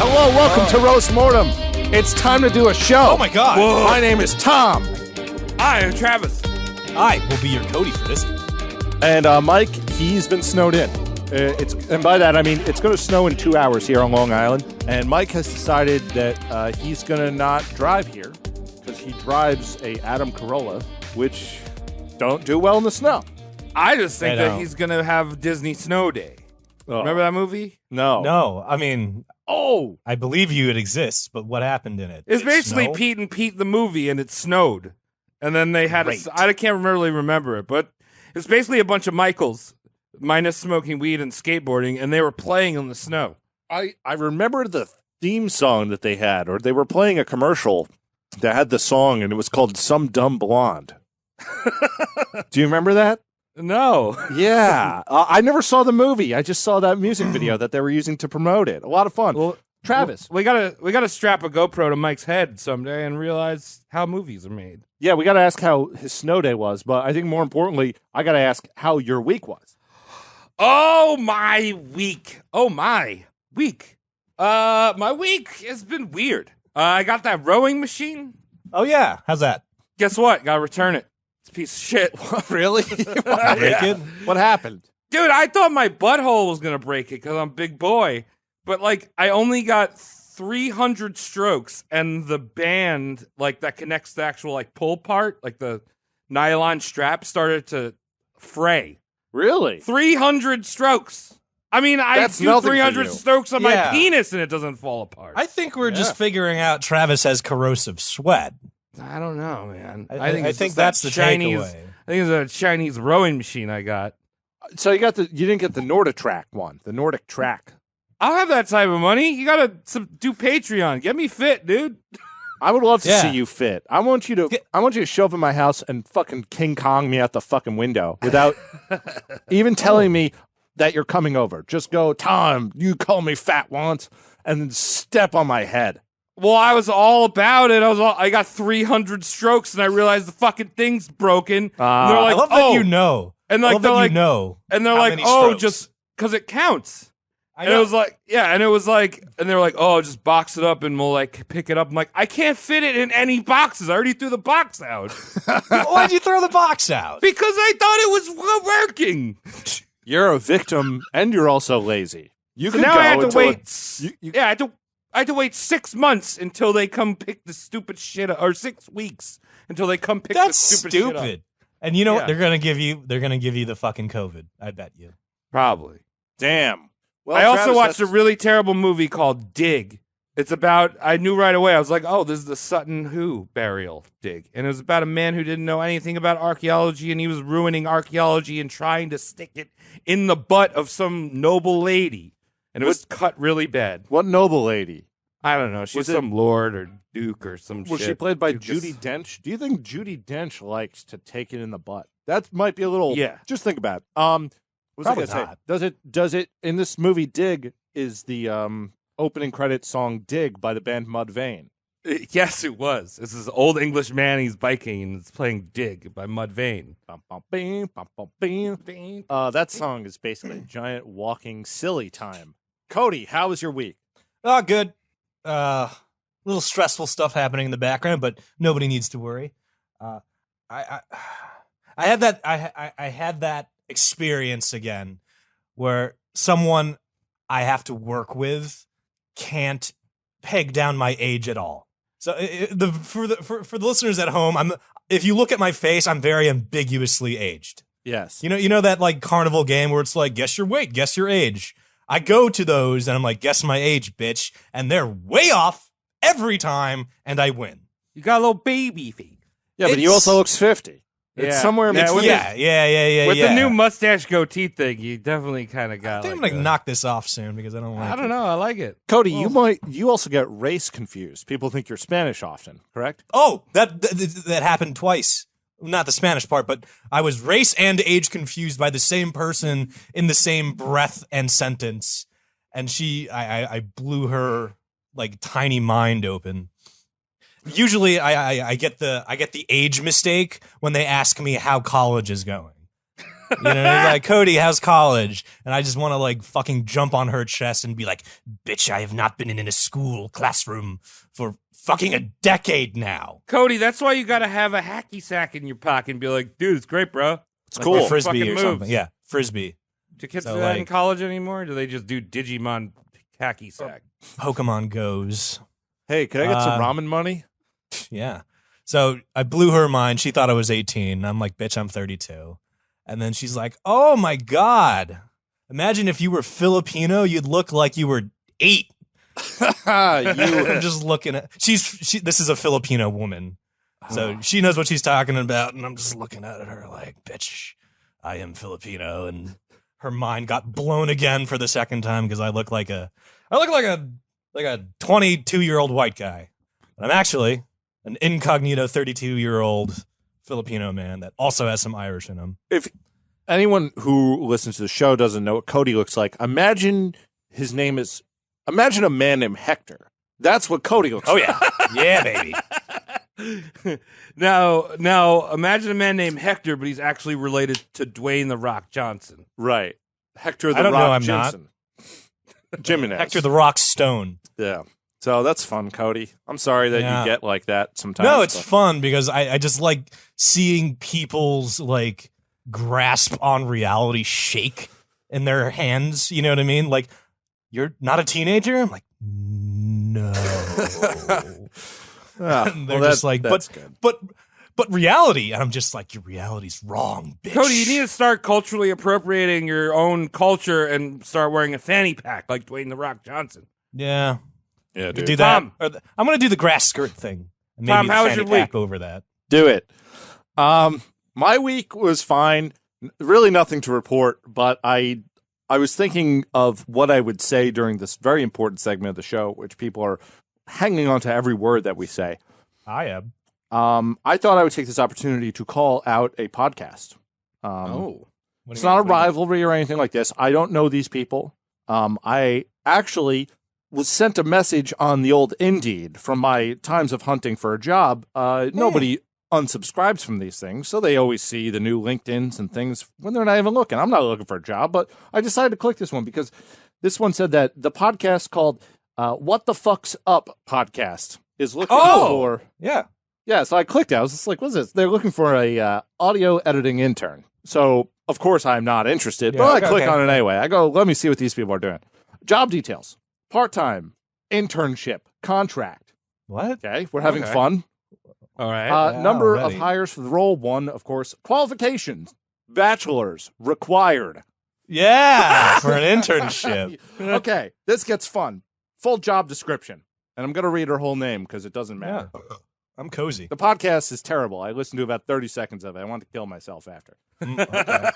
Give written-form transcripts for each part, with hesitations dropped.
Hello, welcome to Roast Mortem. It's time to do a show. Oh my God. Whoa. My name is Tom. I am Travis. I will be your Cody for this. And Mike, he's been snowed in. And by that, I mean it's going to snow in 2 hours here on Long Island. And Mike has decided that he's going to not drive here because he drives a Adam Corolla, which don't do well in the snow. I just think that he's going to have Disney Snow Day. Oh. Remember that movie? No, I mean, I believe you it exists, but what happened in it? It's basically snow? Pete and Pete the movie, and it snowed. And then they had I can't really remember it, but it's basically a bunch of Michaels, minus smoking weed and skateboarding, and they were playing in the snow. I remember the theme song that they had, or they were playing a commercial that had the song, and it was called Some Dumb Blonde. Do you remember that? No. Yeah. I never saw the movie. I just saw that music video that they were using to promote it. A lot of fun. Well, Travis. we gotta strap a GoPro to Mike's head someday and realize how movies are made. Yeah, we got to ask how his snow day was, but I think more importantly, I got to ask how your week was. Oh, my week. My week has been weird. I got that rowing machine. Oh yeah, how's that? Guess what? Gotta return it. It's a piece of shit. Really? Break it? What happened? Dude, I thought my butthole was going to break it because I'm a big boy. But, like, I only got 300 strokes, and the band, like, that connects the actual, like, pull part, like the nylon strap, started to fray. Really? 300 strokes. I mean, That's do nothing for 300 you. strokes on my Yeah. penis, and it doesn't fall apart. I think we're just figuring out Travis has corrosive sweat. I don't know, man. I it's think just that's that the Chinese. takeaway. I think it's a Chinese rowing machine I got. So you didn't get the Nordic track one, the Nordic track. I'll have that type of money. You gotta do Patreon. Get me fit, dude. I would love to Yeah. see you fit. I want you to show up in my house and fucking King Kong me out the fucking window without even telling me that you're coming over. Just go, Tom, you call me fat once, and then step on my head. Well, I was all about it. I got 300 strokes, and I realized the fucking thing's broken. And they're like, I love that you know. And I like love they're that like, you know. and they're how like, many oh, strokes. just because it counts. I And it know. was like, yeah, and it was like, and they're like, oh, just box it up, and we'll like pick it up. I'm like, I can't fit it in any boxes. I already threw the box out Why'd you throw the box out? because I thought it was working. You're a victim, and you're also lazy. You So could now go I had to until wait. you- I had to wait 6 months until they come pick the stupid shit up, or 6 weeks until they come pick That's the stupid, shit up. stupid. And you know what? Yeah. They're gonna give you the fucking COVID. I bet you. Probably. Damn. Well, I also Travis, watched a that's- really terrible movie called Dig. It's about, I knew right away, I was like, oh, this is the Sutton Hoo burial dig. And it was about a man who didn't know anything about archaeology, and he was ruining archaeology and trying to stick it in the butt of some noble lady. And it was cut really bad. What noble lady? I don't know. She's Was it- some lord or duke or some shit. Was she played by Duke is- Judi Dench? Do you think Judi Dench likes to take it in the butt? That might be a little. Yeah. Just think about it. What was I Probably gonna say? not. Does it in this movie? Dig is the opening credit song "Dig" by the band Mudvayne. Yes, it was. This is old English man. He's biking and it's playing Dig by Mudvayne. Bum, bum, bing, bum, bum, bing. That song is basically a giant walking silly time. Cody, how was your week? Oh, good. Little stressful stuff happening in the background, but nobody needs to worry. I had that. I had that experience again, where someone I have to work with can't peg down my age at all. So for the listeners at home, if you look at my face, I'm very ambiguously aged. Yes. You know that like carnival game where it's like, guess your weight, guess your age. I go to those and I'm like, guess my age, bitch. And they're way off every time and I win. You got a little baby feet. Yeah, but he It's- also looks 50. It's Yeah. somewhere in Yeah, between. with Yeah. With the new mustache goatee thing, you definitely kind of got. I think I'm like gonna knock this off soon because I don't like I don't know. I like it. Cody, you also get race confused. People think you're Spanish often, correct? Oh, that happened twice. Not the Spanish part, but I was race and age confused by the same person in the same breath and sentence. And I blew her like tiny mind open. Usually I get the age mistake when they ask me how college is going. You know, like, Cody, how's college? And I just want to like fucking jump on her chest and be like, bitch, I have not been in a school classroom for fucking a decade now. Cody, that's why you got to have a hacky sack in your pocket and be like, dude, it's great, bro. It's Like, cool. what Frisbee fucking or moves. something. Yeah, Frisbee. Do kids So, do that in like- college anymore? Or do they just do Digimon hacky sack? Pokemon Goes. Hey, can I get some ramen money? Yeah. So I blew her mind. She thought I was 18. I'm like, bitch, I'm 32. And then she's like, oh my God. Imagine if you were Filipino, you'd look like you were 8. I'm just looking at this is a Filipino woman. So she knows what she's talking about, and I'm just looking at her like, bitch, I am Filipino, and her mind got blown again for the second time because I look like a 22-year-old white guy. But I'm actually an incognito 32-year-old Filipino man that also has some Irish in him. If anyone who listens to the show doesn't know what Cody looks like, imagine a man named Hector. That's what Cody looks like. Oh yeah. Yeah, baby. Now, imagine a man named Hector, but he's actually related to Dwayne the Rock Johnson. Right. Hector the I don't know, Rock I'm not. Jensen. Jimenez. Hector the Rock Stone. Yeah. So that's fun, Cody. I'm sorry that Yeah. you get like that sometimes. No, it's but- fun because I just like seeing people's like grasp on reality shake in their hands. You know what I mean? Like, you're not a teenager? I'm like, no. Ah, And they're well, just like, that's good. but reality. And I'm just like, your reality's wrong, bitch. Cody, you need to start culturally appropriating your own culture and start wearing a fanny pack like Dwayne the Rock Johnson. Yeah. Yeah, Could dude. do that. Tom. I'm going to do the grass skirt thing. And maybe Tom, the how was fanny your week? pack over that. Do it. My week was fine. Really nothing to report, but I was thinking of what I would say during this very important segment of the show, which people are hanging on to every word that we say. I am. I thought I would take this opportunity to call out a podcast. Oh. It's not a rivalry or anything like this. I don't know these people. I actually was sent a message on the old Indeed from my times of hunting for a job. Nobody unsubscribes from these things, so they always see the new LinkedIns and things when they're not even looking. I'm not looking for a job, but I decided to click this one because this one said that the podcast called What the Fuck's Up Podcast is looking for... Yeah. Yeah, so I clicked it. I was just like, what's this? They're looking for a audio editing intern. So, of course, I'm not interested, but I click on it anyway. I go, let me see what these people are doing. Job details, part-time, internship, contract. What? Okay, we're having Okay. fun. All right. Number already. of hires for the role, 1, of course. Qualifications, bachelor's, required. Yeah, for an internship. Okay, this gets fun. Full job description. And I'm going to read her whole name because it doesn't matter. Yeah. I'm cozy. The podcast is terrible. I listened to about 30 seconds of it. I want to kill myself after. Okay.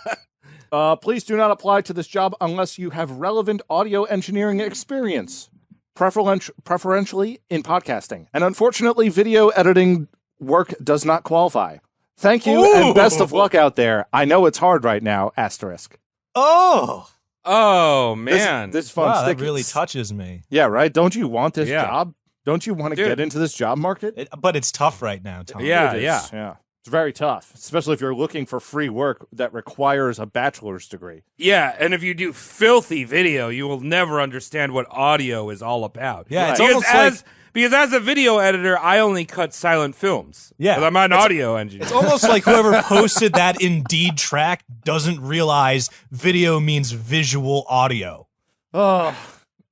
Please do not apply to this job unless you have relevant audio engineering experience, preferentially in podcasting. And unfortunately, video editing work does not qualify. Thank you and best of luck out there. I know it's hard right now, asterisk. Oh, Oh, man. This fun wow, that stick- really touches me. Yeah, right? Don't you want this Yeah. job? Don't you want to Dude. get into this job market? But it's tough right now, Tom. Yeah. It is, yeah. It's very tough, especially if you're looking for free work that requires a bachelor's degree. Yeah, and if you do filthy video, you will never understand what audio is all about. Yeah, it's because almost because as a video editor, I only cut silent films. Yeah. 'Cause I'm an audio engineer. It's almost like whoever posted that Indeed track doesn't realize video means visual audio. Oh,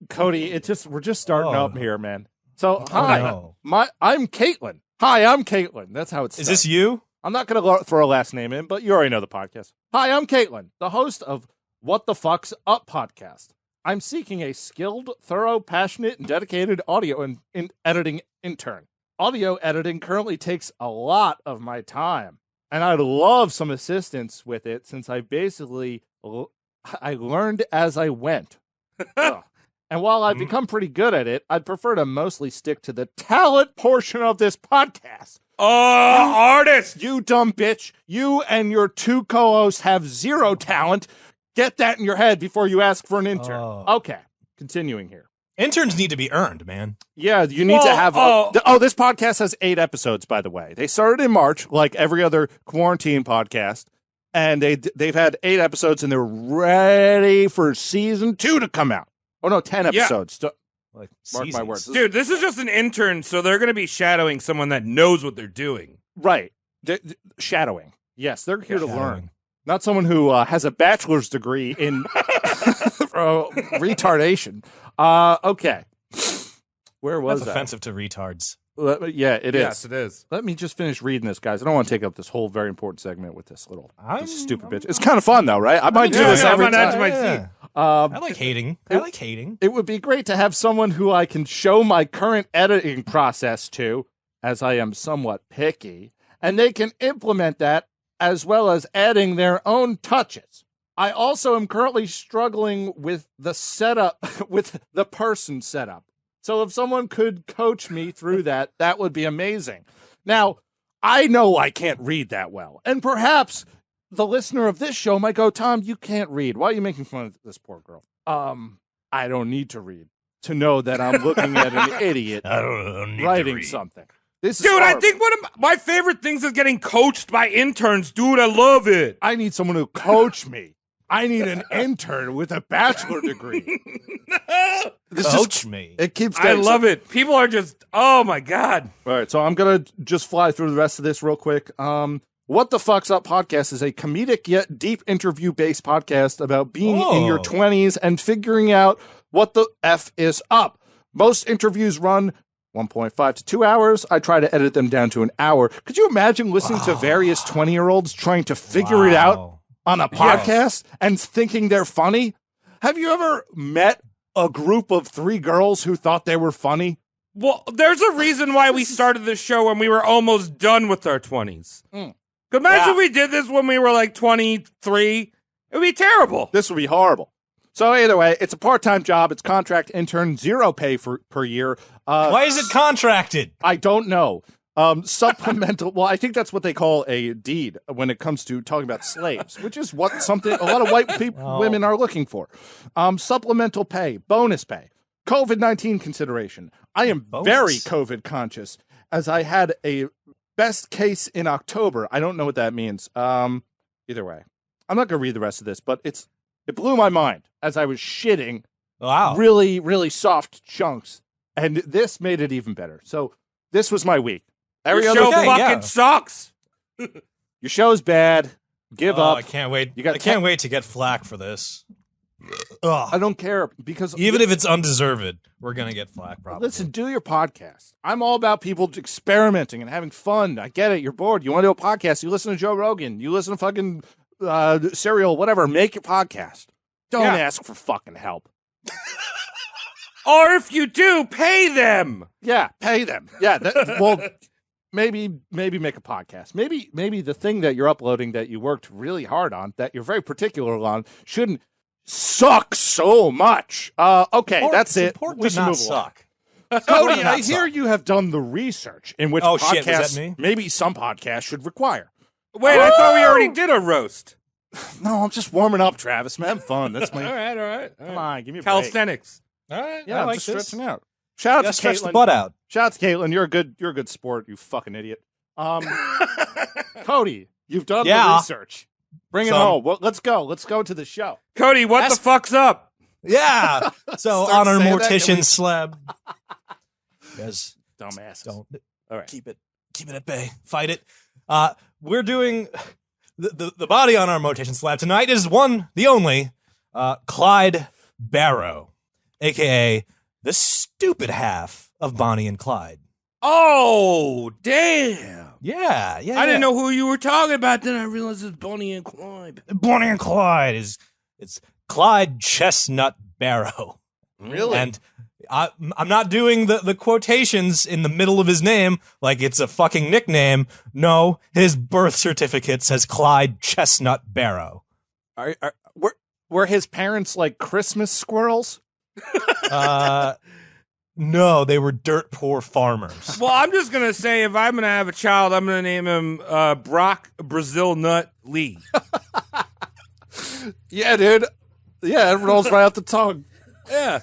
Cody, we're just starting Oh. up here, man. So, Oh, hi, no. I'm Caitlin. Hi, I'm Caitlin. That's how it's. Is this you? I'm not going to throw a last name in, but you already know the podcast. Hi, I'm Caitlin, the host of What the Fuck's Up podcast. I'm seeking a skilled, thorough, passionate, and dedicated audio and editing intern. Audio editing currently takes a lot of my time, and I'd love some assistance with it since I learned as I went. Ugh. And while I've become pretty good at it, I'd prefer to mostly stick to the talent portion of this podcast. Oh, artist! You dumb bitch. You and your 2 co-hosts have 0 talent. Get that in your head before you ask for an intern. Oh. Okay. Continuing here. Interns need to be earned, man. Yeah, you need to have... this podcast has 8 episodes, by the way. They started in March, like every other quarantine podcast. and they've had 8 episodes, and they're ready for season 2 to come out. Oh no, 10 episodes. Like Mark my seasons. words. Dude, this is just an intern, so they're going to be shadowing someone that knows what they're doing. Right. Shadowing. Yes, they're here to Shadowing. learn. Not someone who has a bachelor's degree in retardation. Okay. Where was That's that? offensive to retards. Yeah, it is. Yes, it is. Let me just finish reading this, guys. I don't want to take up this whole very important segment with this little this stupid bitch. It's kind of fun, though, right? I might do this every I'm on edge of time. my seat. I like hating. I like hating. It would be great to have someone who I can show my current editing process to, as I am somewhat picky, and they can implement that as well as adding their own touches. I also am currently struggling with the setup, with the person setup. So if someone could coach me through that, that would be amazing. Now, I know I can't read that well, and perhaps the listener of this show might go, Tom, you can't read. Why are you making fun of this poor girl? I don't need to read to know that I'm looking at an idiot I don't need writing to read. something. This is Dude, I horrible. think one of my favorite things is getting coached by interns. Dude, I love it. I need someone to coach me. I need an intern with a bachelor degree. Coach me. It keeps I getting love it. People are just, oh my God. All right, so I'm going to just fly through the rest of this real quick. What the Fuck's Up podcast is a comedic yet deep interview-based podcast about being in your 20s and figuring out what the F is up. Most interviews run 1.5 to 2 hours. I try to edit them down to an hour. Could you imagine listening to various 20-year-olds trying to figure it out on a podcast and thinking they're funny? Have you ever met a group of 3 girls who thought they were funny? Well, there's a reason why we started this show when we were almost done with our 20s. Imagine if we did this when we were like 23. It would be terrible. This would be horrible. So either way, it's a part-time job. It's contract intern, 0 pay per year. Why is it contracted? I don't know. Supplemental. Well, I think that's what they call a deed when it comes to talking about slaves, which is what something a lot of white people, women are looking for. Supplemental pay, bonus pay, COVID-19 consideration. I am very COVID conscious as I had a best case in October. I don't know what that means. Either way, I'm not going to read the rest of this, but it blew my mind as I was shitting really, really soft chunks. And this made it even better. So this was my week. Your show fucking sucks. Your show's bad. Give up. I can't wait. You got I can't wait to get flack for this. I don't care because Even if it's undeserved, we're going to get flack probably. listen, do your podcast. I'm all about people experimenting and having fun. I get it. You're bored. You want to do a podcast. You listen to Joe Rogan. You listen to fucking Serial, whatever. Make your podcast. Don't ask for fucking help. Or if you do, pay them. Yeah, pay them. Yeah, well, maybe make a podcast. Maybe the thing that you're uploading that you worked really hard on, that you're very particular on, shouldn't suck so much. Okay, that's it. We should not suck. Cody, I hear you have done the research in which shit, was that podcasts, me? maybe some podcasts should require. Wait, I thought we already did a roast. No, I'm just warming up, Travis. I'm having fun. That's my. All right. Come on, give me a break. Calisthenics. All right, Yeah, I I'm like just this. stretching out. Shout out to Stretch the Caitlin. butt out. Shout out to Caitlin. You're a good sport. You fucking idiot. Cody, you've done the research. Bring it home. Well, let's go. Let's go to the show. Cody, what the fuck's up? Yeah. So Start on our saying that, can mortician we- slab. Guys, Dumbass. don't All right. keep it at bay. Fight it. We're doing the body on our mortician slab tonight is the only Clyde Barrow, aka the stupid half of Bonnie and Clyde. Oh, damn. Yeah. I didn't know who you were talking about. Then I realized it's Bonnie and Clyde. Bonnie and Clyde it's Clyde Chestnut Barrow. Really? And I'm not doing the quotations in the middle of his name like it's a fucking nickname. No, his birth certificate says Clyde Chestnut Barrow. Were his parents like Christmas squirrels? No, they were dirt poor farmers. Well, I'm just going to say if I'm going to have a child, I'm going to name him Brock Brazil Nut Lee. Yeah, dude. Yeah, it rolls right off the tongue. Yeah.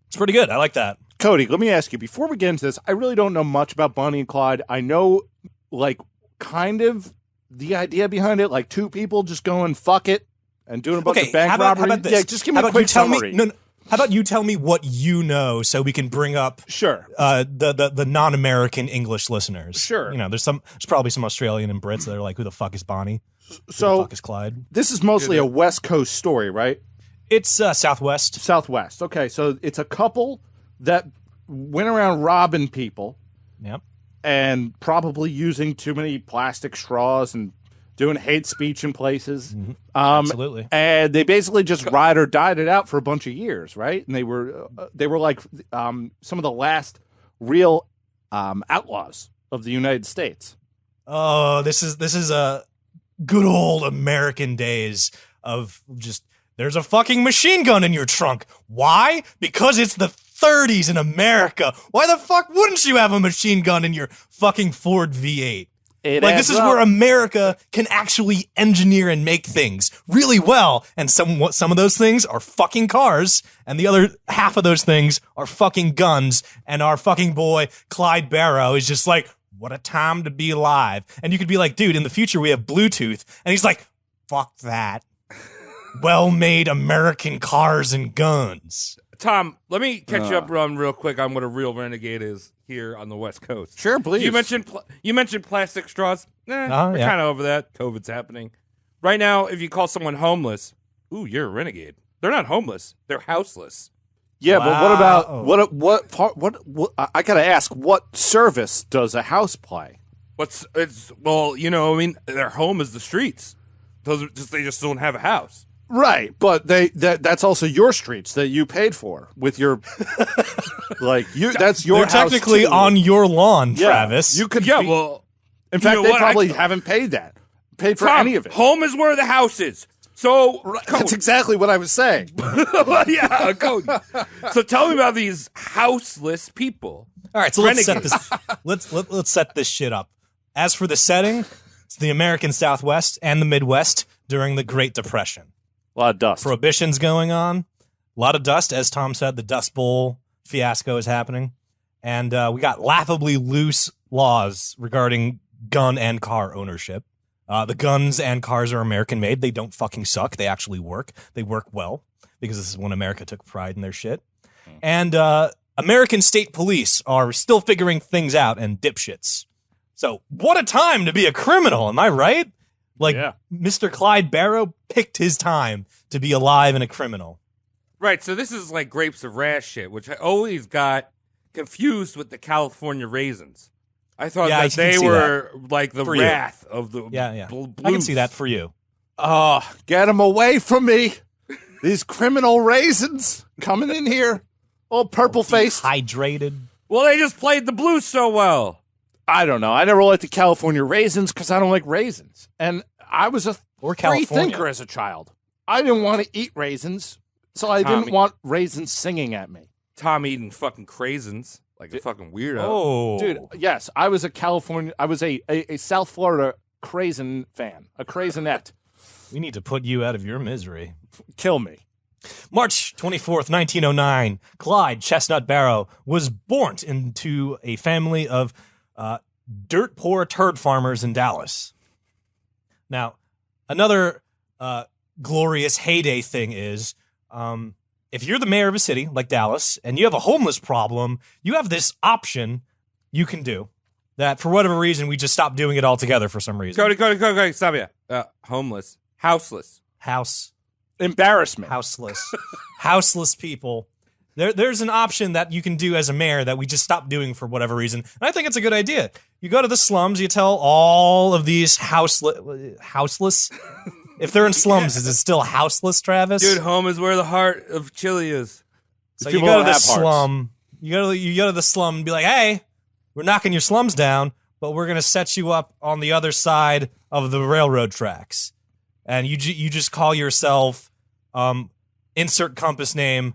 It's pretty good. I like that. Cody, let me ask you, before we get into this, I really don't know much about Bonnie and Clyde. I know, like, kind of the idea behind it? Like two people just going fuck it and doing a bunch of bank how robbery? about this? Yeah, just give me how a quick summary. How about you tell me what you know so we can bring up Sure. the non-American English listeners? Sure. You know, there's probably some Australian and Brits that are like, who the fuck is Bonnie? Who So the fuck is Clyde? this is mostly a West Coast story, right? It's Southwest. Southwest. Okay, so it's a couple that went around robbing people Yep. and probably using too many plastic straws and doing hate speech in places. Absolutely. And they basically just ride or died it out for a bunch of years, right? And they were like some of the last real outlaws of the United States. Oh, this is a good old American days of just there's a fucking machine gun in your trunk. Why? Because it's the 30s in America. Why the fuck wouldn't you have a machine gun in your fucking Ford V8? Like, this is where America can actually engineer and make things really well. And some of those things are fucking cars, and the other half of those things are fucking guns. And our fucking boy, Clyde Barrow, is just like, what a time to be alive. And you could be like, dude, in the future we have Bluetooth. And he's like, fuck that. Well-made American cars and guns. Tom, let me catch you up on real quick on what a real renegade is here on the West Coast. Sure, please. You mentioned plastic straws. We're yeah. kind of over that. COVID's happening. Right now, if you call someone homeless, ooh, you're a renegade. They're not homeless. They're houseless. Yeah, Wow. but what about what I gotta ask, what service does a house play? Their home is the streets. They just don't have a house. Right, but that's also your streets that you paid for with your that's your They're house technically too. on your lawn, Yeah, Travis. You could Yeah, be- well, in fact know they what? probably haven't paid for Tom, any of it. home is where the house is. So That's exactly what I was saying. yeah, Cody. So tell me about these houseless people. All right, so let's set Renegades. this. Let's set this shit up. As for the setting, it's the American Southwest and the Midwest during the Great Depression. A lot of dust. Prohibition's going on. A lot of dust, as Tom said. The Dust Bowl fiasco is happening, and we got laughably loose laws regarding gun and car ownership. The guns and cars are American made. They don't fucking suck. They actually work. They work well because this is when America took pride in their shit. And American state police are still figuring things out and dipshits. So what a time to be a criminal. Am I right? Like, Yeah. Mr. Clyde Barrow picked his time to be alive and a criminal. Right, so this is like grapes of wrath shit, which I always got confused with the California raisins. I thought Yeah, I that can they see were like the For you. wrath of the Yeah. blues. I can see that for you. Oh, get them away from me. These criminal raisins coming in here, all purple faced. Hydrated. Well, they just played the blues so well. I don't know. I never liked the California raisins because I don't like raisins. And I was a Or free California. thinker as a child. I didn't want to eat raisins, so I Tommy. didn't want raisins singing at me. Tom eating fucking craisins like a fucking weirdo. Oh. Dude, yes, I was a South Florida craisin fan, a craisinette. We need to put you out of your misery. Kill me. March 24th, 1909, Clyde Chestnut Barrow was born into a family of dirt poor turd farmers in Dallas. Now, another glorious heyday thing is if you're the mayor of a city like Dallas and you have a homeless problem, you have this option you can do that for whatever reason we just stopped doing it altogether for some reason. Cody, stop you. Homeless. Houseless. Embarrassment. Houseless people. There's an option that you can do as a mayor that we just stopped doing for whatever reason. And I think it's a good idea. You go to the slums, you tell all of these houseless. If they're in slums, is it still houseless, Travis? Dude, home is where the heart of Chile is. So you people go to don't the have hearts. slum. You go to the slum and be like, "Hey, we're knocking your slums down, but we're gonna set you up on the other side of the railroad tracks." And you just call yourself insert compass name,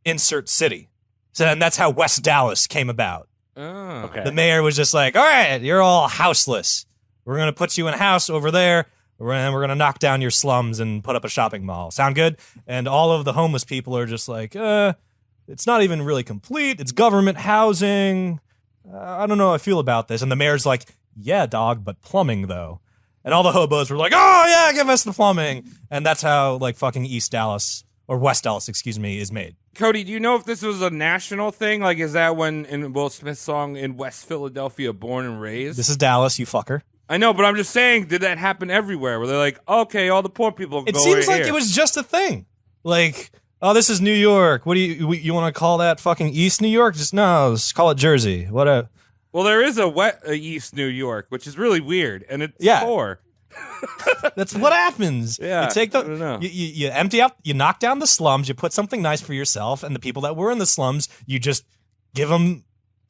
insert city. So and that's how West Dallas came about. Oh. Okay. The mayor was just like, "All right, you're all houseless. We're gonna put you in a house over there. And we're gonna knock down your slums and put up a shopping mall. Sound good?" And all of the homeless people are just like, it's not even really complete. It's government housing. I don't know how I feel about this. And the mayor's like, "Yeah, dog, but plumbing though." And all the hobos were like, oh, yeah, give us the plumbing. And that's how, like, fucking East Dallas, or West Dallas, excuse me, is made. Cody, do you know if this was a national thing? Like, is that when in Will Smith's song in West Philadelphia, Born and Raised? This is Dallas, you fucker. I know, but I'm just saying, did that happen everywhere? Where they're like, okay, all the poor people It go seems right like here. it was just a thing. Like, oh, this is New York. What do you want to call that fucking East New York? Just no, let's call it Jersey. What a... Well, there is a East New York, which is really weird, and it's poor. That's what happens. Yeah, you take I don't know. you empty out, you knock down the slums, you put something nice for yourself, and the people that were in the slums, you just give them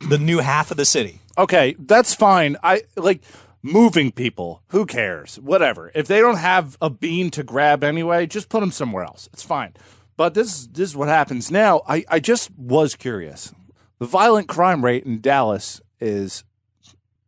the new half of the city. Okay, that's fine. I like moving people. Who cares? Whatever. If they don't have a bean to grab anyway, just put them somewhere else. It's fine. But this is what happens now. I just was curious. The violent crime rate in Dallas is...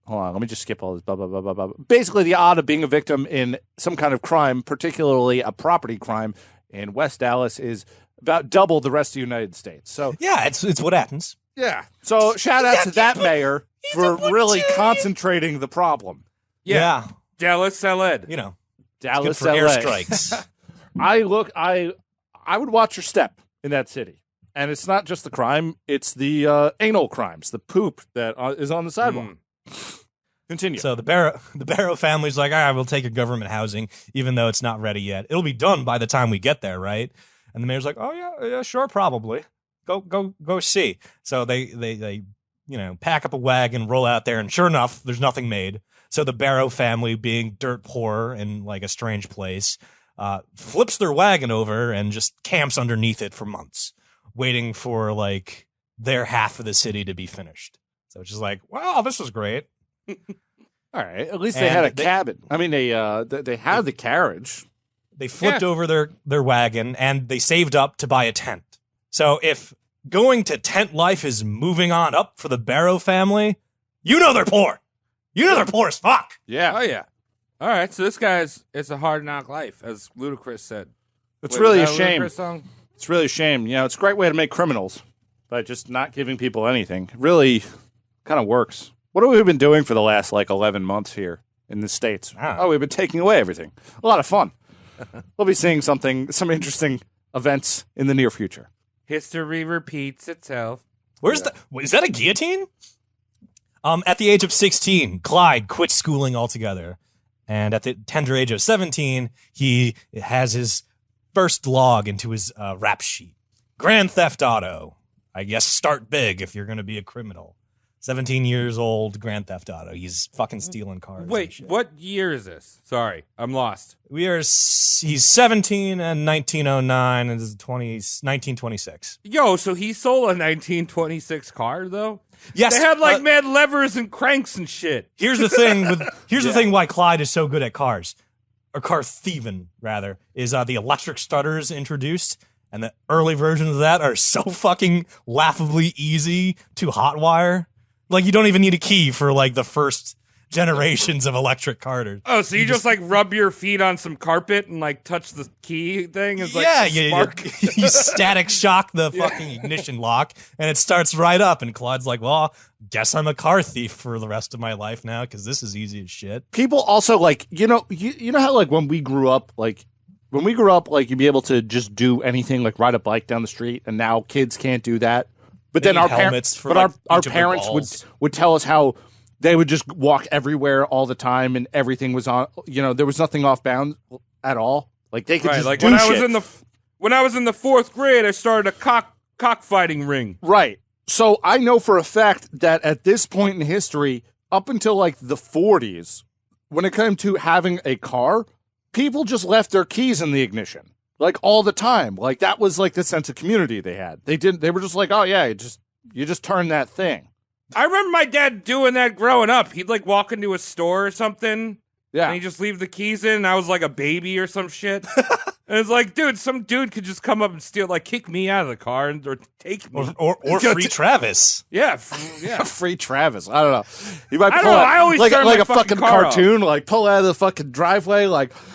Hold on, let me just skip all this. Blah, blah, blah, blah, blah. Basically, the odd of being a victim in some kind of crime, particularly a property crime in West Dallas, is about double the rest of the United States. So Yeah, it's what happens. yeah. So shout out to that mayor for really concentrating the problem. Yeah. Dallas Saled. You know, Dallas, good for LA. airstrikes. I would watch your step in that city. And it's not just the crime, it's the anal crimes, the poop that is on the sidewalk. Continue. So the Barrow family's like, we'll take a government housing, even though it's not ready yet. It'll be done by the time we get there, right? And the mayor's like, oh yeah, sure, probably. Go see. So they pack up a wagon, roll out there, and sure enough, there's nothing made. So the Barrow family, being dirt poor in like a strange place, flips their wagon over and just camps underneath it for months, waiting for like their half of the city to be finished. So it's just like, wow, this is great. All right. At least they had a cabin. I mean, they had the carriage. They flipped over their wagon and they saved up to buy a tent. So if going to tent life is moving on up for the Barrow family, you know they're poor. You know they're poor as fuck. Yeah. Oh, yeah. All right, so this guy's, it's a hard knock life, as Ludacris said. It's really a was that shame. Ludacris song? It's really a shame. You know, it's a great way to make criminals by just not giving people anything. It really kind of works. What have we been doing for the last, 11 months here in the States? Oh, we've been taking away everything. A lot of fun. We'll be seeing some interesting events in the near future. History repeats itself. Is that a guillotine? At the age of 16, Clyde quit schooling altogether. And at the tender age of 17, he has his first log into his rap sheet. Grand Theft Auto. I guess start big if you're going to be a criminal. 17 years old, Grand Theft Auto. He's fucking stealing cars. Wait, what year is this? Sorry, I'm lost. He's 17 in 1909 and is 1926. Yo, so he sold a 1926 car, though? Yes. They had, mad levers and cranks and shit. Here's the thing the thing why Clyde is so good at cars, or car thieving, rather, is the electric stutters introduced. And the early versions of that are so fucking laughably easy to hotwire. Like, you don't even need a key for, the first generations of electric cars. Oh, so you just rub your feet on some carpet and, touch the key thing? It's you static shock the fucking ignition lock, and it starts right up. And Claude's like, well, guess I'm a car thief for the rest of my life now, because this is easy as shit. People also, you know how, when we grew up, you'd be able to just do anything, ride a bike down the street, and now kids can't do that. But then our parents would tell us how they would just walk everywhere all the time, and everything was on. There was nothing off bounds at all. They could just do when shit. When I was in the 4th grade, I started a cockfighting ring. Right. So I know for a fact that at this point in history, up until the 40s, when it came to having a car, people just left their keys in the ignition. All the time. That was the sense of community they had. They were just oh yeah, you just turn that thing. I remember my dad doing that growing up. He'd walk into a store or something. Yeah. And he'd just leave the keys in, and I was a baby or some shit. And it's dude, some dude could just come up and steal, kick me out of the car or take me. Or free Travis. Yeah. Free Travis. I don't know. You might I pull don't know. out, I always turn like my a fucking car cartoon, pull out of the fucking driveway,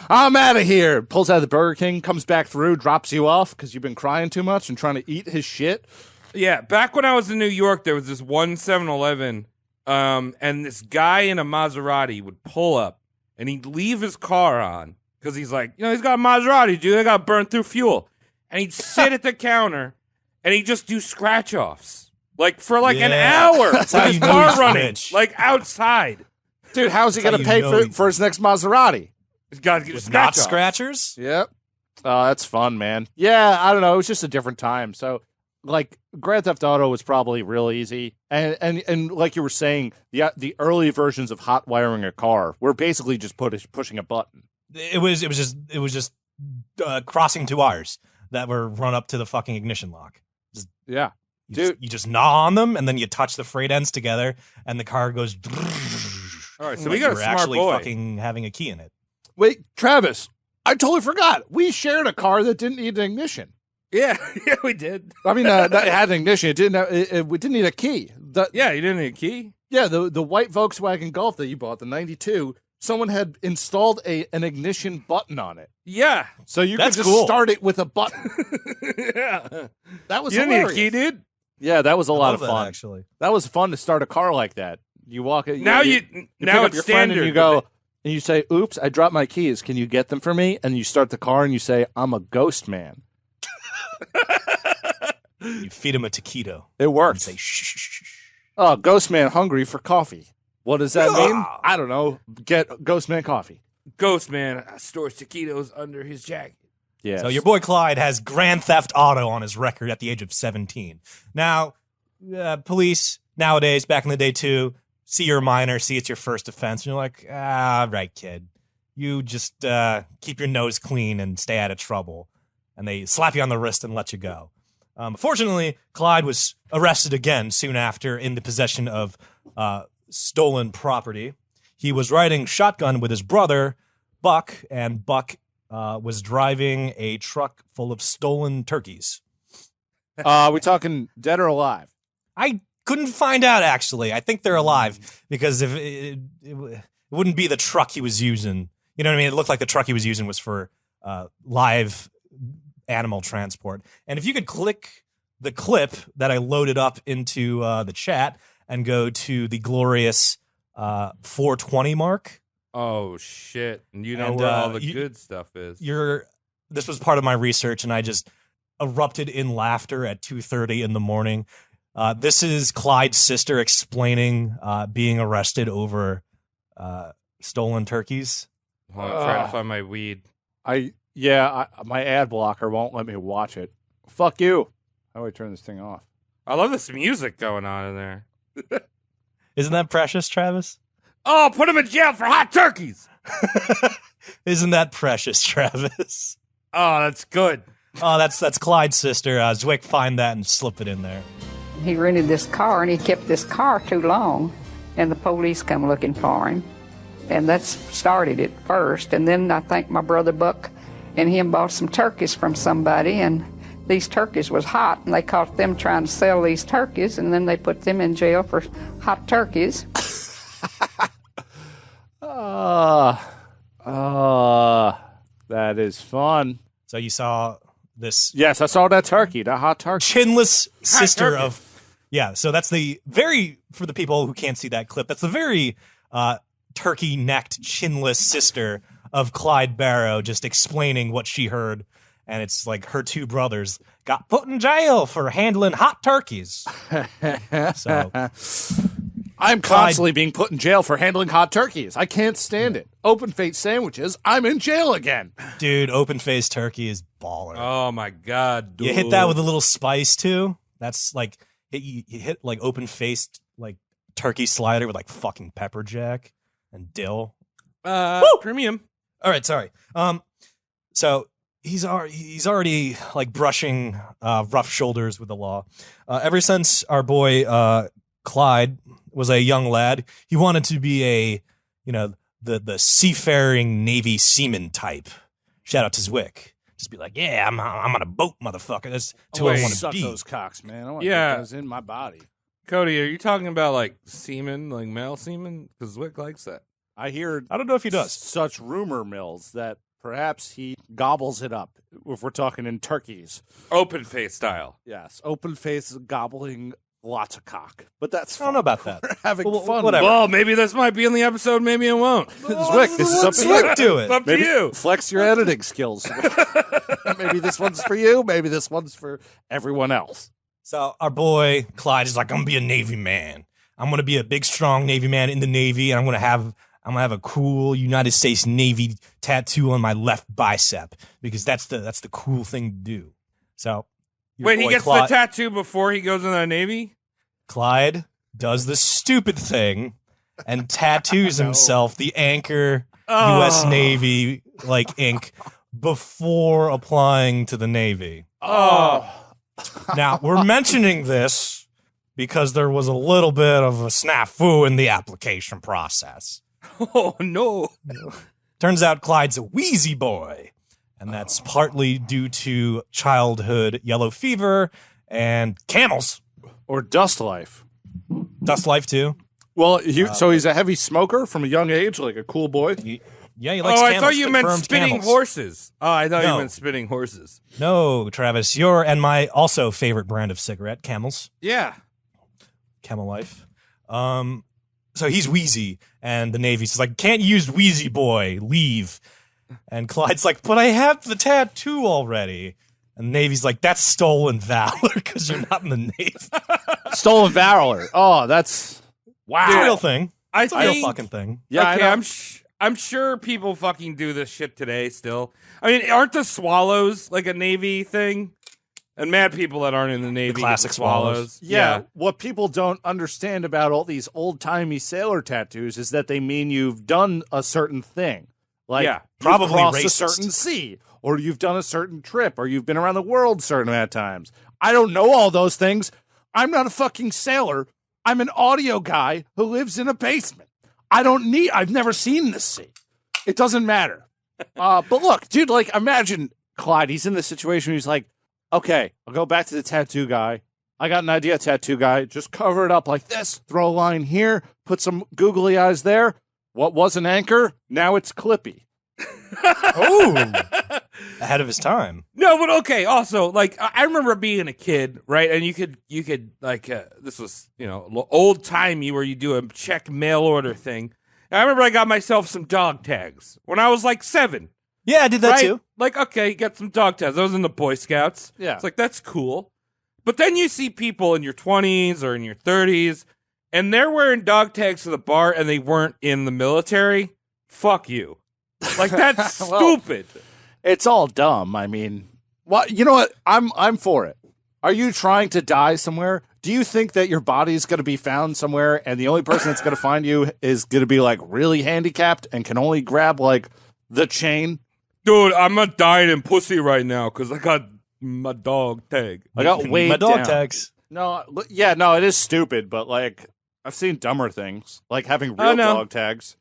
I'm out of here. Pulls out of the Burger King, comes back through, drops you off because you've been crying too much and trying to eat his shit. Yeah, back when I was in New York, there was this one 7-Eleven, and this guy in a Maserati would pull up, and he'd leave his car on because he's like, he's got a Maserati, dude. I got to burn through fuel. And he'd sit at the counter and he'd just do scratch offs for an hour. That's with how his you know car he's running, rich. outside. Dude, how's he going to pay for his next Maserati? He's got to get With scratch not offs. scratchers? Yep. Oh, that's fun, man. Yeah, I don't know. It was just a different time. So, Grand Theft Auto was probably real easy, and like you were saying, the early versions of hot wiring a car were basically just pushing a button. It was just crossing two wires that were run up to the fucking ignition lock. Yeah, you just gnaw on them, and then you touch the freight ends together, and the car goes. All right, so we got a you're smart actually boy. fucking having a key in it. Wait, Travis, I totally forgot. We shared a car that didn't need an ignition. Yeah, we did. I mean, it had an ignition. It didn't need a key. Yeah, you didn't need a key. Yeah, the white Volkswagen Golf that you bought, the '92, someone had installed an ignition button on it. Yeah, So you could That's just cool. start it with a button. yeah. That was You didn't need a hilarious. key, dude. Yeah, that was a lot Love of that, fun. actually. That was fun to start a car like that. You walk it. Now you now pick up it's your friend standard. and you go and you say, "Oops, I dropped my keys. Can you get them for me?" And you start the car and you say, "I'm a ghost man." You feed him a taquito. It And worked. say shh, shh, shh, shh. Oh, ghost man hungry for coffee. What does that mean? Yeah. I don't know. Get ghost man coffee. Ghost man stores taquitos under his jacket. Yeah. So your boy Clyde has Grand Theft Auto on his record at the age of 17. Now, police nowadays, back in the day too, see you're a minor, see it's your first offense, and you're like, right, kid. You just keep your nose clean and stay out of trouble. And they slap you on the wrist and let you go. Fortunately, Clyde was arrested again soon after in the possession of stolen property. He was riding shotgun with his brother, Buck, and Buck was driving a truck full of stolen turkeys. We talking dead or alive? I couldn't find out, actually. I think they're alive because if it wouldn't be the truck he was using. You know what I mean? It looked like the truck he was using was for live animal transport. And if you could click the clip that I loaded up into the chat and go to the glorious 420 mark. Oh shit! And you know And, where all the you- good stuff is. This was part of my research, and I just erupted in laughter at 2:30 in the morning. This is Clyde's sister explaining being arrested over stolen turkeys. Hold on, I'm trying to find my weed. My ad blocker won't let me watch it. Fuck you. How do I turn this thing off? I love this music going on in there. Isn't that precious, Travis? Oh, put him in jail for hot turkeys. Isn't that precious, Travis? Oh, that's good. Oh, that's Clyde's sister. Zwick, find that and slip it in there. He rented this car and he kept this car too long, and the police come looking for him. And that's started it first. And then I think my brother Buck and him bought some turkeys from somebody, and these turkeys was hot, and they caught them trying to sell these turkeys, and then they put them in jail for hot turkeys. That is fun. So you saw this Yes, I saw that turkey, that hot turkey. chinless sister turkey. of so that's the very, for the people who can't see that clip, that's the very turkey-necked chinless sister of Clyde Barrow just explaining what she heard, and it's like her two brothers got put in jail for handling hot turkeys. So I'm constantly being put in jail for handling hot turkeys. I can't stand it. Open-faced sandwiches, I'm in jail again. dude, open-faced turkey is baller. Oh my god, dude. You hit that with a little spice too. That's like you hit like open-faced like turkey slider with like fucking pepper jack and dill. Premium. All right, sorry. So he's already like brushing rough shoulders with the law. Ever since our boy Clyde was a young lad, he wanted to be the seafaring Navy seaman type. Shout out to Zwick. Just be like, yeah, I'm on a boat, motherfucker. That's who I Wait, want to Suck be. those cocks, man. I want Yeah. to get those in my body. Cody, are you talking about like semen, like male semen? Because Zwick likes that. I hear I don't know if he does. such rumor mills that perhaps he gobbles it up if we're talking in turkeys. Open face style. Yes, open face gobbling lots of cock, but that's I don't know about that. We're having Well, fun. whatever. Well, maybe this might be in the episode. Maybe it won't. Zwick, this is up to you. Zwick do It's it. up Maybe to you. flex your editing skills. Maybe this one's for you. Maybe this one's for everyone else. So our boy Clyde is like, I'm gonna be a Navy man. I'm gonna be a big, strong Navy man in the Navy, and I'm gonna have a cool United States Navy tattoo on my left bicep because that's the cool thing to do. So your Wait, he boy gets Clyde, the tattoo before he goes in the Navy? Clyde does the stupid thing and tattoos himself the Anchor U.S. Navy ink before applying to the Navy. Oh. Now, we're mentioning this because there was a little bit of a snafu in the application process. Oh, no. Turns out Clyde's a wheezy boy, and that's partly due to childhood yellow fever and camels. Or Dust Life. Dust life, too. Well, so he's a heavy smoker from a young age, like a cool boy. Yeah, he likes Oh, camels. I thought you meant confirmed spitting camels. horses. Oh, I thought you No. meant spitting horses. No, Travis, your and my also favorite brand of cigarette, Camels. Yeah. Camel Life. So he's wheezy, and the Navy's like, can't use wheezy boy, leave. And Clyde's like, but I have the tattoo already. And the Navy's like, that's stolen valor because you're not in the Navy. Stolen Valor. Oh, that's wow. It's a real thing. I It's a real think, fucking thing. Yeah, okay, I know. I'm sure people fucking do this shit today still. I mean, aren't the swallows like a Navy thing? And mad people that aren't in the Navy. classic get the swallows. Yeah, what people don't understand about all these old-timey sailor tattoos is that they mean you've done a certain thing. Like, Yeah, you've probably crossed a racist. certain sea, or you've done a certain trip, or you've been around the world a certain amount of times. I don't know all those things. I'm not a fucking sailor. I'm an audio guy who lives in a basement. I've never seen this sea. It doesn't matter. But look, dude, like, imagine Clyde. He's in this situation where he's like, okay, I'll go back to the tattoo guy. I got an idea, tattoo guy. Just cover it up like this. Throw a line here. Put some googly eyes there. What was an anchor? Now it's Clippy. Oh, ahead of his time. No, but okay. Also, like I remember being a kid, right? And you could like this was old timey where you do a check mail order thing. And I remember I got myself some dog tags when I was like 7. Yeah, I did that right? too. Like, okay, get some dog tags. I was in the Boy Scouts. Yeah. It's like, that's cool. But then you see people in your 20s or in your 30s, and they're wearing dog tags to the bar, and they weren't in the military. Fuck you. Like, that's Well, stupid. It's all dumb. I mean, what? You know what? I'm for it. Are you trying to die somewhere? Do you think that your body is going to be found somewhere, and the only person that's going to find you is going to be like really handicapped and can only grab like the chain? Dude, I'm not dying in pussy right now because I got my dog tag. I got weighed My dog down. tags. No, yeah, no, it is stupid, but like I've seen dumber things, like having real no. dog tags.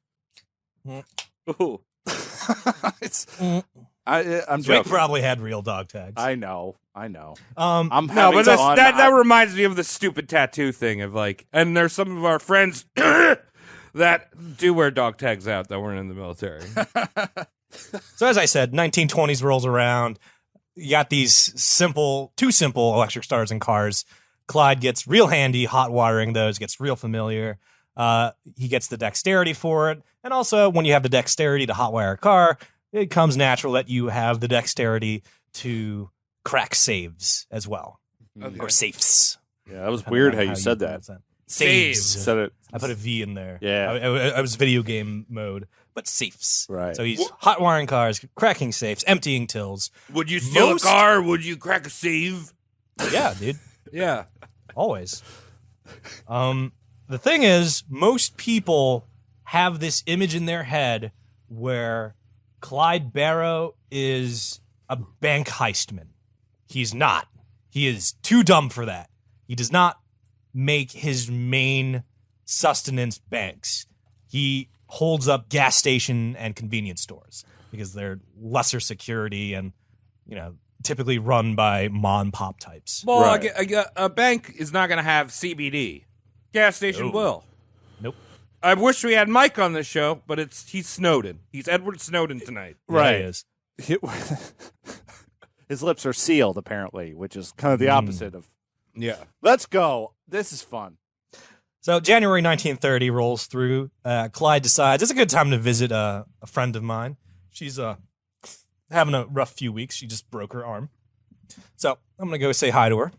Ooh. it's, Mm. I'm Zwick joking. probably had real dog tags. I know. I'm No, having but fun. that reminds me of the stupid tattoo thing of like, and there's some of our friends that do wear dog tags out that weren't in the military. So as I said, 1920s rolls around. You got these two simple electric starters in cars. Clyde gets real handy hot wiring those, gets real familiar. He gets the dexterity for it. And also, when you have the dexterity to hotwire a car, it comes natural that you have the dexterity to crack saves as well. Okay. Or safes. Yeah, that was Depending weird on how you said that. pronounce Saves. Saves. Said it. I put a V in there. Yeah. I was video game mode, but safes. Right. So he's hot wiring cars, cracking safes, emptying tills. Would you steal Most- a car? Would you crack a save? Yeah, dude. Yeah. Always. The thing is, most people have this image in their head where Clyde Barrow is a bank heistman. He's not. He is too dumb for that. He does not make his main sustenance banks. He holds up gas station and convenience stores because they're lesser security and, typically run by mom and pop types. Well, Right. a bank is not going to have CBD. Gas station No. will. Nope. I wish we had Mike on this show, but he's Snowden. He's Edward Snowden tonight. Right. Yeah, he is. His lips are sealed, apparently, which is kind of the opposite of Yeah. Let's go. This is fun. So January 1930 rolls through. Clyde decides it's a good time to visit a friend of mine. She's having a rough few weeks. She just broke her arm. So I'm going to go say hi to her.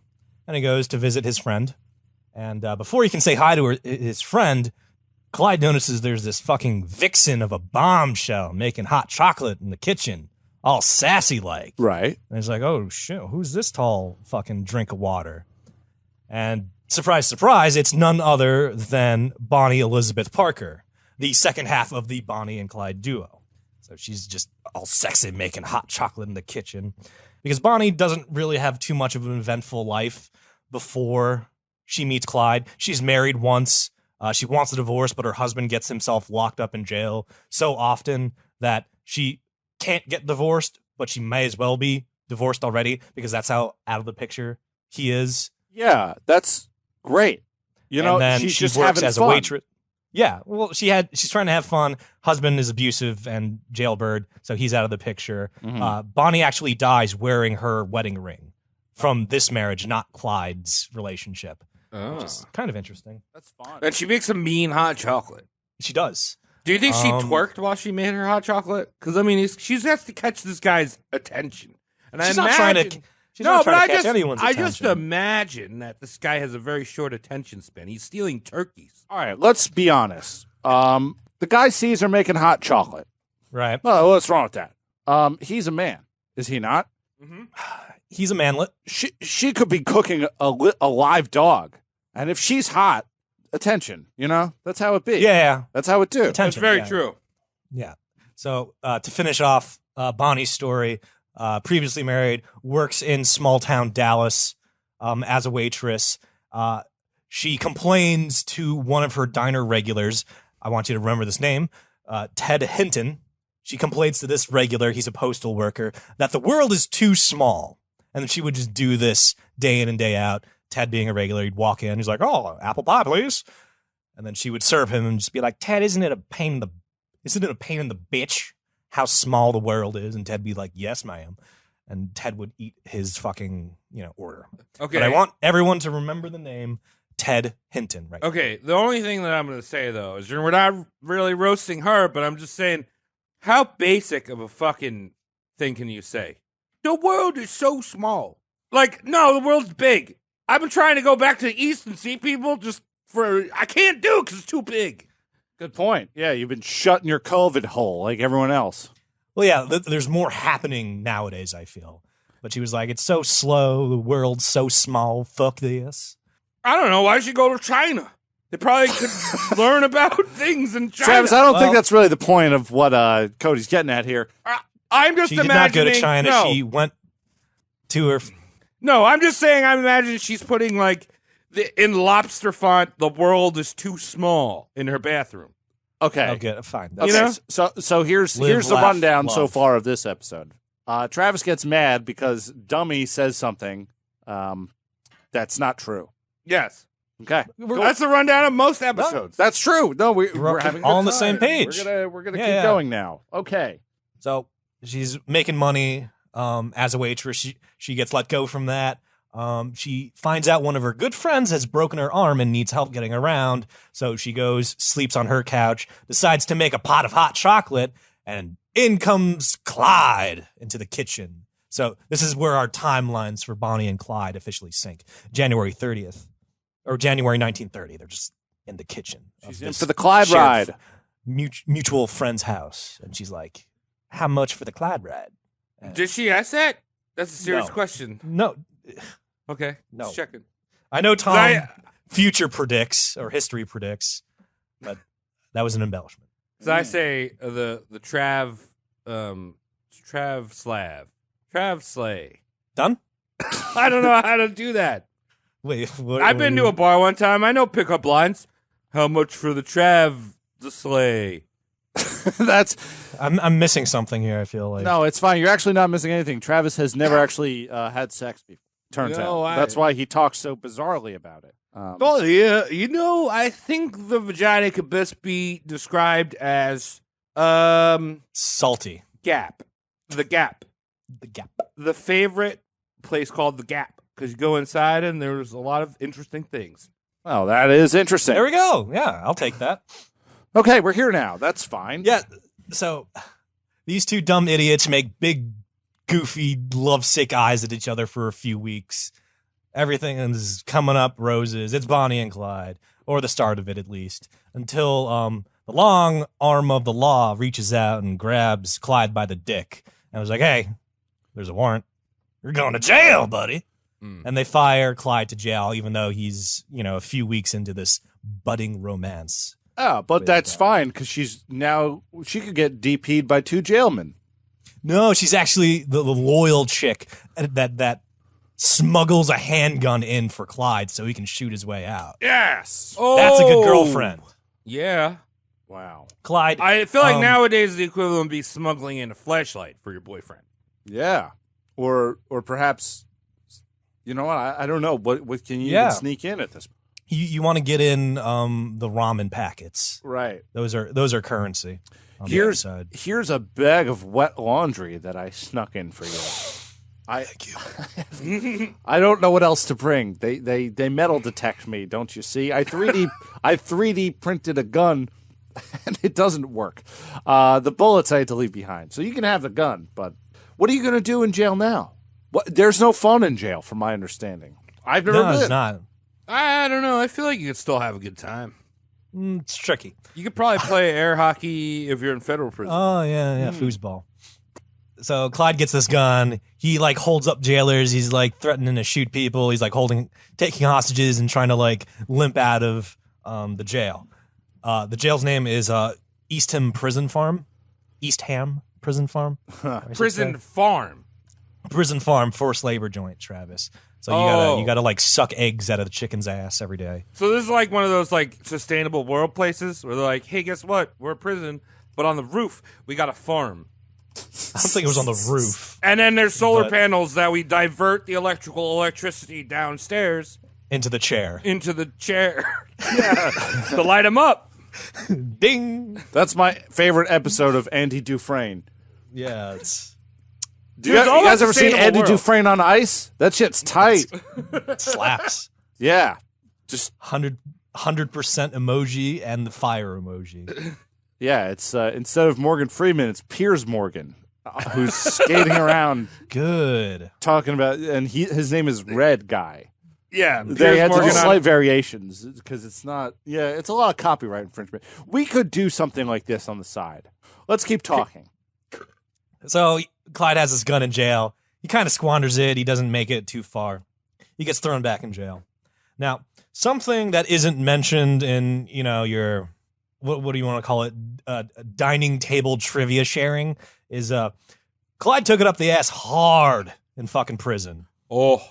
And he goes to visit his friend. And before he can say hi to his friend, Clyde notices there's this fucking vixen of a bombshell making hot chocolate in the kitchen, all sassy like. Right. And he's like, oh shit, who's this tall fucking drink of water? And surprise, surprise, it's none other than Bonnie Elizabeth Parker, the second half of the Bonnie and Clyde duo. So she's just all sexy making hot chocolate in the kitchen. Because Bonnie doesn't really have too much of an eventful life before she meets Clyde. She's married once. She wants a divorce, but her husband gets himself locked up in jail so often that she can't get divorced, but she may as well be divorced already because that's how out of the picture he is. Yeah, that's great. You know, and then she's she just works having as fun. a waitress. Yeah, well, she's trying to have fun. Husband is abusive and jailbird, so he's out of the picture. Bonnie actually dies wearing her wedding ring from this marriage, not Clyde's relationship, which is kind of interesting. That's fun. And she makes a mean hot chocolate. She does. Do you think she twerked while she made her hot chocolate? Because I mean, she has to catch this guy's attention. And She's I not imagine, trying to. She's not trying to catch anyone's I attention. just imagine that this guy has a very short attention span. He's stealing turkeys. All right, let's be honest. The guy sees her making hot chocolate. Right. Oh, what's wrong with that? He's a man, is he not? He's a manlet. She could be cooking a live dog, and if she's hot, attention. You know, that's how it be. Yeah. That's how it do. Attention. That's very yeah. true. Yeah. So to finish off Bonnie's story, previously married, works in small town Dallas as a waitress. She complains to one of her diner regulars. I want you to remember this name, Ted Hinton. She complains to this regular, he's a postal worker, that the world is too small. And then she would just do this day in and day out. Ted being a regular, he'd walk in, he's like, oh, apple pie, please. And then she would serve him and just be like, Ted, isn't it a pain in the bitch how small the world is? And Ted be like, yes, ma'am. And Ted would eat his fucking, order. Okay. But I want everyone to remember the name Ted Hinton, right? Okay, the only thing that I'm going to say, though, is we're not really roasting her, but I'm just saying, how basic of a fucking thing can you say? The world is so small. Like, no, the world's big. I've been trying to go back to the East and see people I can't do it because it's too big. Good point. Yeah, you've been shutting your COVID hole like everyone else. Well, yeah, there's more happening nowadays, I feel. But she was like, it's so slow, the world's so small, fuck this. I don't know. Why should she go to China? They probably could learn about things in China. Travis, I don't think that's really the point of what Cody's getting at here. I'm just She did imagining. not go to China. No. She went to her. No, I'm just saying. I'm imagining she's putting in lobster font, "The world is too small" in her bathroom. Okay. Okay, fine. Okay. You know? So here's Live, the laugh, rundown so love. far of this episode. Travis gets mad because Dummy says something that's not true. Yes, Okay. that's the rundown of most episodes. That's true. No, we're having a all good on the time. same page. We're gonna Yeah, keep yeah. going now. Okay. So she's making money as a waitress. She gets let go from that. She finds out one of her good friends has broken her arm and needs help getting around. So she goes, sleeps on her couch, decides to make a pot of hot chocolate, and in comes Clyde into the kitchen. So this is where our timelines for Bonnie and Clyde officially sync. January 30th or January 1930. They're just in the kitchen. She's in for the Clyde ride. Mutual friend's house. And she's like, how much for the Clyde ride? Did she ask that? That's a serious No. question. No. Okay, No. just checking. I know Tom I- future predicts or history predicts, but that was an embellishment. So I say the Trav Slay. Done? I don't know how to do that. Wait, what, I've been to a bar one time. I know pickup lines. How much for the Slay? That's I'm missing something here. I feel like no, it's fine. You're actually not missing anything. Travis has never actually had sex before. Turns No, out that's why he talks so bizarrely about it. Oh yeah, I think the vagina could best be described as salty. Gap. The Gap. The gap. The favorite place called the Gap. because you go inside and there's a lot of interesting things. Oh, that is interesting. There we go. Yeah, I'll take that. Okay, we're here now. That's fine. Yeah. So these two dumb idiots make big, goofy, lovesick eyes at each other for a few weeks. Everything is coming up roses. It's Bonnie and Clyde, or the start of it at least, until the long arm of the law reaches out and grabs Clyde by the dick and was like, "Hey, there's a warrant. You're going to jail, buddy." And they fire Clyde to jail, even though he's, a few weeks into this budding romance. Oh, but that's fine because she could get DP'd by 2 jailmen. No, she's actually the loyal chick that smuggles a handgun in for Clyde so he can shoot his way out. Yes. That's a good girlfriend. Yeah. Wow. Clyde. I feel like nowadays the equivalent would be smuggling in a flashlight for your boyfriend. Yeah. Or perhaps, you know what? I don't know. What can you even sneak in at this point? You want to get in the ramen packets. Right. Those are currency. Here's a bag of wet laundry that I snuck in for you. Thank you. I don't know what else to bring. They metal detect me, don't you see? I 3D printed a gun, and it doesn't work. The bullets I had to leave behind. So you can have the gun, but what are you going to do in jail now? There's no fun in jail, from my understanding. I've never been. It's not. I don't know. I feel like you could still have a good time. It's tricky. You could probably play air hockey if you're in federal prison. Oh, yeah, foosball. So Clyde gets this gun. He holds up jailers. He's threatening to shoot people. He's taking hostages and trying to limp out of the jail. The jail's name is Eastham Prison Farm. Eastham Prison Farm. Prison Farm. Prison Farm forced labor joint, Travis. So you gotta suck eggs out of the chicken's ass every day. So this is one of those sustainable world places where they're like, hey, guess what? We're a prison, but on the roof we got a farm. I don't think it was on the roof. And then there's solar panels that we divert the electricity downstairs into the chair. Yeah, to light them up. Ding. That's my favorite episode of Andy Dufresne. Yeah, it's. You guys ever seen Andy Dufresne on ice? That shit's tight. Slaps. Yeah. Just 100% emoji and the fire emoji. Yeah, it's instead of Morgan Freeman, it's Piers Morgan, who's skating around. Good. Talking about, and his name is Red Guy. Yeah, they had to do slight variations because it's not. Yeah, it's a lot of copyright infringement. We could do something like this on the side. Let's keep talking. So Clyde has his gun in jail. He kind of squanders it. He doesn't make it too far. He gets thrown back in jail. Now, something that isn't mentioned in your what do you want to call it? Dining table trivia sharing is Clyde took it up the ass hard in fucking prison. Oh.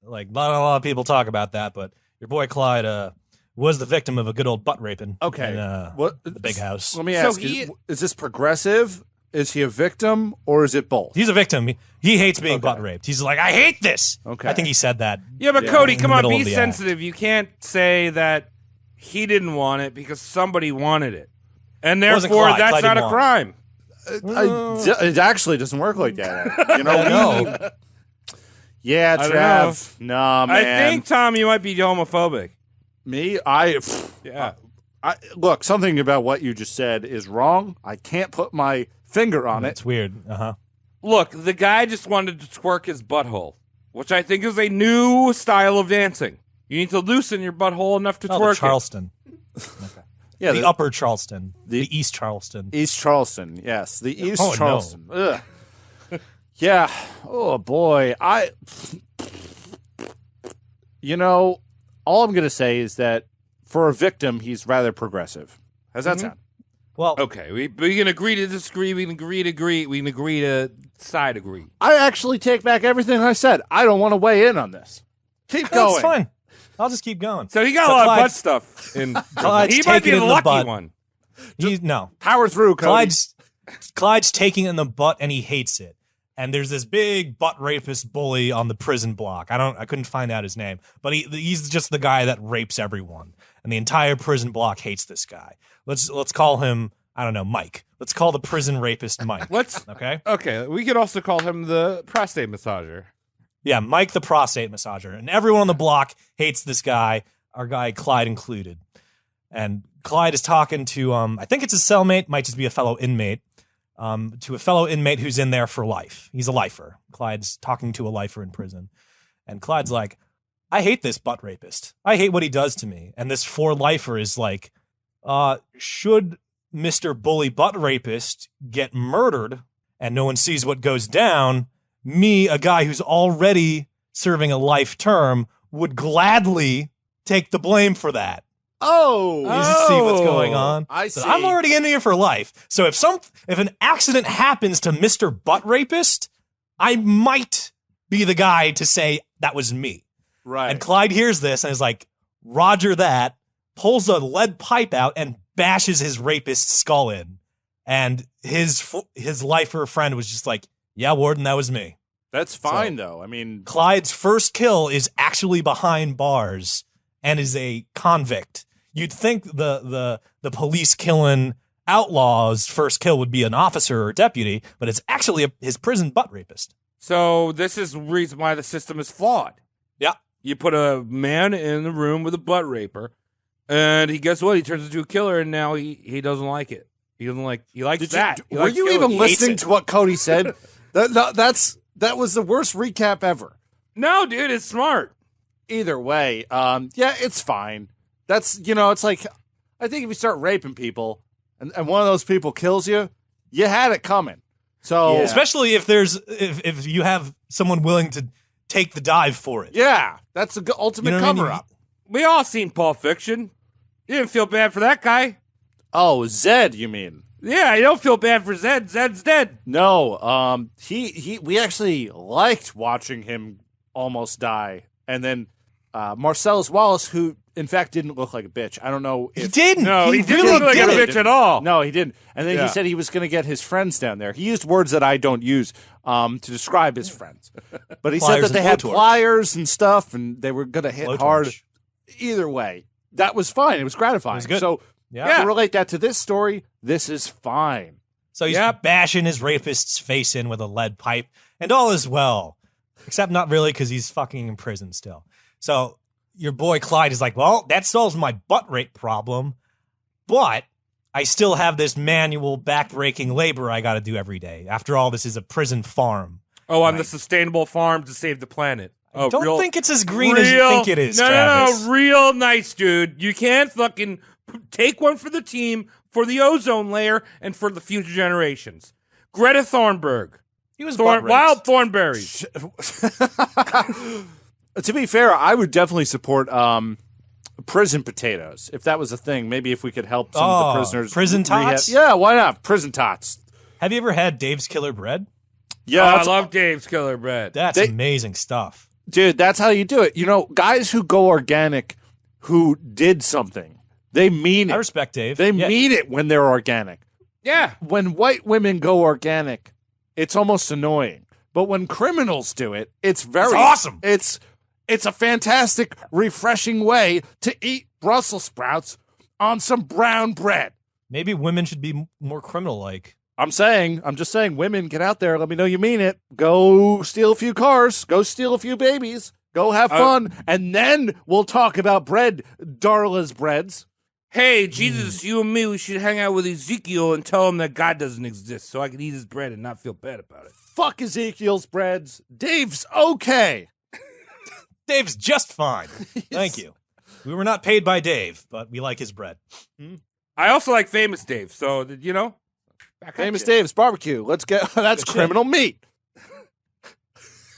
Like, Not a lot of people talk about that, but your boy Clyde was the victim of a good old butt raping. Okay. In, the big house. Let me ask, is this progressive? Is he a victim or is it both? He's a victim. He hates being butt raped. He's like, I hate this. Okay. I think he said that. Yeah, but Cody, come on, be the sensitive. You can't say that he didn't want it because somebody wanted it. And therefore, Clyde. that's Clyde not didn't a crime. It actually doesn't work like that. You know, No. Yeah, I don't Trav. Nah, man. I think, Tom, you might be homophobic. Me? Yeah. Look, something about what you just said is wrong. I can't put my finger on it. It's weird. Look, the guy just wanted to twerk his butthole, which I think is a new style of dancing. You need to loosen your butthole enough to twerk Charleston. Yeah, the upper Charleston. The East Charleston. East Charleston, yes. The East Oh, no. Charleston. Ugh. Yeah. Oh, boy. All I'm going to say is that for a victim, he's rather progressive. How's that sound? Well, Okay, we can agree to disagree. We can agree to agree. We can agree to side agree. I actually take back everything I said. I don't want to weigh in on this. Keep going. that's fine. I'll just keep going. So he got a lot of butt stuff. Clyde's He might be taking it the in the lucky butt. one. No. Power through, Cody. Clyde's taking it in the butt and he hates it. And there's this big butt rapist bully on the prison block. I couldn't find out his name, but he's just the guy that rapes everyone. And the entire prison block hates this guy. Let's call him, I don't know, Mike. Let's call the prison rapist Mike. Let's Okay? Okay, we could also call him the prostate massager. Yeah, Mike the prostate massager. And everyone on the block hates this guy, our guy Clyde included. And Clyde is talking to, I think it's his cellmate, might just be a fellow inmate, to a fellow inmate who's in there for life. He's a lifer. Clyde's talking to a lifer in prison. And Clyde's like, I hate this butt rapist. I hate what he does to me. And this for lifer is like, should Mr. Bully Butt Rapist get murdered and no one sees what goes down, me, a guy who's already serving a life term, would gladly take the blame for that. Oh, You see what's going on? I So see. I'm already in here for life. So if an accident happens to Mr. Butt Rapist, I might be the guy to say that was me. Right. And Clyde hears this and is like, Roger that, pulls a lead pipe out and bashes his rapist's skull in. And his lifer friend was just like, yeah, Warden, that was me. That's fine, though. I mean, Clyde's first kill is actually behind bars and is a convict. You'd think the police killing outlaw's first kill would be an officer or deputy, but it's actually his prison butt rapist. So this is the reason why the system is flawed. Yeah. You put a man in the room with a butt raper, and guess what? He turns into a killer, and now he doesn't like it. He likes that. He were likes you killing. even He hates listening it. to what Cody said? That was the worst recap ever. No, dude, it's smart. Either way, yeah, it's fine. That's, it's like, I think if you start raping people and one of those people kills you, you had it coming. So, Especially if you have someone willing to take the dive for it. yeah, that's the ultimate You know what I mean? cover up. We all seen Pulp Fiction. You didn't feel bad for that guy. Oh, Zed, you mean? Yeah, you don't feel bad for Zed. Zed's dead. No, we actually liked watching him almost die. And then Marcellus Wallace, who in fact didn't look like a bitch. I don't know if He didn't. No, he didn't really look like a didn't. bitch at all. No, he didn't. And then Yeah. he said he was going to get his friends down there. He used words that I don't use to describe his friends. But he said Pliers that they and had blowtorch. pliers and stuff, and they were going to hit Blowtorch. hard. Either way, that was fine. It was gratifying. It was good. So Yeah. to relate that to this story, this is fine. So he's bashing his rapist's face in with a lead pipe, and all is well. Except not really, because he's fucking in prison still. So your boy Clyde is like, well, that solves my butt rape problem, but I still have this manual back-breaking labor I got to do every day. After all, this is a prison farm. Oh, on the sustainable farm to save the planet. Oh, Don't think it's as green as you think it is, Travis. No, real nice, dude. You can't fucking take one for the team, for the ozone layer, and for the future generations. Greta Thunberg. He was butt raped. Wild thornberries. To be fair, I would definitely support prison potatoes if that was a thing. Maybe if we could help some of the prisoners. prison tots? Yeah, why not? Prison tots. Have you ever had Dave's Killer Bread? Yeah, I that's- love Dave's Killer Bread. That's amazing stuff. dude, that's how you do it. Guys who go organic, who did something, they mean it. I respect Dave. They Yeah. mean it when they're organic. Yeah. When white women go organic, it's almost annoying. But when criminals do it, it's very awesome. It's a fantastic, refreshing way to eat Brussels sprouts on some brown bread. Maybe women should be more criminal-like. I'm just saying, women, get out there. Let me know you mean it. Go steal a few cars. Go steal a few babies. Go have fun. And then we'll talk about bread, Darla's breads. Hey, Jesus, you and me, we should hang out with Ezekiel and tell him that God doesn't exist so I can eat his bread and not feel bad about it. Fuck Ezekiel's breads. Dave's okay. Dave's just fine. Thank you. We were not paid by Dave, but we like his bread. I also like Famous Dave, so, back at Famous ya. Dave's barbecue. Let's get that's Good criminal meat.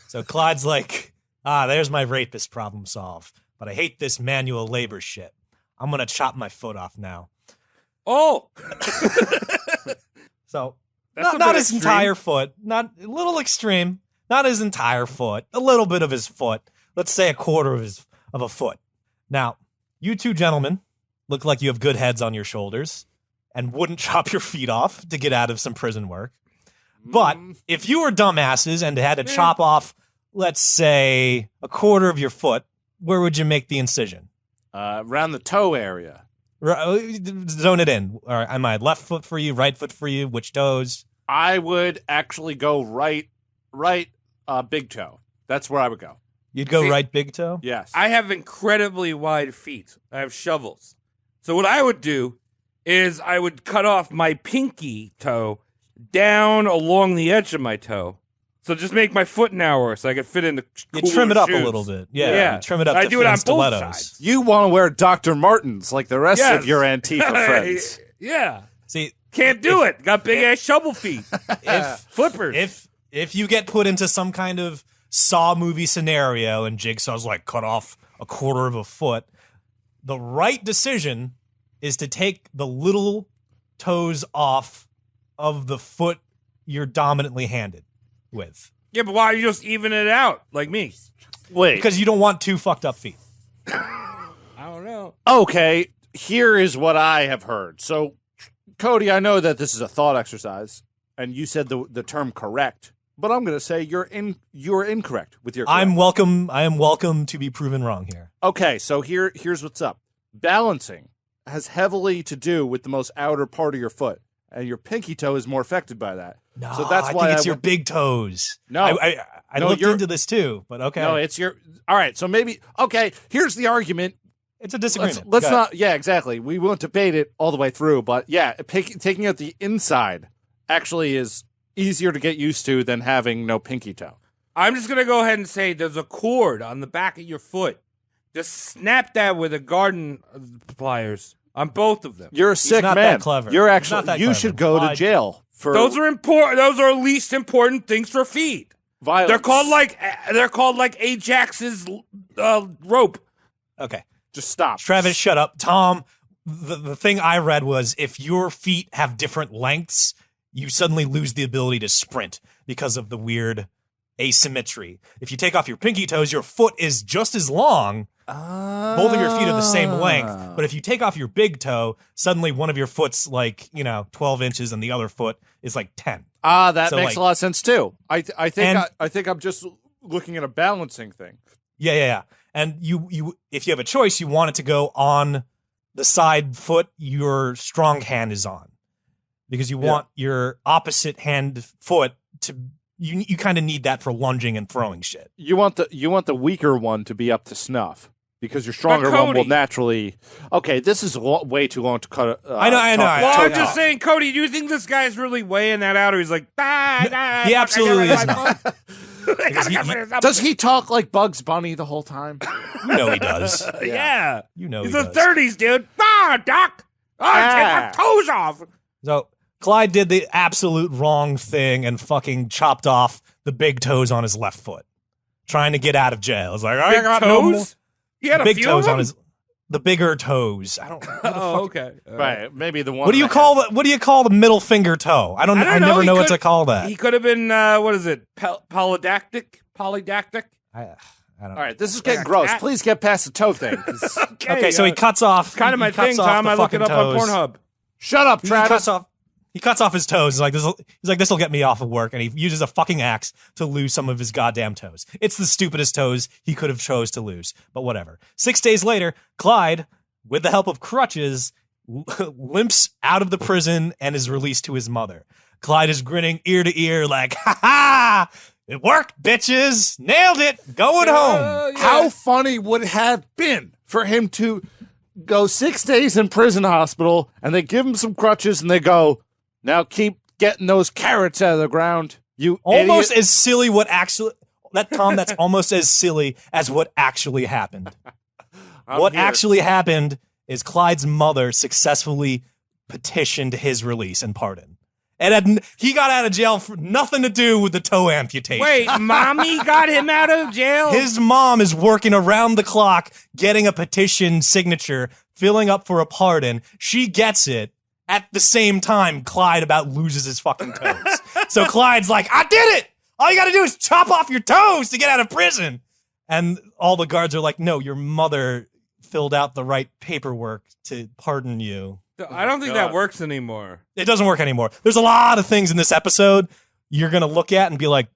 So Clyde's like, there's my rapist problem solved. But I hate this manual labor shit. I'm going to chop my foot off now. Oh! So That's a not bit his extreme. entire foot. Not a little extreme. Not his entire foot. A little bit of his foot. Let's say a quarter of a foot. Now, you two gentlemen look like you have good heads on your shoulders and wouldn't chop your feet off to get out of some prison work. But if you were dumbasses and had to chop off, let's say, a quarter of your foot, where would you make the incision? Around the toe area. Zone it in. Or am I left foot for you, right foot for you? Which toes? I would actually go right big toe. That's where I would go. You'd go See- right big toe? Yes. I have incredibly wide feet. I have shovels. So what I would do is I would cut off my pinky toe down along the edge of my toe. So just make my foot narrower so I could fit in the You cooler trim it up shoes. a little bit. Yeah. Yeah. You trim it up I to do it fit on in both stilettos. sides. You want to wear Dr. Martens like the rest Yes. of your Antifa friends. Yeah. See, Can't do it. Got big ass shovel feet. if Flippers. if you get put into some kind of Saw movie scenario and Jigsaw's like cut off a quarter of a foot, the right decision is to take the little toes off of the foot you're dominantly handed with. Yeah, but why don't you just even it out like me? Wait. Because you don't want two fucked up feet. I don't know. Okay, here is what I have heard. So, Cody, I know that this is a thought exercise, and you said the term correct, but I'm going to say you're incorrect with your correct. I am welcome to be proven wrong here. Okay, so here's what's up. Balancing has heavily to do with the most outer part of your foot, and your pinky toe is more affected by that. No, so that's I why think it's your big toes. No. I No, looked you're- into this too, but okay. No, it's your. All right, so maybe okay. Here's the argument. It's a disagreement. Let's Go not. Yeah, exactly. We won't debate it all the way through, but yeah, taking out the inside actually is easier to get used to than having no pinky toe. I'm just going to go ahead and say there's a cord on the back of your foot. Just snap that with a garden pliers on both of them. You're a sick not man. that clever. You're He's actually. not that You clever. should go to Clyde. jail for Those are important. Those are least important things for feet. violence. They're called like Ajax's rope. Okay. Just stop. Travis, shut up. Tom, the thing I read was if your feet have different lengths, you suddenly lose the ability to sprint because of the weird asymmetry. If you take off your pinky toes, your foot is just as long. Both of your feet are the same length. But if you take off your big toe, suddenly one of your foot's like, 12 inches and the other foot is like 10. That So, makes like- a lot of sense too. I think And- I think I'm just looking at a balancing thing. Yeah. And you if you have a choice, you want it to go on the side foot your strong hand is on. Because you want your opposite hand foot to you kind of need that for lunging and throwing shit. You want the weaker one to be up to snuff because your stronger one will Cody- naturally. Okay, this is way too long to cut. I know. Well, Toe I'm just talk. saying, Cody, do you think this guy's really weighing that out, or he's like, he absolutely is not. Does he talk like Bugs Bunny the whole time? You know he does. Yeah. You know He's he in does. the 30s, dude. Doc. Take my toes off. So Clyde did the absolute wrong thing and fucking chopped off the big toes on his left foot, trying to get out of jail. It's like, I Big got no more. toes? He had a Big few toes of on them? the bigger toes. I don't. Oh, okay. Right, maybe the one. What do you call the middle finger toe? I I don't know. never He know what could- to call that. He could have been, what is it? Polydactic? I don't All know. right, this is getting Like a gross. cat? Please get past the toe thing. 'Cause- Okay, so he cuts off. Kind of he my cuts thing, off Tom. the I look it fucking up on toes. Pornhub. Shut up, He Travis. cuts off. He cuts off his toes. He's like, this will get me off of work, and he uses a fucking axe to lose some of his goddamn toes. It's the stupidest toes he could have chose to lose, but whatever. 6 days later, Clyde, with the help of crutches, limps out of the prison and is released to his mother. Clyde is grinning ear to ear, like, ha ha! It worked, bitches! Nailed it! Going home! How funny would it have been for him to go 6 days in prison hospital and they give him some crutches and they go, now keep getting those carrots out of the ground. You Almost idiot. as silly that's almost as silly as what actually happened. What here. actually happened is Clyde's mother successfully petitioned his release and pardon. And he got out of jail for nothing to do with the toe amputation. Wait, mommy got him out of jail? His mom is working around the clock, getting a petition signature, filling up for a pardon. She gets it. At the same time, Clyde about loses his fucking toes. So Clyde's like, I did it! All you gotta do is chop off your toes to get out of prison. And all the guards are like, no, your mother filled out the right paperwork to pardon you. I don't think that works anymore. It doesn't work anymore. There's a lot of things in this episode you're gonna look at and be like,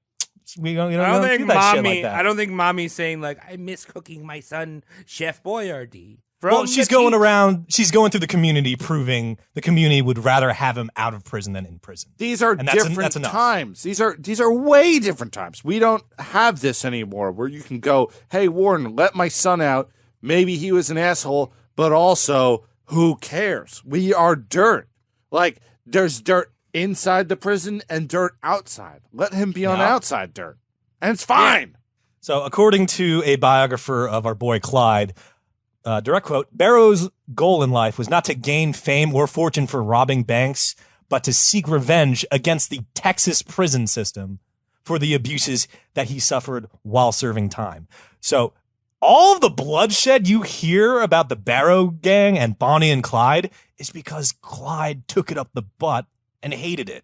we don't, I don't do think that shit mommy. like that. I don't think mommy's saying like, I miss cooking my son Chef Boyardee. Well, she's going around. She's going through the community, proving the community would rather have him out of prison than in prison. These are different times. These are way different times. We don't have this anymore, where you can go, "Hey, Warren, let my son out. Maybe he was an asshole, but also, who cares? We are dirt. Like, there's dirt inside the prison and dirt outside. Let him be on outside dirt, and it's fine." Yeah. So, according to a biographer of our boy Clyde. Direct quote, Barrow's goal in life was not to gain fame or fortune for robbing banks, but to seek revenge against the Texas prison system for the abuses that he suffered while serving time. So all of the bloodshed you hear about the Barrow gang and Bonnie and Clyde is because Clyde took it up the butt and hated it.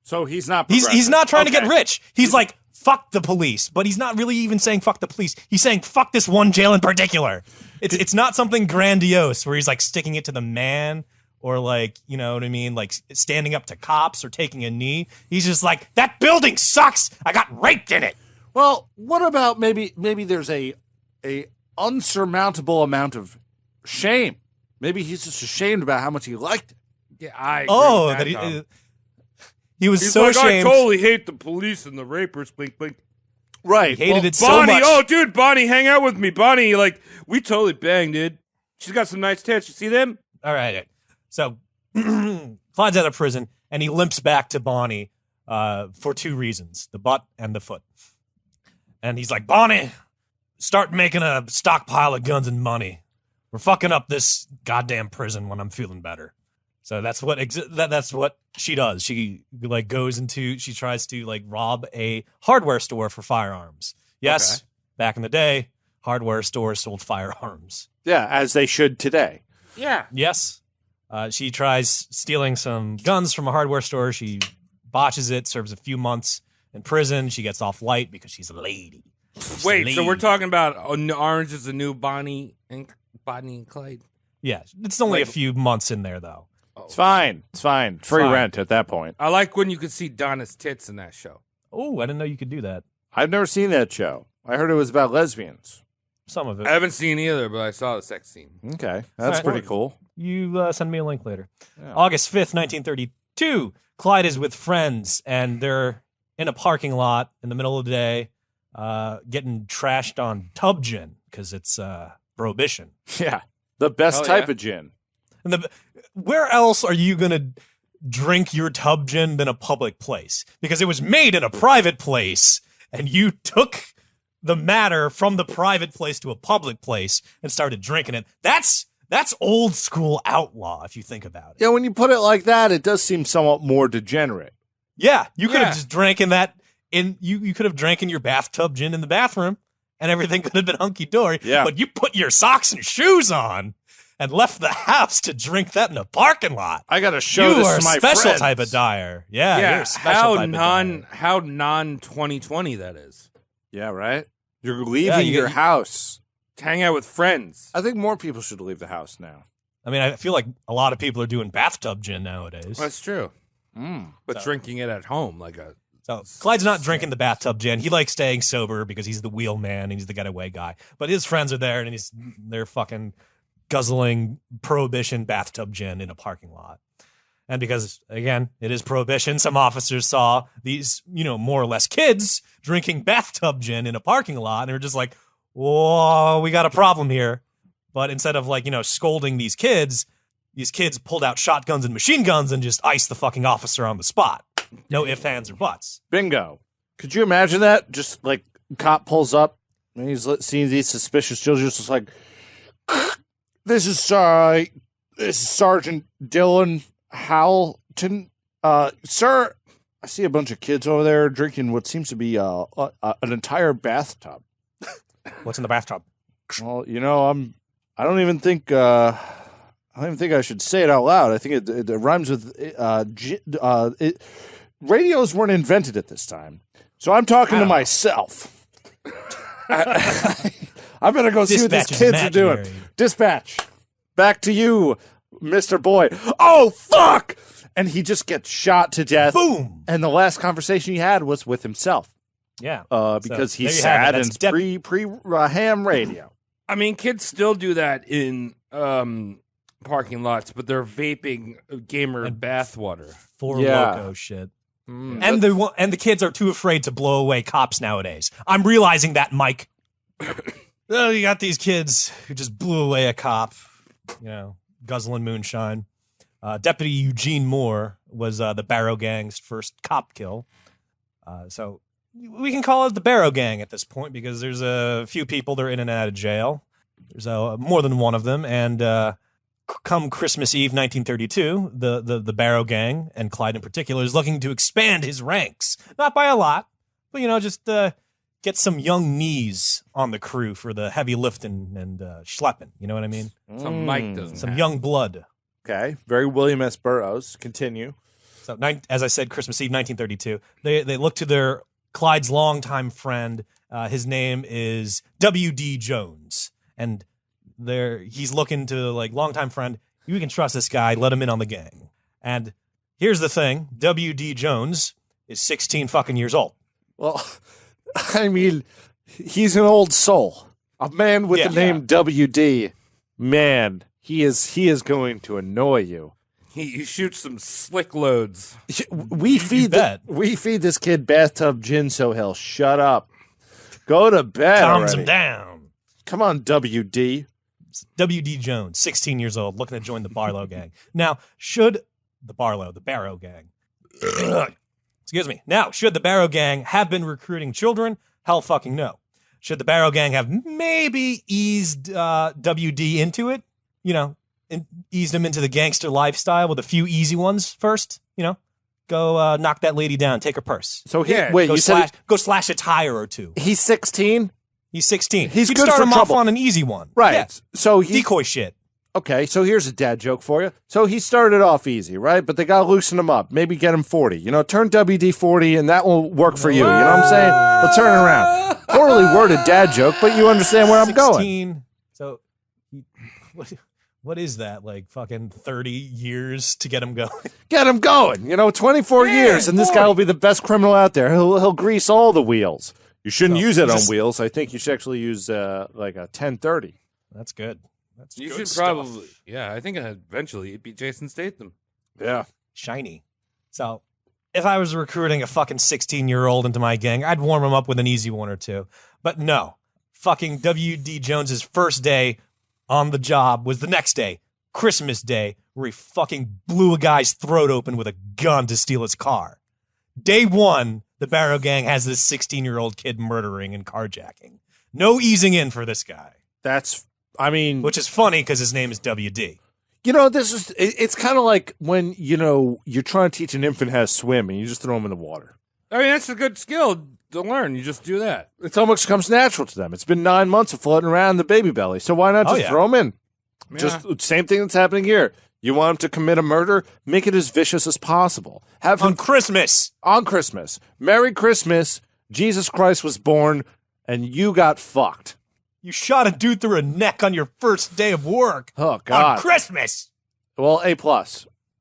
So he's not he's not trying to get rich. He's like, fuck the police, but he's not really even saying fuck the police. He's saying fuck this one jail in particular. It's not something grandiose where he's like sticking it to the man or like, you know what I mean? Like standing up to cops or taking a knee. He's just like, that building sucks. I got raped in it. Well, what about maybe there's a unsurmountable amount of shame. Maybe he's just ashamed about how much he liked it. Yeah, I agree with that, he was so ashamed. I totally hate the police and the rapers. Blink, blink. Right. He hated it so Bonnie, much. oh, dude, Bonnie, hang out with me. Bonnie, like, we totally banged, dude. She's got some nice tits. You see them? All right. So Clyde's out of prison, and he limps back to Bonnie for two reasons, the butt and the foot. And he's like, Bonnie, start making a stockpile of guns and money. We're fucking up this goddamn prison when I'm feeling better. So that's what that's what she does. She like she tries to like rob a hardware store for firearms. Yes, back in the day, hardware stores sold firearms. Yeah, as they should today. Yeah. Yes. She tries stealing some guns from a hardware store. She botches it, serves a few months in prison. She gets off light because she's a lady. Wait, so we're talking about Orange is the New Bonnie and Clyde? Yeah, it's only a few months in there, though. It's fine. It's fine. Free rent at that point. I like when you could see Donna's tits in that show. Oh, I didn't know you could do that. I've never seen that show. I heard it was about lesbians. Some of it. I haven't seen either, but I saw the sex scene. Okay. That's pretty cool. You send me a link later. Yeah. August 5th, 1932. Clyde is with friends, and they're in a parking lot in the middle of the day getting trashed on tub gin because it's prohibition. Yeah. The best type of gin. And where else are you going to drink your tub gin than a public place? Because it was made in a private place, and you took the matter from the private place to a public place and started drinking it. That's old school outlaw, if you think about it. Yeah, when you put it like that, it does seem somewhat more degenerate. Yeah, you could have just drank in that. You could have drank in your bathtub gin in the bathroom, and everything could have been hunky dory. Yeah. But you put your socks and shoes on and left the house to drink that in a parking lot. I got to show this to my You are a special friends. type of dyer. Yeah, you're a special type of dyer. How non-2020 that is. Yeah, right? You're leaving your house. To hang out with friends. I think more people should leave the house now. I mean, I feel like a lot of people are doing bathtub gin nowadays. That's true. But drinking it at home So Clyde's not drinking the bathtub gin. He likes staying sober because he's the wheel man and he's the getaway guy. But his friends are there and they're fucking guzzling prohibition bathtub gin in a parking lot. And because, again, it is prohibition, some officers saw these, more or less kids drinking bathtub gin in a parking lot. And they were just like, whoa, we got a problem here. But instead of scolding these kids pulled out shotguns and machine guns and just iced the fucking officer on the spot. No ifs, ands, or buts. Bingo. Could you imagine that? Just like cop pulls up and he's seeing these suspicious children, just like, This is Sergeant Dylan Howelton. Sir, I see a bunch of kids over there drinking what seems to be an entire bathtub. What's in the bathtub? Well, I don't even think I should say it out loud. I think it rhymes with radios weren't invented at this time, so I'm talking to myself. I better go see what these kids are doing. Dispatch, back to you, Mr. Boy. Oh, fuck! And he just gets shot to death. Boom! And the last conversation he had was with himself. Yeah. Because he's sad and it's pre-ham radio. I mean, kids still do that in parking lots, but they're vaping gamer And bathwater. For Yeah. loco shit. And the kids are too afraid to blow away cops nowadays. I'm realizing that, Mike. Oh, you got these kids who just blew away a cop, guzzling moonshine. Deputy Eugene Moore was the Barrow Gang's first cop kill. So we can call it the Barrow Gang at this point because there's a few people that are in and out of jail. There's more than one of them. And come Christmas Eve 1932, the Barrow Gang, and Clyde in particular, is looking to expand his ranks. Not by a lot, but, just get some young knees on the crew for the heavy lifting and schlepping. You know what I mean? Some Mike doesn't Some have. young blood. Okay, very William S. Burroughs. Continue. So, as I said, Christmas Eve 1932, they look to their Clyde's longtime friend. His name is W.D. Jones. And he's looking to, longtime friend, you can trust this guy, let him in on the gang. And here's the thing, W.D. Jones is 16 fucking years old. Well, I mean, he's an old soul. A man with the name W.D. Man, he is going to annoy you. He shoots some slick loads. We feed this kid bathtub gin so he'll shut up. Go to bed Calms already. him down. Come on, W.D. W.D. Jones, 16 years old, looking to join the Barlow Gang. Now, should the Barrow Gang, excuse me. Now, should the Barrow Gang have been recruiting children? Hell fucking no. Should the Barrow Gang have maybe eased W.D. into it? Eased him into the gangster lifestyle with a few easy ones first? Go knock that lady down, take her purse. So Go slash a tire or two. He's 16? He's 16. He's You'd good start for him trouble. off on an easy one. Right. Yeah. So Decoy shit. Okay, so here's a dad joke for you. So he started off easy, right? But they got to loosen him up. Maybe get him 40. Turn WD 40 and that will work for you. You know what I'm saying? Let's turn it around. Poorly worded dad joke, but you understand where I'm going. 16. So, what is that? Fucking 30 years to get him going? Get him going. 24 years, and this guy will be the best criminal out there. He'll grease all the wheels. You shouldn't use it on wheels. I think you should actually use a 1030. That's good. You should probably, I think eventually it'd be Jason Statham. Yeah. Shiny. So, if I was recruiting a fucking 16-year-old into my gang, I'd warm him up with an easy one or two. But no. Fucking W.D. Jones's first day on the job was the next day, Christmas Day, where he fucking blew a guy's throat open with a gun to steal his car. Day one, the Barrow Gang has this 16-year-old kid murdering and carjacking. No easing in for this guy. Which is funny because his name is W.D. It's kind of like when, you're trying to teach an infant how to swim and you just throw them in the water. I mean, that's a good skill to learn. You just do that. It almost comes natural to them. It's been 9 months of floating around in the baby belly. So why not just throw them in? Yeah. Just same thing that's happening here. You want him to commit a murder? Make it as vicious as possible. Have him On Christmas. On Christmas. Merry Christmas. Jesus Christ was born and you got fucked. You shot a dude through a neck on your first day of work. Oh, God. On Christmas. Well, A+.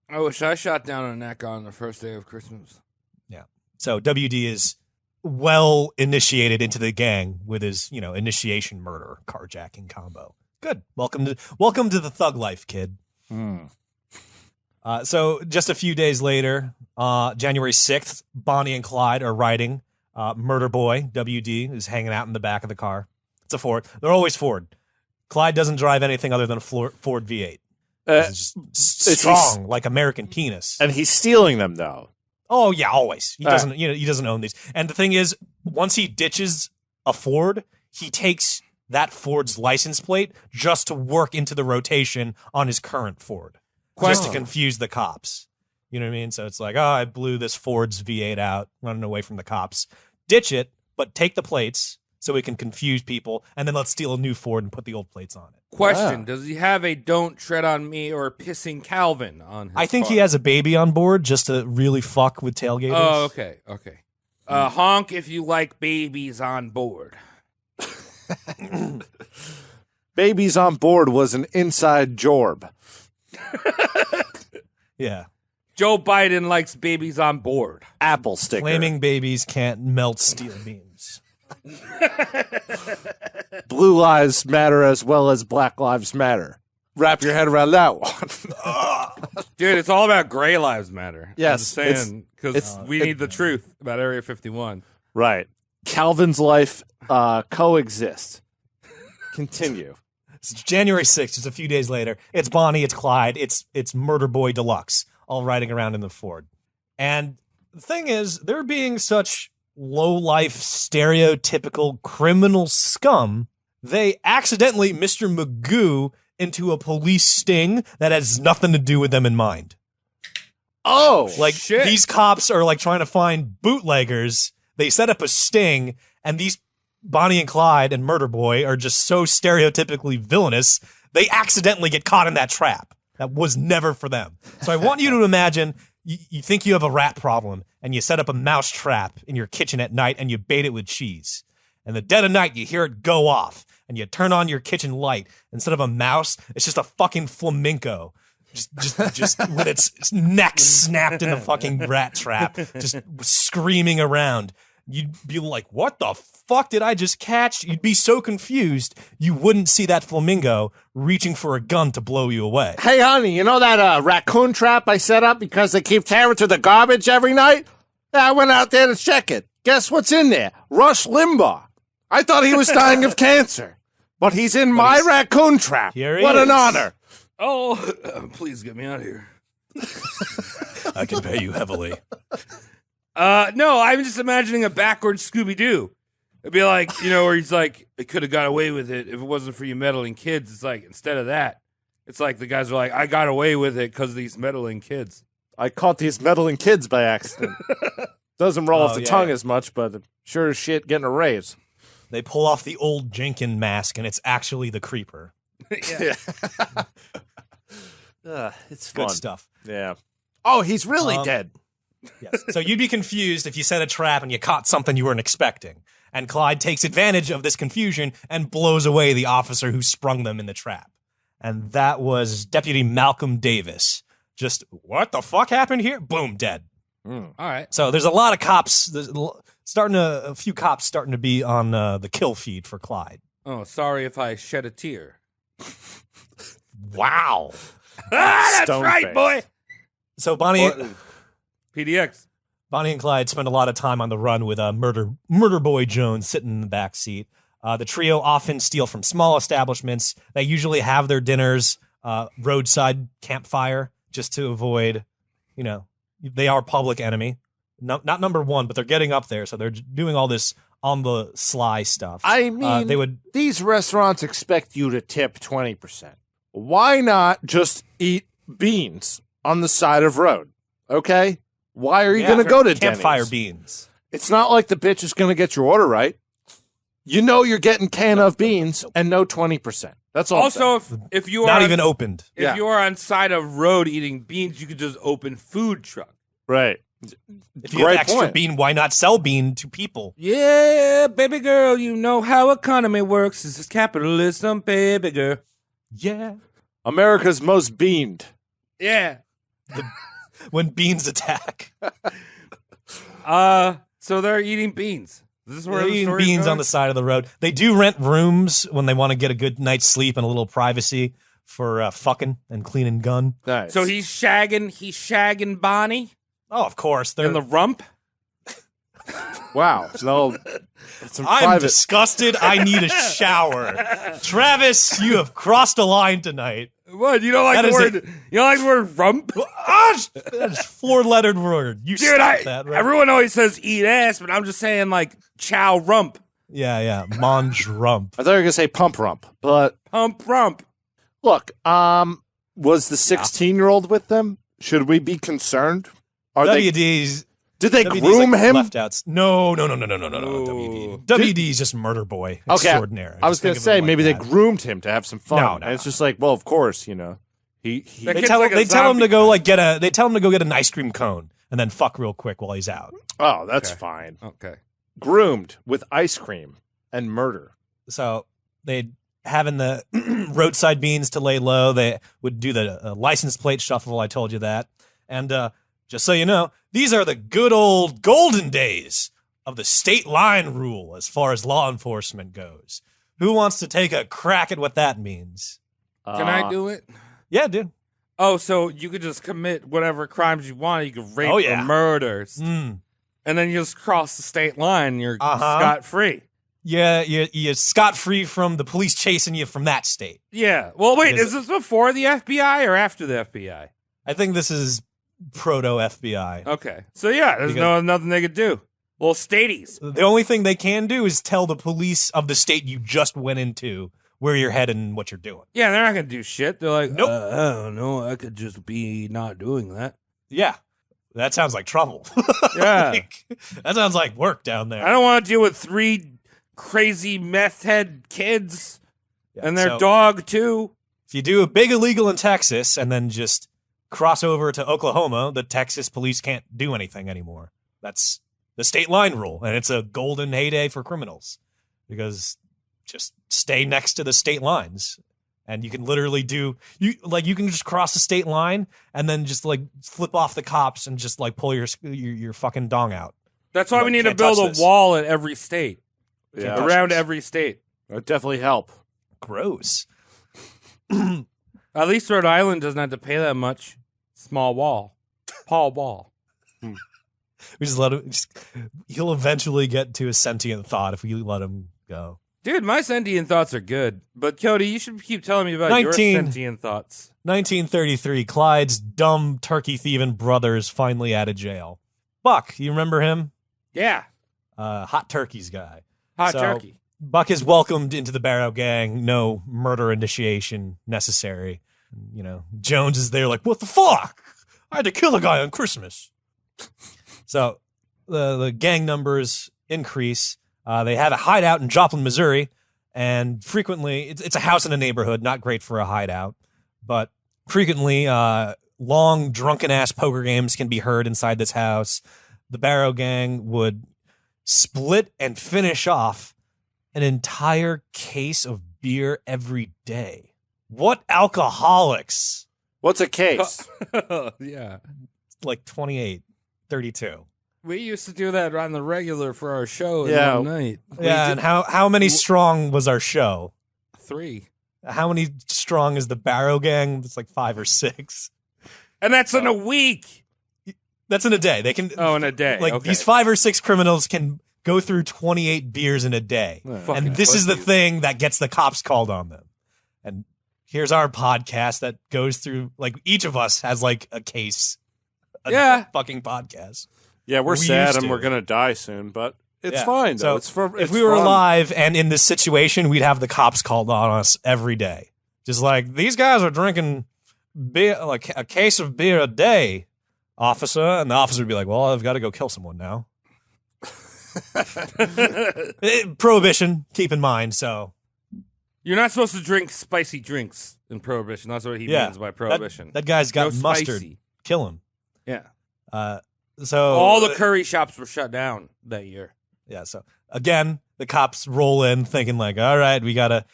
I wish I shot down a neck on the first day of Christmas. Yeah. So WD is well initiated into the gang with his, initiation murder carjacking combo. Good. Welcome to the thug life, kid. So just a few days later, January 6th, Bonnie and Clyde are riding. Murder boy, WD, is hanging out in the back of the car. It's a Ford. They're always Ford. Clyde doesn't drive anything other than a Ford V8. It's just strong, like American penis. And he's stealing them, though. Oh yeah, always. He doesn't. He doesn't own these. And the thing is, once he ditches a Ford, he takes that Ford's license plate just to work into the rotation on his current Ford, just to confuse the cops. You know what I mean? So it's like, I blew this Ford's V8 out, running away from the cops. Ditch it, but take the plates so we can confuse people, and then let's steal a new Ford and put the old plates on it. Question, does he have a don't tread on me or pissing Calvin on his I think car? he has a baby on board just to really fuck with tailgaters. Oh, okay. Honk if you like babies on board. Babies on board was an inside jorb. Yeah. Joe Biden likes babies on board. Apple sticker. Flaming babies can't melt steel beams. Blue lives matter as well as Black lives matter. Wrap your head around that one. Dude, it's all about gray lives matter. Yes, I'm just saying, because we need the truth about Area 51. Right. Calvin's life coexist. Continue. It's January 6th, just a few days later. It's Bonnie, it's Clyde, it's Murder Boy Deluxe, all riding around in the Ford. And the thing is, they're being such low-life, stereotypical criminal scum, they accidentally Mr. Magoo into a police sting that has nothing to do with them in mind. Oh, Like, shit. these cops are, like, trying to find bootleggers. They set up a sting, and these Bonnie and Clyde and Murder Boy are just so stereotypically villainous, they accidentally get caught in that trap. That was never for them. So I want you to imagine you think you have a rat problem, and you set up a mouse trap in your kitchen at night, and you bait it with cheese. And the dead of night, you hear it go off, and you turn on your kitchen light. Instead of a mouse, it's just a fucking flamenco. Just with its neck snapped in the fucking rat trap, just screaming around. You'd be like, what the fuck did I just catch? You'd be so confused, you wouldn't see that flamingo reaching for a gun to blow you away. hey, honey, you know that raccoon trap I set up because they keep tearing to the garbage every night? Yeah, I went out there to check it. Guess what's in there? Rush Limbaugh. I thought he was dying of cancer, but he's in my raccoon trap. Here he What is. an honor. Oh, please get me out of here. I can pay you heavily. No, I'm just imagining a backwards Scooby-Doo. It'd be like, where he's like, I could have got away with it if it wasn't for you meddling kids. It's like, instead of that, it's like the guys are like, I got away with it because of these meddling kids. I caught these meddling kids by accident. Doesn't roll off the yeah, tongue yeah. as much, but sure as shit getting a raise. They pull off the old Jenkin mask, and it's actually the creeper. Yeah. It's Good fun. stuff. Yeah. Oh, he's really Um, dead. Yes. So you'd be confused if you set a trap and you caught something you weren't expecting. And Clyde takes advantage of this confusion and blows away the officer who sprung them in the trap. And that was Deputy Malcolm Davis. Just, what the fuck happened here? Boom, dead. All right. So there's a lot of cops, a few cops starting to be on the kill feed for Clyde. Oh, sorry if I shed a tear. Wow. That's Stone right, face. boy. So Bonnie PDX. and Clyde spend a lot of time on the run with Murder Boy Jones sitting in the back seat. The trio often steal from small establishments. They usually have their dinners roadside campfire just to avoid, they are public enemy. Not number one, but they're getting up there, so they're doing all this on the sly stuff. I mean, these restaurants expect you to tip 20%. Why not just eat beans on the side of road? Okay? Why are you going to go to campfire Denny's? beans? It's not like the bitch is going to get your order right. You know you're getting can of beans and no 20%. That's all. Also, if you are Not even opened. if you are on side of road eating beans, you could just open food truck. right. If you have Great extra point. bean, why not sell bean to people? Yeah, baby girl, you know how economy works. This is capitalism, baby girl. Yeah. America's most beaned. Yeah. When beans attack. So they're eating beans. This is where They're the eating story's beans going? on the side of the road. They do rent rooms when they want to get a good night's sleep and a little privacy for fucking and cleaning gun. Nice. So he's shagging Bonnie Oh, of course. They're in the rump. wow. No, some I'm private. disgusted. I need a shower. Travis, you have crossed a line tonight. What? You don't like That the is word? You don't like the word rump? That is 4-lettered word. You Dude, stop that, right? everyone always says eat ass, but I'm just saying like chow rump, Yeah. Mange rump. I thought you were gonna say pump rump, but pump rump. look. Was the 16-year-old with them? Should we be concerned? Are they? WD's Did they WD's groom like him? Left outs. No. Ooh. WD. WD's just murder boy Okay, extraordinaire. I was Just gonna think of say him like maybe that. they groomed him to have some fun. No. And it's just like, well, of course, He That They kid's tell, like a they tell him to zombie. go they tell him to go get an ice cream cone and then fuck real quick while he's out. oh, that's Okay. fine. Okay. Groomed with ice cream and murder. So they having the roadside beans to lay low. They would do the license plate shuffle. I told you that. And just so you know, these are the good old golden days of the state line rule as far as law enforcement goes. Who wants to take a crack at what that means? Can I do it? Yeah, dude. Oh, so you could just commit whatever crimes you want. You could rape or murders. And then you just cross the state line and you're scot-free. Yeah, you're scot-free from the police chasing you from that state. Yeah. Well, wait, is this before the FBI or after the FBI? I think this is proto-FBI. Okay. So, yeah, there's nothing they could do. Well, staties. The only thing they can do is tell the police of the state you just went into where you're headed and what you're doing. Yeah, they're not going to do shit. They're like, nope. I don't know. I could just be not doing that. Yeah. That sounds like trouble. Yeah. That sounds like work down there. I don't want to deal with 3 crazy meth head kids and their dog, too. If you do a big illegal in Texas and then just cross over to Oklahoma, the Texas police can't do anything anymore. That's the state line rule, and it's a golden heyday for criminals because just stay next to the state lines, and you can literally you can just cross the state line and then just like flip off the cops and just like pull your fucking dong out. That's why we need to build a wall at every state, around every state. That would definitely help. Gross. At least Rhode Island doesn't have to pay that much. Small wall, Paul Ball. We just let him. He'll eventually get to a sentient thought if we let him go. Dude, my sentient thoughts are good. But Cody, you should keep telling me about your sentient thoughts. 1933, Clyde's dumb turkey-thieving brothers finally out of jail. Buck, you remember him? Yeah. Hot Turkey's guy. Hot Turkey. Buck is welcomed into the Barrow Gang. No murder initiation necessary. You know, Jones is there like, what the fuck? I had to kill a guy on Christmas. So the gang numbers increase. They have a hideout in Joplin, Missouri, and frequently it's a house in a neighborhood, not great for a hideout, but frequently long drunken-ass poker games can be heard inside this house. The Barrow Gang would split and finish off an entire case of beer every day. What alcoholics? What's a case? Yeah. Like 28, 32. We used to do that on the regular for our show Yeah. one night. Yeah, and how many strong was our show? 3. How many strong is the Barrow Gang? It's like 5 or 6. And that's in a week. That's in a day. They can. Oh, in a day. Like Okay. these 5 or 6 criminals can go through 28 beers in a day. And this is the thing that gets the cops called on them. And here's our podcast that goes through, like, each of us has like a case. A fucking podcast. Yeah, we're We sad used and to. we're going to die soon, but it's Yeah. fine, though. So It's if we were fun. alive and in this situation, we'd have the cops called on us every day. Just like, these guys are drinking beer, like a case of beer a day, officer. And the officer would be like, well, I've got to go kill someone now. Prohibition, keep in mind. So You're not supposed to drink spicy drinks in Prohibition. That's what he means by Prohibition. That guy's got No mustard. spicy. Kill him. Yeah. So All the curry shops were shut down that year. Yeah. So again, the cops roll in thinking like, all right, we gotta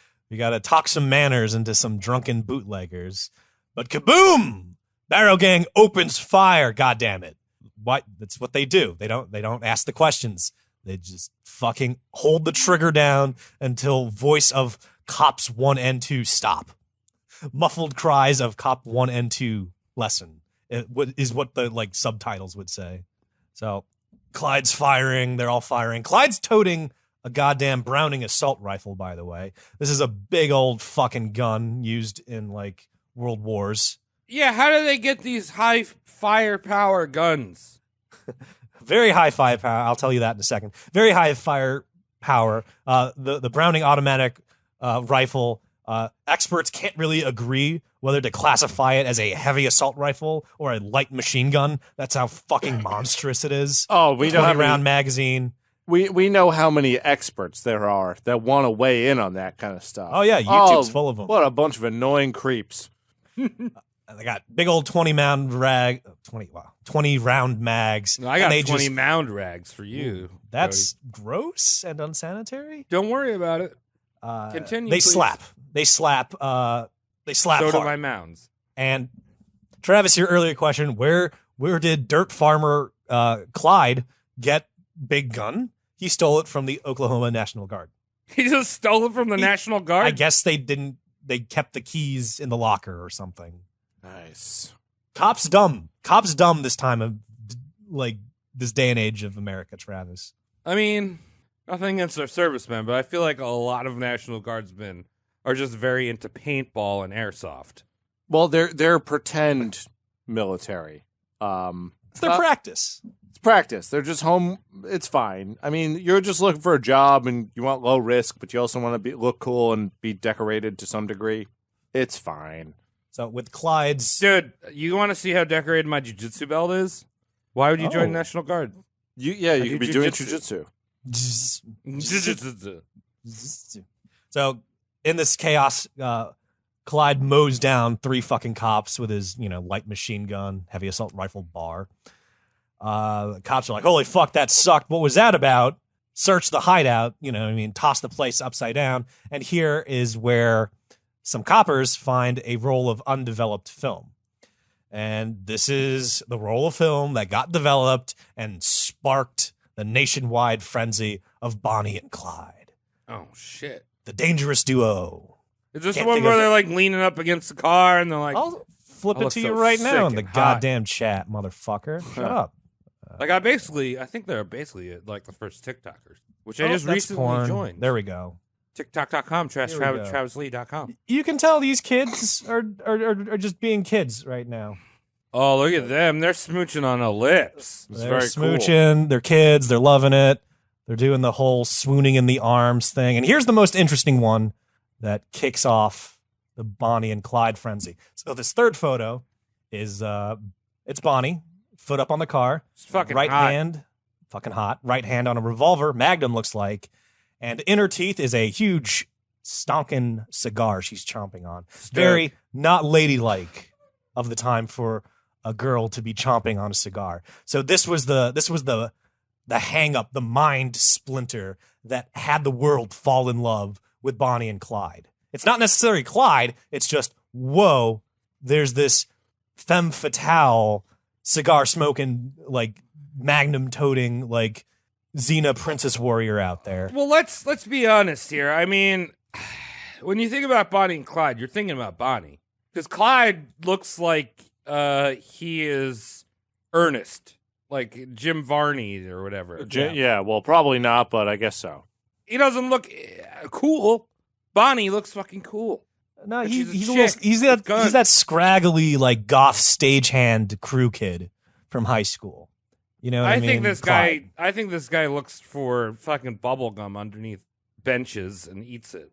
talk some manners into some drunken bootleggers. But kaboom! Barrow Gang opens fire. God damn it! What? That's what they do. They don't ask the questions. They just fucking hold the trigger down until voice of cops 1 and 2 stop. Muffled cries of cop 1 and 2 lessen. Is what the like subtitles would say. So Clyde's firing. They're all firing. Clyde's toting a goddamn Browning assault rifle, by the way. This is a big old fucking gun used in like World Wars. Yeah, how do they get these high firepower guns? Very high firepower. I'll tell you that in a second. Very high firepower. The Browning automatic rifle. Experts can't really agree whether to classify it as a heavy assault rifle or a light machine gun. That's how fucking monstrous it is. Oh, we know 20 how many, round magazine. we know how many experts there are that want to weigh in on that kind of stuff. Oh yeah, YouTube's full of them. What a bunch of annoying creeps. They got big old 20 round mags. No, I got and they 20 mound rags for you. That's gross and unsanitary. Don't worry about it. Continue. They please. slap. They slap. They slap So do hard. my mounds. And Travis, your earlier question: where did Dirt Farmer Clyde get big gun? He stole it from the Oklahoma National Guard. He just stole it from the National Guard? I guess they didn't. They kept the keys in the locker or something. Nice. Cops dumb. Cops dumb this time of like this day and age of America, Travis. I mean, nothing against our servicemen, but I feel like a lot of National Guardsmen are just very into paintball and airsoft. Well, they're pretend military. It's their practice. It's practice. They're just home. It's fine. I mean, you're just looking for a job and you want low risk, but you also want to look cool and be decorated to some degree. It's fine. So with Clyde's... Dude, you want to see how decorated my jiu-jitsu belt is? Why would you join National Guard? You could be doing jiu-jitsu. So in this chaos, Clyde mows down 3 fucking cops with his, light machine gun, heavy assault rifle bar. Cops are like, holy fuck, that sucked. What was that about? Search the hideout, toss the place upside down. And here is where some coppers find a roll of undeveloped film. And this is the roll of film that got developed and sparked the nationwide frenzy of Bonnie and Clyde. Oh, shit. The dangerous duo. Is this the one where they're like leaning up against the car and they're like... I'll flip it to you right now in the goddamn chat, motherfucker. Shut up. I think they're basically like the first TikTokers, which I just recently joined. There we go. TikTok.com, TravisLee.com. You can tell these kids are just being kids right now. Oh, look at them. They're smooching on a lips. They're very smooching. Cool. They're kids. They're loving it. They're doing the whole swooning in the arms thing. And here's the most interesting one that kicks off the Bonnie and Clyde frenzy. So this third photo is it's Bonnie, foot up on the car. It's fucking right hot. hand, fucking hot. Right hand on a revolver. Magnum looks like. And in her teeth is a huge stonking cigar she's chomping on. Very not ladylike of the time for a girl to be chomping on a cigar. So this was the hang up, the mind splinter that had the world fall in love with Bonnie and Clyde. It's not necessarily Clyde. It's just, whoa, there's this femme fatale cigar smoking, like Magnum toting, like Xena princess warrior out there. Well, let's be honest here. I mean, when you think about Bonnie and Clyde, you're thinking about Bonnie. Because Clyde looks like he is earnest, like Jim Varney or whatever. Yeah, well, probably not, but I guess so. He doesn't look cool. Bonnie looks fucking cool. No, And he's that scraggly, like goth stagehand crew kid from high school. You know what I mean? I think this guy looks for fucking bubble gum underneath benches and eats it.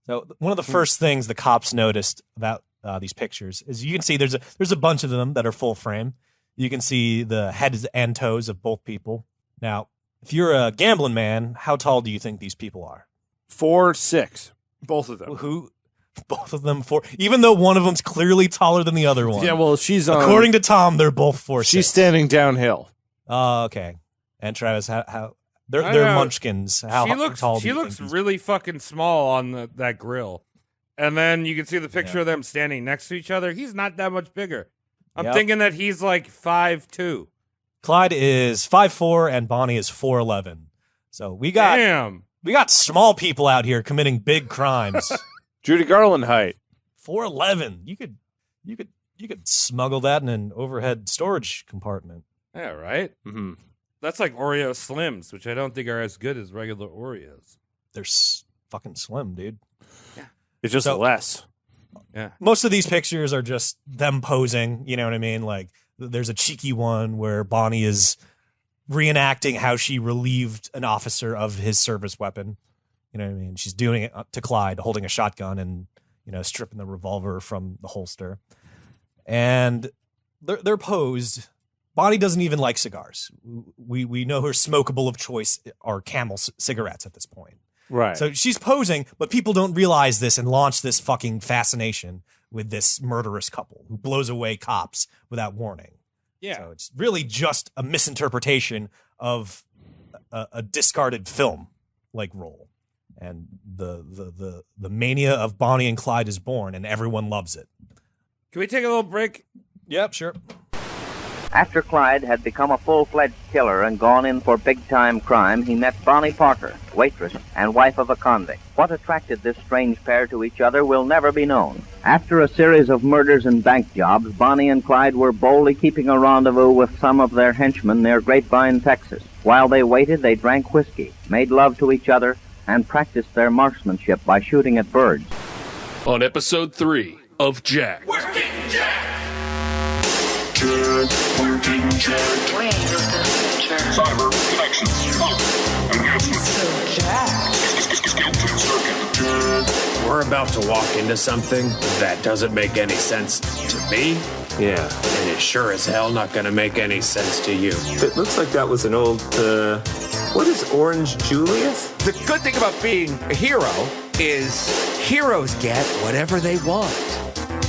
So one of the first things the cops noticed about these pictures is you can see there's a bunch of them that are full frame. You can see the heads and toes of both people. Now, if you're a gambling man, how tall do you think these people are? 4'6", both of them. Both of them 4. Even though one of them's clearly taller than the other one. Yeah, well, according to Tom, they're both 4'6". She's standing downhill. Oh, okay. And Travis, how they're munchkins. How tall? She looks really fucking small on that grill. And then you can see the picture of them standing next to each other. He's not that much bigger. I'm thinking that he's like 5'2". Clyde is 5'4" and Bonnie is 4'11". So we got small people out here committing big crimes. Judy Garland height. 4'11". You could smuggle that in an overhead storage compartment. Yeah, right? Mm-hmm. That's like Oreo Slims, which I don't think are as good as regular Oreos. They're fucking slim, dude. Yeah. It's just less. Yeah. Most of these pictures are just them posing, you know what I mean? Like, there's a cheeky one where Bonnie is reenacting how she relieved an officer of his service weapon. You know what I mean? She's doing it to Clyde, holding a shotgun and, stripping the revolver from the holster. And they're posed. Bonnie doesn't even like cigars. We know her smokable of choice are Camel cigarettes at this point. Right. So she's posing, but people don't realize this and launch this fucking fascination with this murderous couple who blows away cops without warning. Yeah. So it's really just a misinterpretation of a discarded film like role. And the mania of Bonnie and Clyde is born and everyone loves it. Can we take a little break? Yep, sure. After Clyde had become a full-fledged killer and gone in for big-time crime, he met Bonnie Parker, waitress and wife of a convict. What attracted this strange pair to each other will never be known. After a series of murders and bank jobs, Bonnie and Clyde were boldly keeping a rendezvous with some of their henchmen near Grapevine, Texas. While they waited, they drank whiskey, made love to each other, and practiced their marksmanship by shooting at birds. On episode 3 of Jack. Working Jack! Working Jack. Wayne is the future. Cyber connections. We're about to walk into something that doesn't make any sense to me. Yeah. And it's sure as hell not going to make any sense to you. It looks like that was an old, what is Orange Julius? The good thing about being a hero is heroes get whatever they want.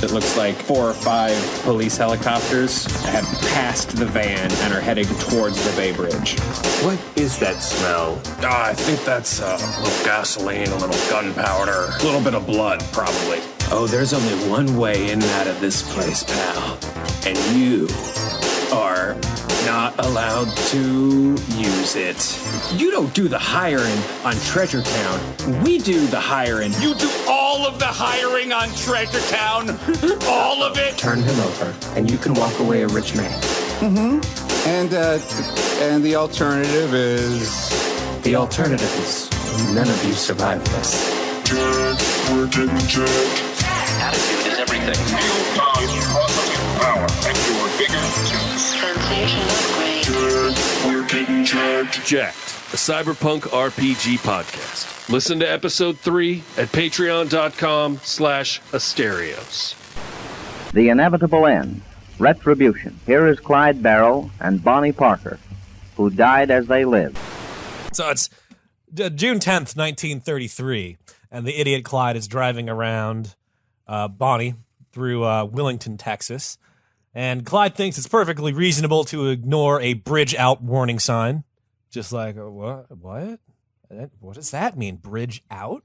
It looks like 4 or 5 police helicopters have passed the van and are heading towards the Bay Bridge. What is that smell? I think that's a little gasoline, a little gunpowder, a little bit of blood, probably. Oh, there's only one way in and out of this place, pal. And you are not allowed to use it. You don't do the hiring on Treasure Town. We do the hiring. You do all of the hiring on Treasure Town? All of it? Turn him over, and you can walk away a rich man. Mm-hmm. And the alternative is... The alternative is none of you survive this. Attitude is everything. Real time processing power, and you're bigger. Sensation upgrade. Jacked, a cyberpunk RPG podcast. Listen to episode 3 at patreon.com/Asterios. The inevitable end. Retribution. Here is Clyde Barrow and Bonnie Parker, who died as they lived. So it's June 10th, 1933, and the idiot Clyde is driving around Bonnie through Willington, Texas. And Clyde thinks it's perfectly reasonable to ignore a bridge out warning sign. Just like, what? What does that mean? Bridge out?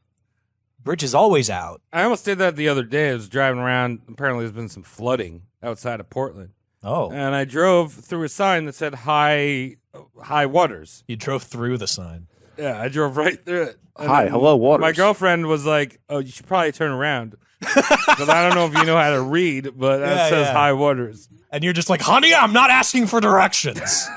Bridge is always out. I almost did that the other day. I was driving around. Apparently, there's been some flooding outside of Portland. Oh. And I drove through a sign that said high waters. You drove through the sign. Yeah, I drove right through it. And Hi, hello, waters. My girlfriend was like, "Oh, you should probably turn around." Because I don't know if you know how to read, but that says high waters. And you're just like, honey, I'm not asking for directions.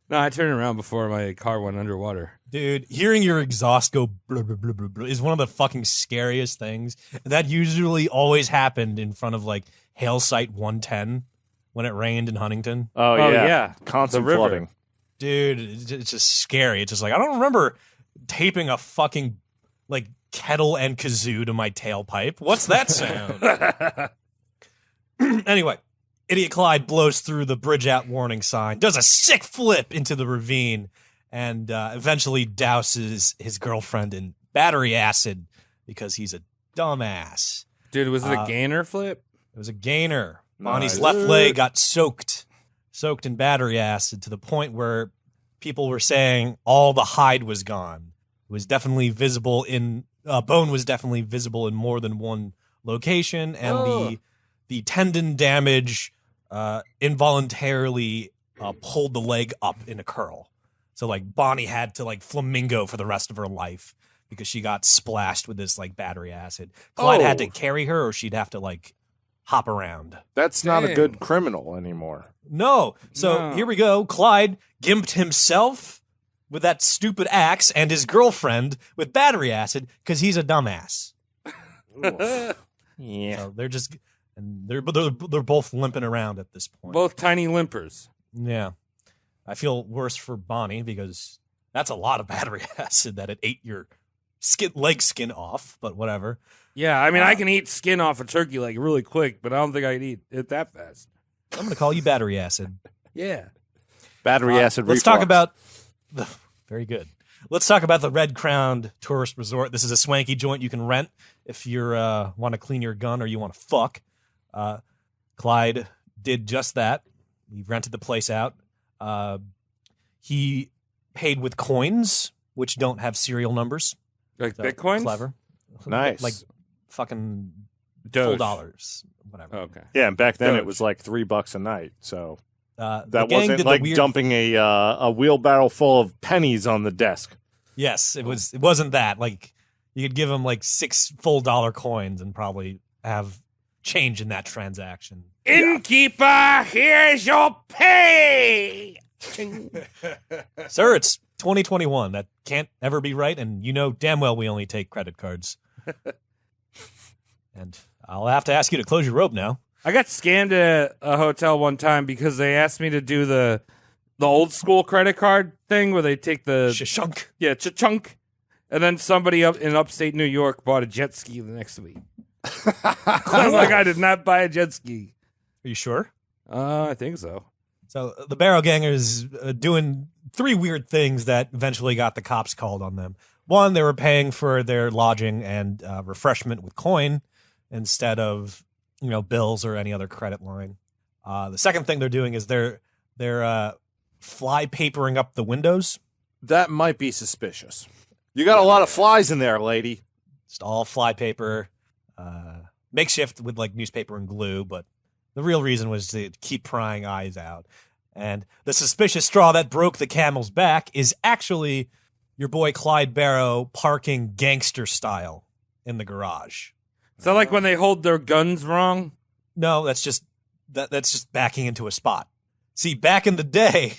No, I turned around before my car went underwater. Dude, hearing your exhaust go blah, blah, blah, blah, blah is one of the fucking scariest things. That usually always happened in front of like Hail Site 110 when it rained in Huntington. Oh yeah. Constant The river. flooding. Dude, it's just scary. It's just like, I don't remember taping a fucking like kettle and kazoo to my tailpipe. What's that sound? Anyway, idiot Clyde blows through the bridge out warning sign, does a sick flip into the ravine, and eventually douses his girlfriend in battery acid because he's a dumbass. Dude, was it a gainer flip? It was a gainer. Nice. Bonnie's left leg got soaked in battery acid to the point where people were saying all the hide was gone. It was definitely visible in bone was definitely visible in more than one location, and the tendon damage involuntarily pulled the leg up in a curl. So like Bonnie had to like flamingo for the rest of her life because she got splashed with this like battery acid. Clyde had to carry her, or she'd have to like hop around. That's not a good criminal anymore. No. So here we go. Clyde gimped himself with that stupid axe and his girlfriend with battery acid because he's a dumbass. Yeah. So they're both limping around at this point. Both tiny limpers. Yeah. I feel worse for Bonnie because that's a lot of battery acid that it ate your leg skin off, but whatever. Yeah, I mean, I can eat skin off a turkey like really quick, but I don't think I can eat it that fast. I'm going to call you battery acid. Yeah. Battery acid Let's reflux. talk about very good. Let's talk about the Red Crowned Tourist Resort. This is a swanky joint you can rent if you want to clean your gun or you want to fuck. Clyde did just that. He rented the place out. He paid with coins, which don't have serial numbers. Like So, Bitcoins? Clever. Nice. Like fucking Doge. $4, whatever. Okay. Yeah, and back then Doge. it was like $3 a night. So The that gang wasn't did the like weird- dumping a wheelbarrow full of pennies on the desk. Yes, it was. It wasn't that. Like you could give them like 6 full dollar coins and probably have change in that transaction. Innkeeper, here's your pay. Sir, it's 2021. That can't ever be right, and you know damn well we only take credit cards. And I'll have to ask you to close your rope now. I got scammed at a hotel one time because they asked me to do the old school credit card thing where they take the chunk. Yeah, chunk. And then somebody up in upstate New York bought a jet ski the next week. I'm like, I did not buy a jet ski. Are you sure? I think so. So the Barrel Gangers doing 3 weird things that eventually got the cops called on them. One, they were paying for their lodging and refreshment with coin instead of bills or any other credit line. The second thing they're doing is they're fly papering up the windows. That might be suspicious. You got a lot of flies in there, lady. Just all fly paper, makeshift with like newspaper and glue, but the real reason was to keep prying eyes out. And the suspicious straw that broke the camel's back is actually your boy Clyde Barrow parking gangster style in the garage. Is that like when they hold their guns wrong? No, that's just backing into a spot. See, back in the day,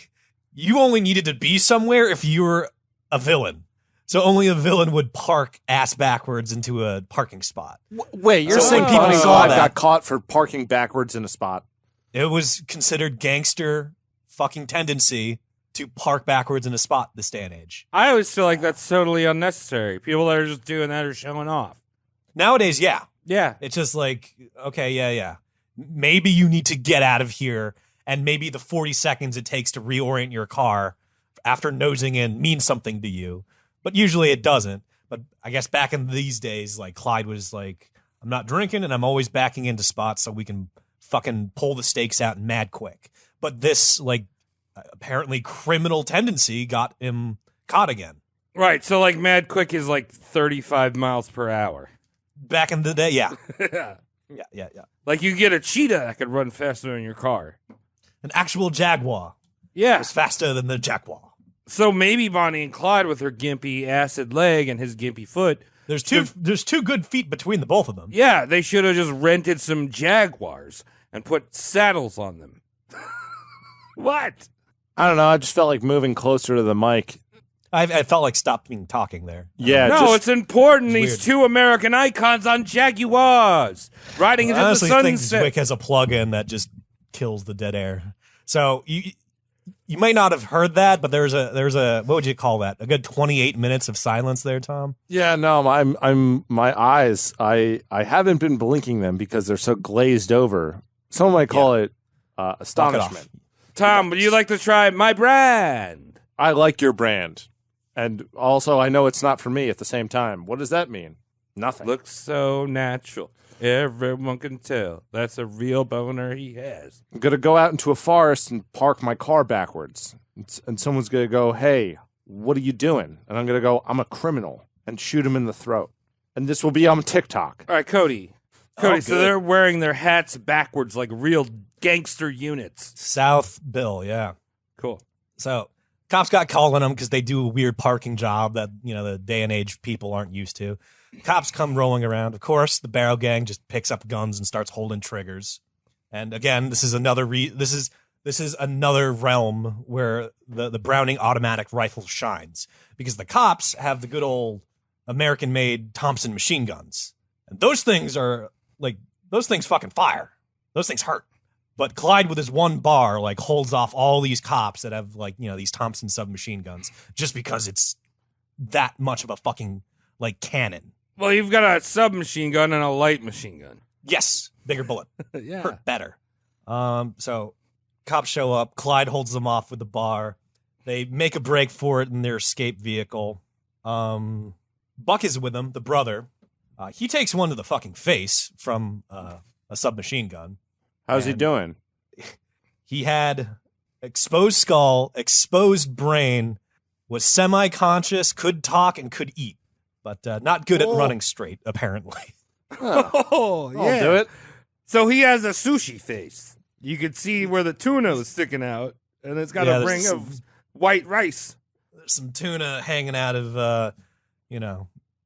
you only needed to be somewhere if you were a villain. So only a villain would park ass backwards into a parking spot. Wait, you're So saying when people Bonnie saw Clyde that, got caught for parking backwards in a spot? it was considered gangster fucking tendency to park backwards in a spot this day and age. I always feel like that's totally unnecessary. People that are just doing that are showing off. Nowadays, yeah. Yeah. It's just like, okay, yeah. Maybe you need to get out of here, and maybe the 40 seconds it takes to reorient your car after nosing in means something to you. But usually it doesn't. But I guess back in these days, like Clyde was like, I'm not drinking and I'm always backing into spots so we can fucking pull the stakes out mad quick. But this like apparently criminal tendency got him caught again. Right. So like mad quick is like 35 miles per hour. Back in the day, yeah. Yeah. Like you get a cheetah that could run faster in your car. An actual Jaguar. Yeah. Was faster than the Jaguar. So maybe Bonnie and Clyde with her gimpy acid leg and his gimpy foot. There's two good feet between the both of them. Yeah, they should have just rented some Jaguars and put saddles on them. What? I don't know. I just felt like moving closer to the mic. I felt like stopping talking there. Yeah. No, it's important. It's These 2 American icons on Jaguars riding into I the honestly think sunset. Zwick has a plug-in that just kills the dead air. So you might not have heard that, but there's a what would you call that? A good 28 minutes of silence there, Tom. Yeah, no, I'm my eyes. I haven't been blinking them because they're so glazed over. Some might call it astonishment. Tom, would you like to try my brand? I like your brand, and also I know it's not for me at the same time. What does that mean? Nothing. Looks so natural. Everyone can tell that's a real boner he has. I'm gonna go out into a forest and park my car backwards, and someone's gonna go, "Hey, what are you doing?" And I'm gonna go, "I'm a criminal," and shoot him in the throat. And this will be on TikTok. All right, Cody, so good. they're wearing their hats backwards like real gangster units. South Bill, yeah. Cool. So cops got called on them because they do a weird parking job that the day and age people aren't used to. Cops come rolling around. Of course, the Barrel Gang just picks up guns and starts holding triggers. And again, this is another this is another realm where the Browning automatic rifle shines, because the cops have the good old American-made Thompson machine guns, and those things fucking fire. Those things hurt. But Clyde with his one bar holds off all these cops that have these Thompson submachine guns just because it's that much of a fucking cannon. Well, you've got a submachine gun and a light machine gun. Yes, bigger bullet. Yeah. Hurt better. So cops show up. Clyde holds them off with the bar. They make a break for it in their escape vehicle. Buck is with them, the brother. He takes one to the fucking face from a submachine gun. How's he doing? He had exposed skull, exposed brain, was semi-conscious, could talk, and could eat. But not good at running straight, apparently. Oh, yeah. I'll do it. So he has a sushi face. You could see where the tuna is sticking out, and it's got a ring of white rice. There's some tuna hanging out of,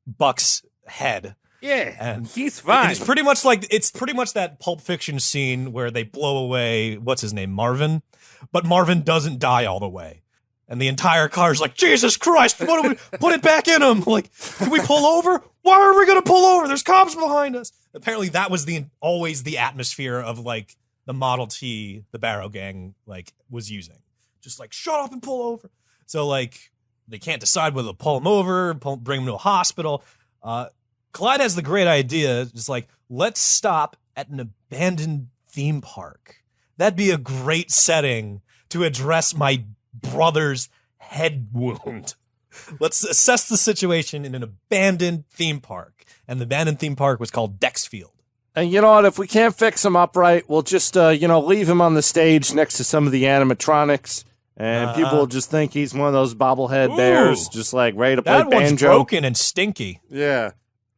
Buck's head. Yeah, and he's fine. It's pretty much that Pulp Fiction scene where they blow away what's his name, Marvin, but Marvin doesn't die all the way, and the entire car's like, Jesus Christ, what do we put it back in him? Like, can we pull over? Why are we gonna pull over? There's cops behind us. Apparently, that was always the atmosphere of like the Model T the Barrow Gang like was using, just like shut up and pull over. So like they can't decide whether to pull him over, bring him to a hospital. Clyde has the great idea, just like, let's stop at an abandoned theme park. That'd be a great setting to address my brother's head wound. Let's assess the situation in an abandoned theme park. And the abandoned theme park was called Dexfield. And you know what? If we can't fix him up right, we'll just, leave him on the stage next to some of the animatronics. And people will just think he's one of those bobblehead bears, just like ready to play that banjo. One's broken and stinky. Yeah.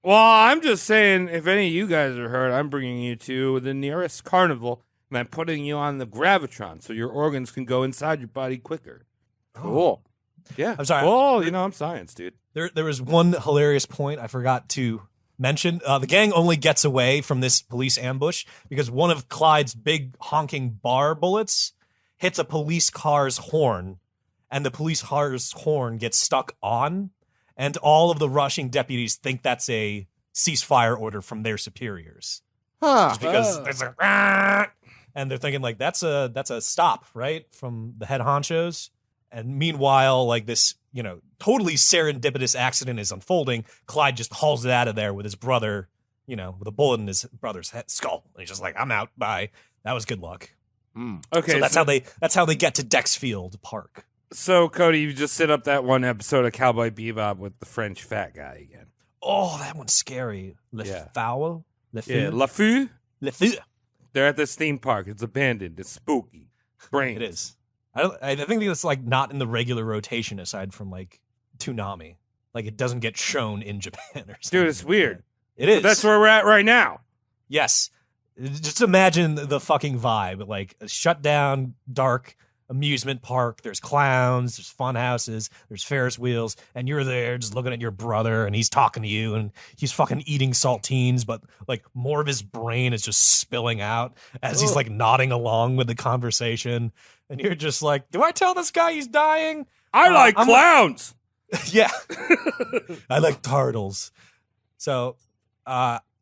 Well, I'm just saying, if any of you guys are hurt, I'm bringing you to the nearest carnival, and I'm putting you on the Gravitron so your organs can go inside your body quicker. Cool. Yeah. I'm sorry. Well, I'm science, dude. There was one hilarious point I forgot to mention. The gang only gets away from this police ambush because one of Clyde's big honking bar bullets hits a police car's horn, and the police car's horn gets stuck on, and all of the rushing deputies think that's a ceasefire order from their superiors. Just because there's and they're thinking like that's a stop, right, from the head honchos. And meanwhile, like this, totally serendipitous accident is unfolding. Clyde just hauls it out of there with his brother, with a bullet in his brother's skull. And he's just like, I'm out. Bye. That was good luck. Okay, so that's how they get to Dexfield Park. So, Cody, you just set up that one episode of Cowboy Bebop with the French fat guy again. Oh, that one's scary. Le Fou? Le Fou? Le Fou. They're at this theme park. It's abandoned. It's spooky. Brains. It is. I think it's like not in the regular rotation aside from like Toonami. Like it doesn't get shown in Japan or something. Dude, it's weird. It is. But that's where we're at right now. Yes. Just imagine the fucking vibe. Like a shut down, dark amusement park. There's clowns, there's fun houses, there's Ferris wheels, and you're there just looking at your brother and he's talking to you and he's fucking eating saltines, but like more of his brain is just spilling out as he's like nodding along with the conversation. And you're just like, do I tell this guy he's dying? I like clowns. Yeah. I like turtles. So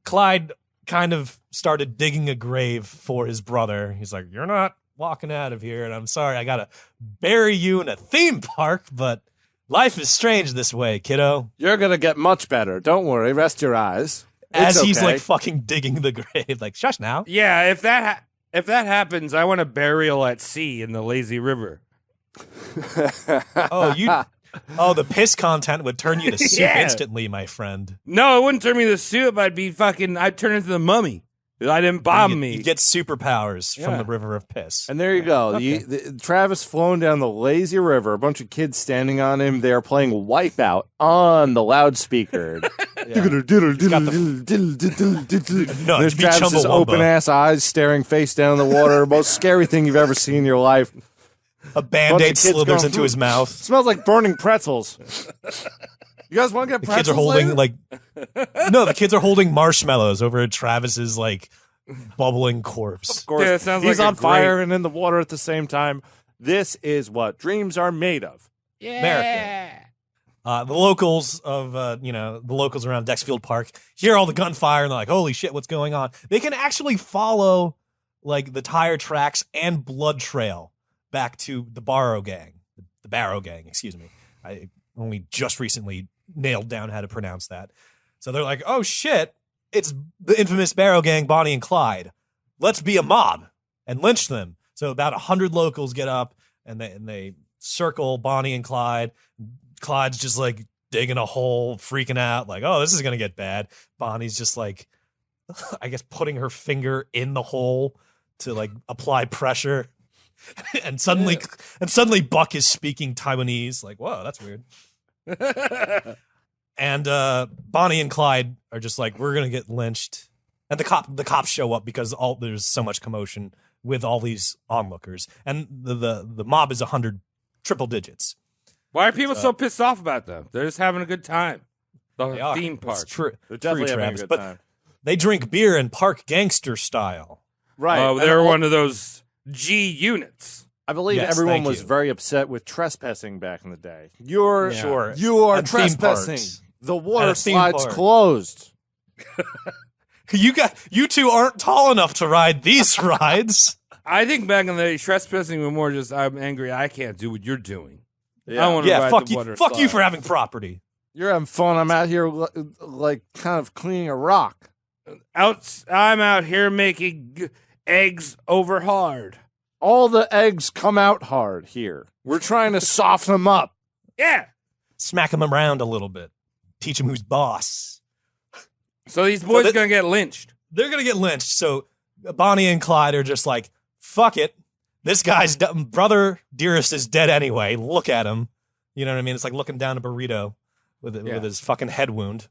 Clyde kind of started digging a grave for his brother. He's like, you're not walking out of here, and I'm sorry I gotta bury you in a theme park, but life is strange this way, kiddo. You're gonna get much better. Don't worry. Rest your eyes. As he's like fucking digging the grave, like shush now. Yeah, if that happens, I want a burial at sea in the lazy river. The piss content would turn you to soup instantly, my friend. No, it wouldn't turn me to soup. I'd turn into the mummy. I didn't bomb me. You get superpowers from the river of piss. And there you go. Okay. Travis flowing down the lazy river, a bunch of kids standing on him. They're playing Wipeout on the loudspeaker. There's Travis's open-ass eyes staring face down in the water. Most scary thing you've ever seen in your life. A Band-Aid slithers into his mouth. Smells like burning pretzels. You guys want to get pretzels? The kids are holding later? the kids are holding marshmallows over Travis's bubbling corpse. Of course, yeah, it sounds he's like on fire and in the water at the same time. This is what dreams are made of. Yeah. America. The locals around Dexfield Park hear all the gunfire and they're like, "Holy shit, what's going on?" They can actually follow the tire tracks and blood trail back to the Barrow Gang. The Barrow Gang, excuse me. I only just recently nailed down how to pronounce that. So they're like, oh shit, it's the infamous Barrow Gang, Bonnie and Clyde. Let's be a mob and lynch them. So about 100 locals get up and they circle Bonnie and Clyde. Clyde's just like digging a hole, freaking out, like, oh, this is going to get bad. Bonnie's just like, I guess, putting her finger in the hole to apply pressure. And suddenly Buck is speaking Taiwanese. Like, whoa, that's weird. And Bonnie and Clyde are just like, we're gonna get lynched. And the cops show up because there's so much commotion with all these onlookers, and the mob is 100 triple digits. Why are people so pissed off about them? They're just having a good time. The theme park. It's true. They're definitely having a good time. They drink beer in park gangster style. Right. Oh, they're one of those G units. I believe everyone was very upset with trespassing back in the day. You are And theme trespassing. parks. The water And theme slide's park. closed. You two aren't tall enough to ride these rides. I think back in the day, trespassing was more just, I'm angry, I can't do what you're doing. Yeah. I want to ride fuck the you. water Fuck you slide. for having property. You're having fun. I'm out here like kind of cleaning a rock. I'm out here making eggs over hard. All the eggs come out hard here. We're trying to soften them up. Yeah. Smack them around a little bit. Teach them who's boss. So these boys are going to get lynched. They're going to get lynched. So Bonnie and Clyde are just like, fuck it. This guy's brother dearest is dead anyway. Look at him. You know what I mean? It's like looking down a burrito with his fucking head wound.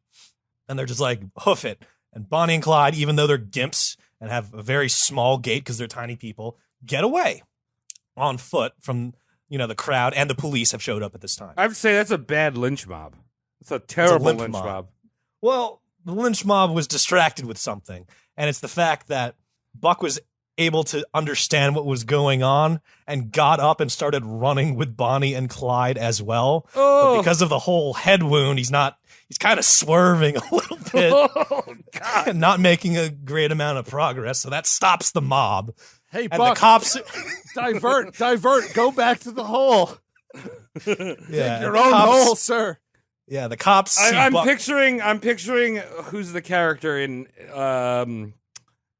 And they're just like, hoof it. And Bonnie and Clyde, even though they're gimps and have a very small gait because they're tiny people, get away on foot from, the crowd, and the police have showed up at this time. I have to say, that's a bad lynch mob. It's a terrible lynch mob. Well, the lynch mob was distracted with something, and it's the fact that Buck was able to understand what was going on and got up and started running with Bonnie and Clyde as well. Oh. But because of the whole head wound, he's kind of swerving a little bit. Oh, God. And not making a great amount of progress, so that stops the mob. Hey, and Buck, the cops divert, go back to the hole. Yeah, Take your own hole, sir. Yeah, the cops see I'm Buck. picturing who's the character in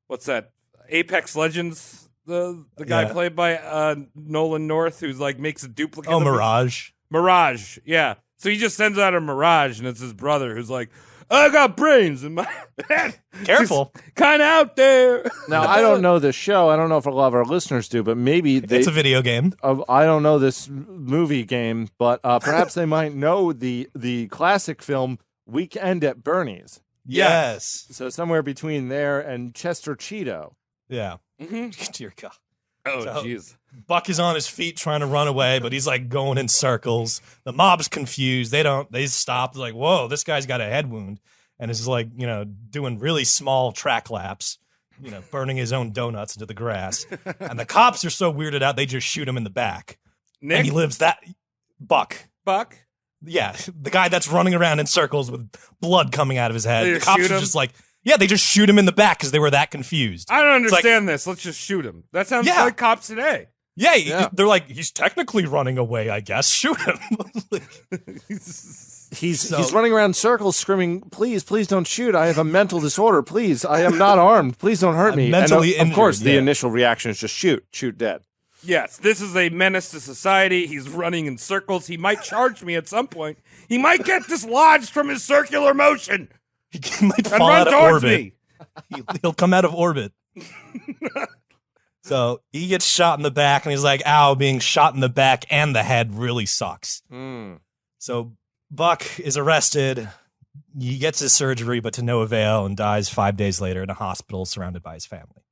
what's that? Apex Legends, the guy played by Nolan North, who's like makes a duplicate. Oh, Mirage. Mirage, yeah. So he just sends out a Mirage, and it's his brother who's like, I got brains in my head. Careful. Kind of out there. Now, I don't know this show. I don't know if a lot of our listeners do, but maybe It's a video game. I don't know this movie game, but perhaps they might know the classic film Weekend at Bernie's. Yes. So somewhere between there and Chester Cheeto. Yeah. Mm-hmm. Dear God. Oh, So, jeez. Buck is on his feet trying to run away, but he's like going in circles. The mob's confused. They stop. They're like, whoa, this guy's got a head wound. And is like, doing really small track laps, burning his own donuts into the grass. And the cops are so weirded out, they just shoot him in the back. Nick? And he lives that. Buck. Yeah. The guy that's running around in circles with blood coming out of his head. They The just cops shoot are him? just like, yeah, they just shoot him in the back because they were that confused. I don't It's like- understand this. Let's just shoot him. That sounds Yeah. like cops today. Yeah, they're like, he's technically running away, I guess. Shoot him. He's running around in circles screaming, please don't shoot. I have a mental disorder. Please, I am not armed. Please don't hurt I'm me. mentally and of course, injured, the yeah. initial reaction is just shoot dead. Yes, this is a menace to society. He's running in circles. He might charge me at some point. He might get dislodged from his circular motion. He might and fall run out of towards orbit. me. He'll come out of orbit. So he gets shot in the back, and he's like, ow, being shot in the back and the head really sucks. So Buck is arrested. He gets his surgery, but to no avail, and dies 5 days later in a hospital surrounded by his family.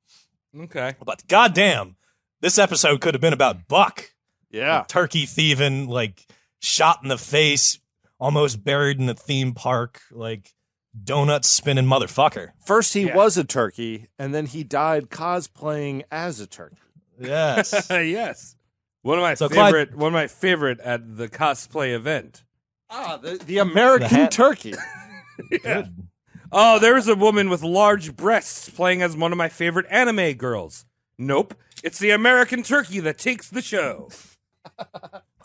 Okay. But goddamn, this episode could have been about Buck. Yeah. Turkey thieving, like shot in the face, almost buried in the theme park, like donut spinning motherfucker. First he was a turkey, and then he died cosplaying as a turkey. Yes. Yes. One of my favorite at the cosplay event. The American turkey. Yeah. Oh, there's a woman with large breasts playing as one of my favorite anime girls. Nope. It's the American turkey that takes the show.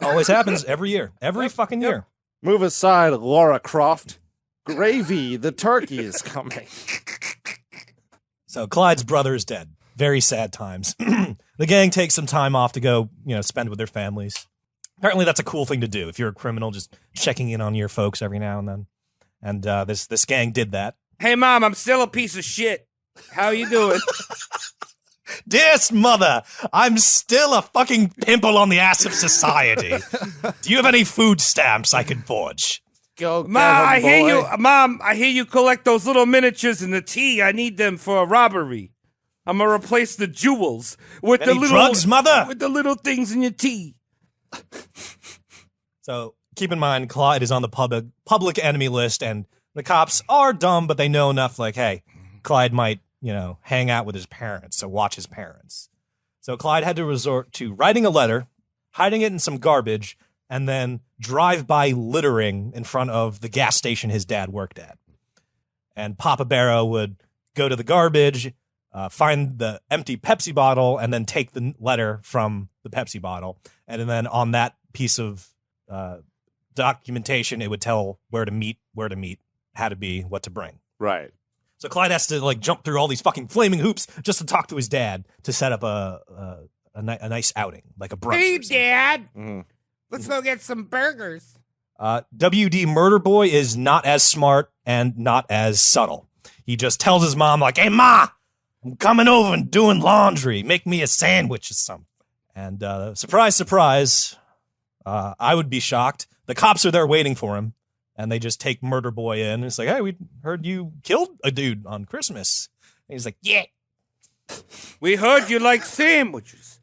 Always happens every year. Every fucking year. Move aside, Laura Croft. Gravy, the turkey is coming. So Clyde's brother is dead. Very sad times. The gang takes some time off to go, spend with their families. Apparently that's a cool thing to do if you're a criminal, just checking in on your folks every now and then. And this gang did that. Hey, Mom, I'm still a piece of shit. How you doing? Dearest mother, I'm still a fucking pimple on the ass of society. Do you have any food stamps I can forge? Go Mom, get 'em, boy. Mom, I hear you collect those little miniatures in the tea. I need them for a robbery. I'm gonna replace the jewels with Any the little drugs, mother? with the little things in your tea. So keep in mind, Clyde is on the public enemy list, and the cops are dumb, but they know enough. Like, hey, Clyde might, hang out with his parents, so watch his parents. So Clyde had to resort to writing a letter, hiding it in some garbage, and then drive by littering in front of the gas station his dad worked at. And Papa Barrow would go to the garbage, find the empty Pepsi bottle, and then take the letter from the Pepsi bottle. And then on that piece of documentation, it would tell where to meet, how to be, what to bring. Right. So Clyde has to jump through all these fucking flaming hoops just to talk to his dad to set up a nice outing, like a brunch. Hey, Dad. Mm-hmm. Let's go get some burgers. WD Murder Boy is not as smart and not as subtle. He just tells his mom, like, hey, Ma, I'm coming over and doing laundry. Make me a sandwich or something. And surprise, surprise, I would be shocked. The cops are there waiting for him, and they just take Murder Boy in. And it's like, hey, we heard you killed a dude on Christmas. And he's like, yeah. We heard you like sandwiches.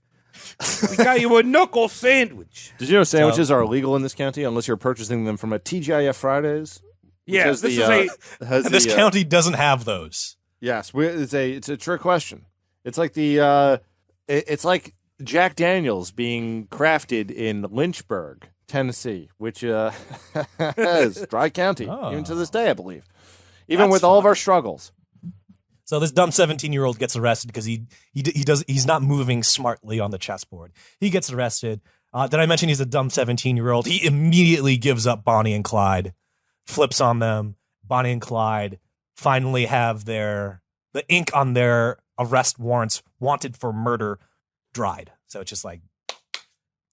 We got you a knuckle sandwich. Did you know sandwiches are illegal in this county unless you're purchasing them from a TGIF Fridays? Yeah, this county doesn't have those. Yes, it's a trick question. It's like it's like Jack Daniels being crafted in Lynchburg, Tennessee, which is dry county even to this day, I believe. Even with all of our struggles. So this dumb 17-year-old gets arrested because he's not moving smartly on the chessboard. He gets arrested. Did I mention he's a dumb 17-year-old? He immediately gives up Bonnie and Clyde, flips on them. Bonnie and Clyde finally have the ink on their arrest warrants, wanted for murder, dried. So it's just like,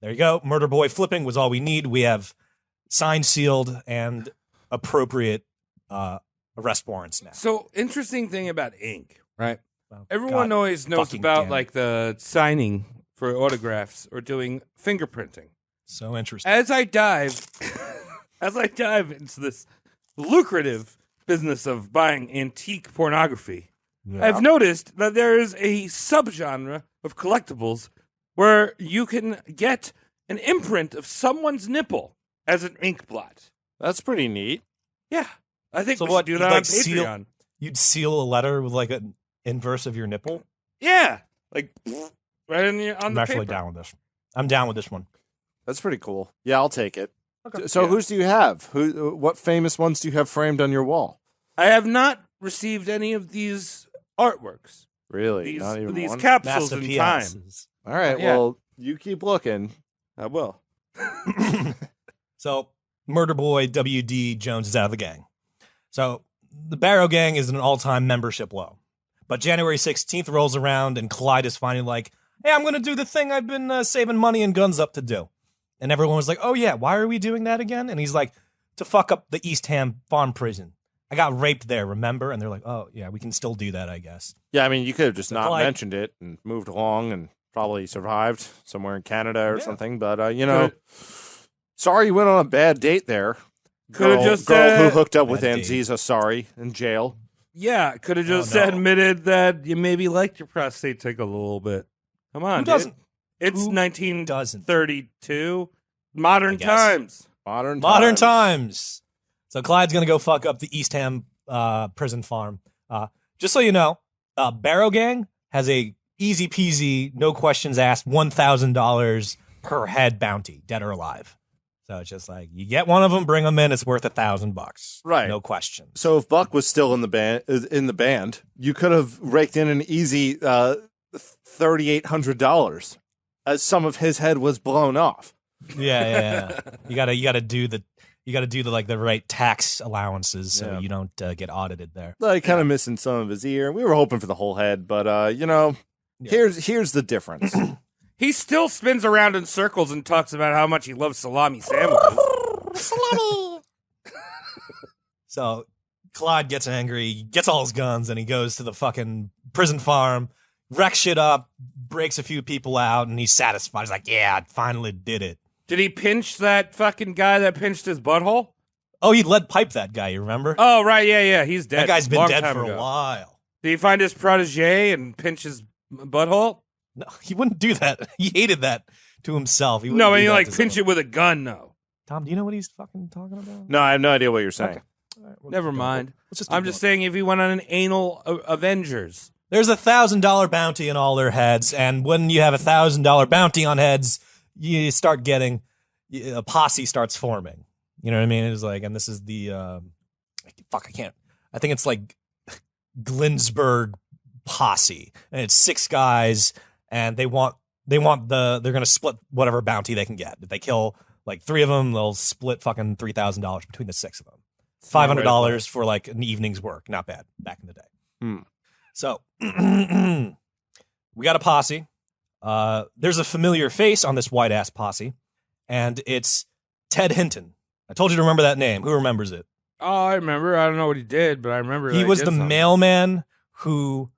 there you go. Murder Boy flipping was all we need. We have signed, sealed, and appropriate arrest warrants now. So, interesting thing about ink, right? Oh, Everyone always knows about the signing for autographs or doing fingerprinting. So interesting. As I dive into this lucrative business of buying antique pornography, I've noticed that there is a subgenre of collectibles where you can get an imprint of someone's nipple as an ink blot. That's pretty neat. Yeah. I think so we should do that on Patreon. You'd seal a letter with an inverse of your nipple? Yeah. Right on I'm the paper. actually down with this. I'm down with this one. That's pretty cool. Yeah, I'll take it. Okay. So whose do you have? What famous ones do you have framed on your wall? I have not received any of these artworks. Really? Not even these one? capsules in time. All right, well, you keep looking. I will. So, Murder Boy W.D. Jones is out of the gang. So, the Barrow Gang is an all-time membership low. But January 16th rolls around, and Clyde is finally like, hey, I'm going to do the thing I've been saving money and guns up to do. And everyone was like, oh, yeah, why are we doing that again? And he's like, to fuck up the East Ham Farm Prison. I got raped there, remember? And they're like, oh, yeah, we can still do that, I guess. Yeah, I mean, you could have just not Clyde mentioned it and moved along and probably survived somewhere in Canada or something. But, sorry you went on a bad date there. Could have just girl who hooked up with Bad Anziza, sorry, in jail. Yeah, could have just no. admitted that you maybe liked your prostate tickle a little bit. Come on, Who doesn't? It's Who 1932. Modern guess. times. Modern times. So Clyde's going to go fuck up the East Ham prison farm. Just so you know, Barrow Gang has a easy peasy, no questions asked, $1,000 per head bounty, dead or alive. So it's just like, you get one of them, bring them in, it's worth $1,000. Right. No question. So if Buck was still in the band, you could have raked in an easy $3,800 as some of his head was blown off. Yeah. You gotta do the right tax allowances so you don't get audited there. Like kind of missing some of his ear. We were hoping for the whole head, but here's the difference. He still spins around in circles and talks about how much he loves salami sandwiches. Salami. So Clyde gets angry, gets all his guns, and he goes to the fucking prison farm, wrecks shit up, breaks a few people out, and he's satisfied. He's like, yeah, I finally did it. Did he pinch that fucking guy that pinched his butthole? Oh, he lead pipe that guy. You remember? Oh, right. Yeah. He's dead. That guy's been Long dead time for ago. a while. Did he find his protege and pinch his butthole? No, he wouldn't do that. He hated that to himself. He No, wouldn't and do he that like to pinch someone. it with a gun, though. Tom, do you know what he's fucking talking about? No, I have no idea what you're saying. Okay. All right, we'll Never keep going. mind. Let's just I'm keep just going. saying if he went on an anal Avengers. There's $1,000 bounty on all their heads, and when you have $1,000 bounty on heads, you start getting a posse starts forming. You know what I mean? It's like, and this is the I can't. I think it's like Glinsberg posse, and it's 6 guys, and they're gonna split whatever bounty they can get. If they kill like 3 of them, they'll split fucking $3,000 between the 6 of them. $500 for like an evening's work. Not bad back in the day. So we got a posse. There's a familiar face on this white ass posse, and it's Ted Hinton. I told you to remember that name. Who remembers it? Oh, I remember. I don't know what he did, but I remember He that was did the something. mailman who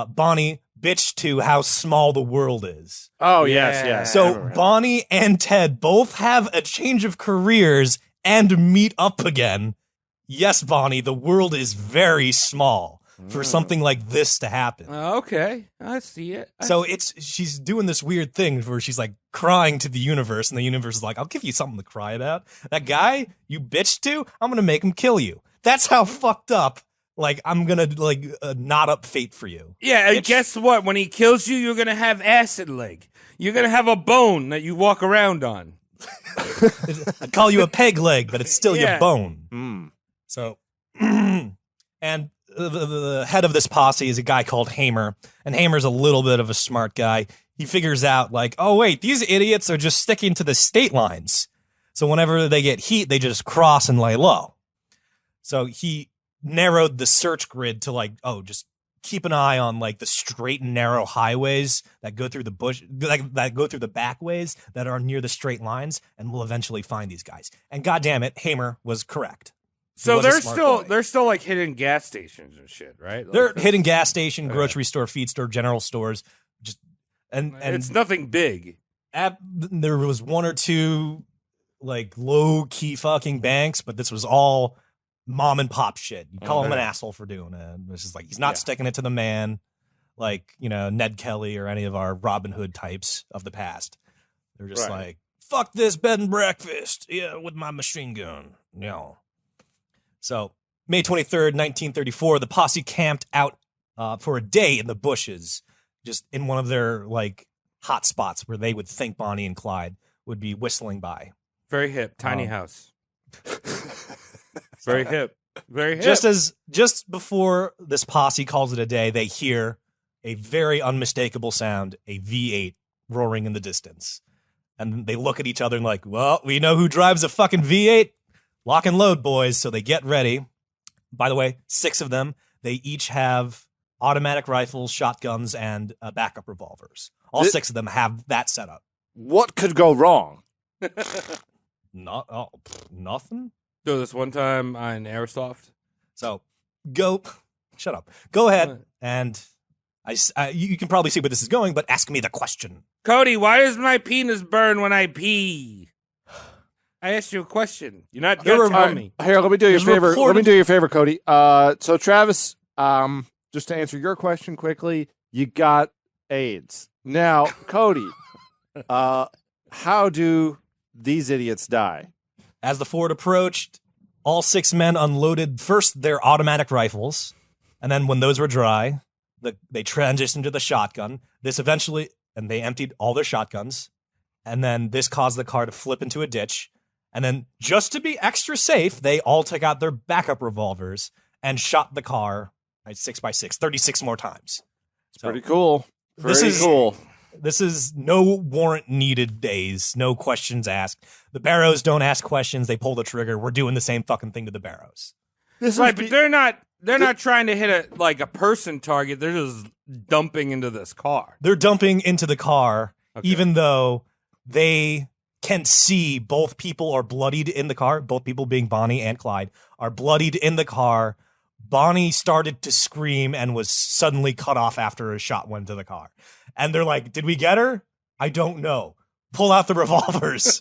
Bonnie bitched to how small the world is. Oh, yes, yes. I So remember him. Bonnie and Ted both have a change of careers and meet up again. Yes, Bonnie, the world is very small for something like this to happen. Okay, I see it. So she's doing this weird thing where she's like crying to the universe, and the universe is like, I'll give you something to cry about. That guy you bitched to, I'm going to make him kill you. That's how fucked up, like, I'm going to, knot up fate for you. Yeah, and guess what? When he kills you, you're going to have acid leg. You're going to have a bone that you walk around on. I'd call you a peg leg, but it's still Yeah. your bone. So, and the head of this posse is a guy called Hamer, and Hamer's a little bit of a smart guy. He figures out, like, oh, wait, these idiots are just sticking to the state lines. So whenever they get heat, they just cross and lay low. So he narrowed the search grid to, like, oh, just keep an eye on, like, the straight and narrow highways that go through the bush, like, that go through the back ways that are near the straight lines, and we'll eventually find these guys. And goddamn it, Hamer was correct. He So was a they're smart still boy. they're still like hidden gas stations and shit, right? Like, They're hitting gas station, grocery store, feed store, general stores. Just and it's nothing big. There was 1 or 2 like low key fucking banks, but this was all mom and pop shit. You call him an asshole for doing it. It's just like he's not sticking it to the man, like Ned Kelly or any of our Robin Hood types of the past. They're just like, fuck this bed and breakfast, with my machine gun, So, May 23rd, 1934, the posse camped out for a day in the bushes, just in one of their, like, hot spots where they would think Bonnie and Clyde would be whistling by. Very hip, tiny house. Very hip. Very hip. Just before this posse calls it a day, they hear a very unmistakable sound, a V8 roaring in the distance. And they look at each other and like, well, we know who drives a fucking V8. Lock and load, boys. So they get ready. By the way, 6 of them. They each have automatic rifles, shotguns, and backup revolvers. All 6 of them have that set up. What could go wrong? Nothing. Do this one time on Airsoft. So shut up. Go ahead, and you can probably see where this is going, but ask me the question. Cody, why does my penis burn when I pee? I asked you a question. You're not going to tell me. Here, let me do you a favor. Let me do you a favor, Cody. So Travis, just to answer your question quickly, you got AIDS. Now, Cody, how do these idiots die? As the Ford approached, all 6 men unloaded first their automatic rifles, and then when those were dry, they transitioned to the shotgun. And they emptied all their shotguns, and then this caused the car to flip into a ditch. And then, just to be extra safe, they all took out their backup revolvers and shot the car at 6x6, 36 more times. It's pretty cool. Cool. This is no warrant needed days, no questions asked. The Barrows don't ask questions; they pull the trigger. We're doing the same fucking thing to the Barrows. Right, but they're not trying to hit a person target. They're just dumping into this car. They're dumping into the car, even though they can see both people are bloodied in the car. Both people being Bonnie and Clyde are bloodied in the car. Bonnie started to scream and was suddenly cut off after a shot went to the car. And they're like, did we get her? I don't know. Pull out the revolvers.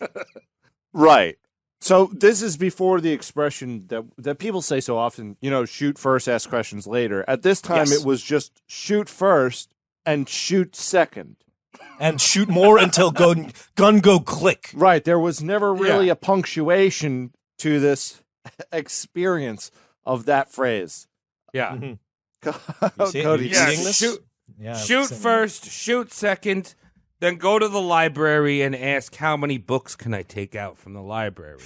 Right. So this is before the expression that people say so often, shoot first, ask questions later. At this time, Yes. it was just shoot first and shoot second. And shoot more until gun go click. Right. There was never really a punctuation to this experience of that phrase. Yeah. Cody, Shoot first, shoot second, then go to the library and ask how many books can I take out from the library.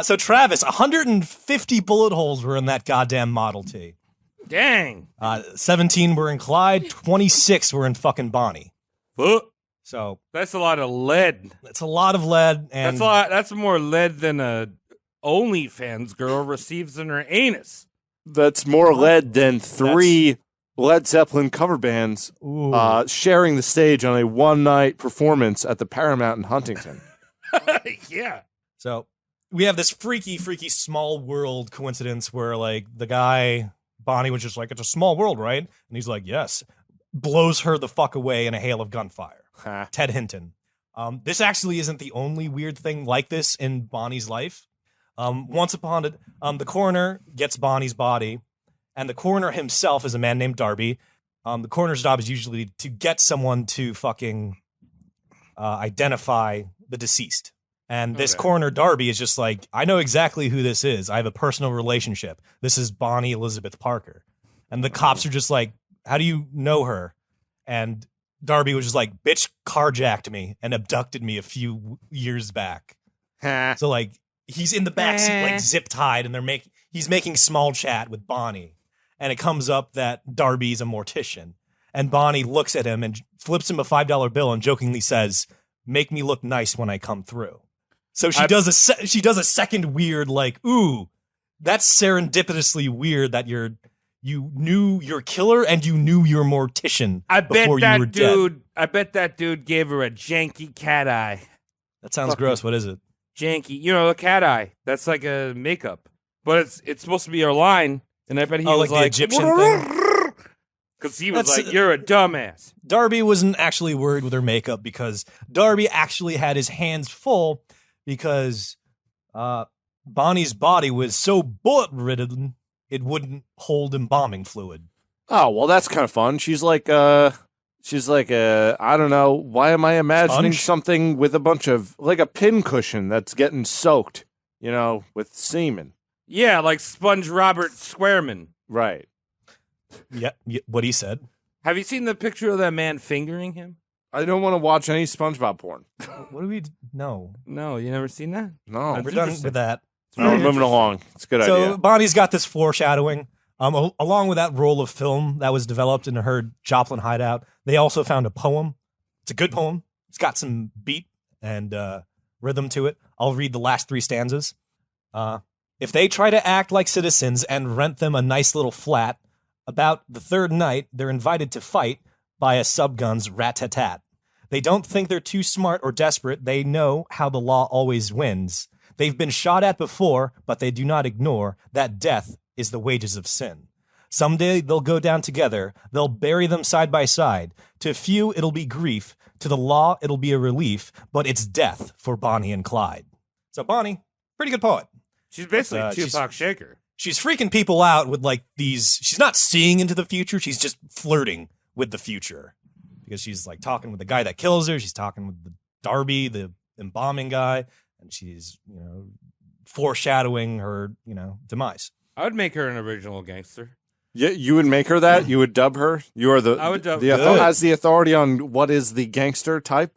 So Travis, 150 bullet holes were in that goddamn Model T. Dang. 17 were in Clyde, 26 were in fucking Bonnie. So that's a lot of lead. That's a lot of lead, and that's more lead than a OnlyFans girl receives in her anus. That's more lead than 3 Led Zeppelin cover bands sharing the stage on a one-night performance at the Paramount in Huntington. Yeah. So we have this freaky small world coincidence where, like, the guy, Bonnie, was just like, it's a small world, right? And he's like, yes. Blows her the fuck away in a hail of gunfire. Ted Hinton. This actually isn't the only weird thing like this in Bonnie's life. Once upon the coroner gets Bonnie's body, and the coroner himself is a man named Darby. The coroner's job is usually to get someone to fucking identify the deceased. And this coroner, Darby, is just like, I know exactly who this is. I have a personal relationship. This is Bonnie Elizabeth Parker. And the cops are just like, how do you know her? And Darby was just like, bitch carjacked me and abducted me a few years back. So, like, he's in the backseat, like, zip-tied, and he's making small chat with Bonnie. And it comes up that Darby's a mortician. And Bonnie looks at him and flips him a $5 bill and jokingly says, make me look nice when I come through. So she does a second weird, like, ooh, that's serendipitously weird that you knew your killer and you knew your mortician before you were dead. I bet that dude gave her a janky cat eye. That sounds gross. What is it? Janky. A cat eye. That's like a makeup. But it's supposed to be her line. And I bet he was like the Egyptian thing? Because he was like, you're a dumbass. Darby wasn't actually worried with her makeup because Darby actually had his hands full because Bonnie's body was so bullet-ridden it wouldn't hold embalming fluid. Oh, well, that's kind of fun. She's like I don't know, why am I imagining something with a bunch of, like a pincushion that's getting soaked, with semen. Yeah, like Sponge Robert Squareman. Right. Yeah, what he said. Have you seen the picture of that man fingering him? I don't want to watch any SpongeBob porn. What do we... No. No, you never seen that? No. We're done with that. No, we're moving along. It's a good idea. So Bonnie's got this foreshadowing. Along with that roll of film that was developed in her Joplin hideout, they also found a poem. It's a good poem. It's got some beat and rhythm to it. I'll read the last 3 stanzas. If they try to act like citizens and rent them a nice little flat, about the 3rd night, they're invited to fight by a subgun's rat-tat-tat. They don't think they're too smart or desperate. They know how the law always wins. They've been shot at before, but they do not ignore that death is the wages of sin. Someday they'll go down together. They'll bury them side by side. To few, it'll be grief. To the law, it'll be a relief. But it's death for Bonnie and Clyde. So Bonnie, pretty good poet. She's basically Tupac Shaker. She's freaking people out with, like, these... She's not seeing into the future. She's just flirting with the future. Because she's, like, talking with the guy that kills her. She's talking with the Darby, the embalming guy. And she's, foreshadowing her, demise. I would make her an original gangster. Yeah, you would make her that? You would dub her? You are I would dub has the authority on what is the gangster type?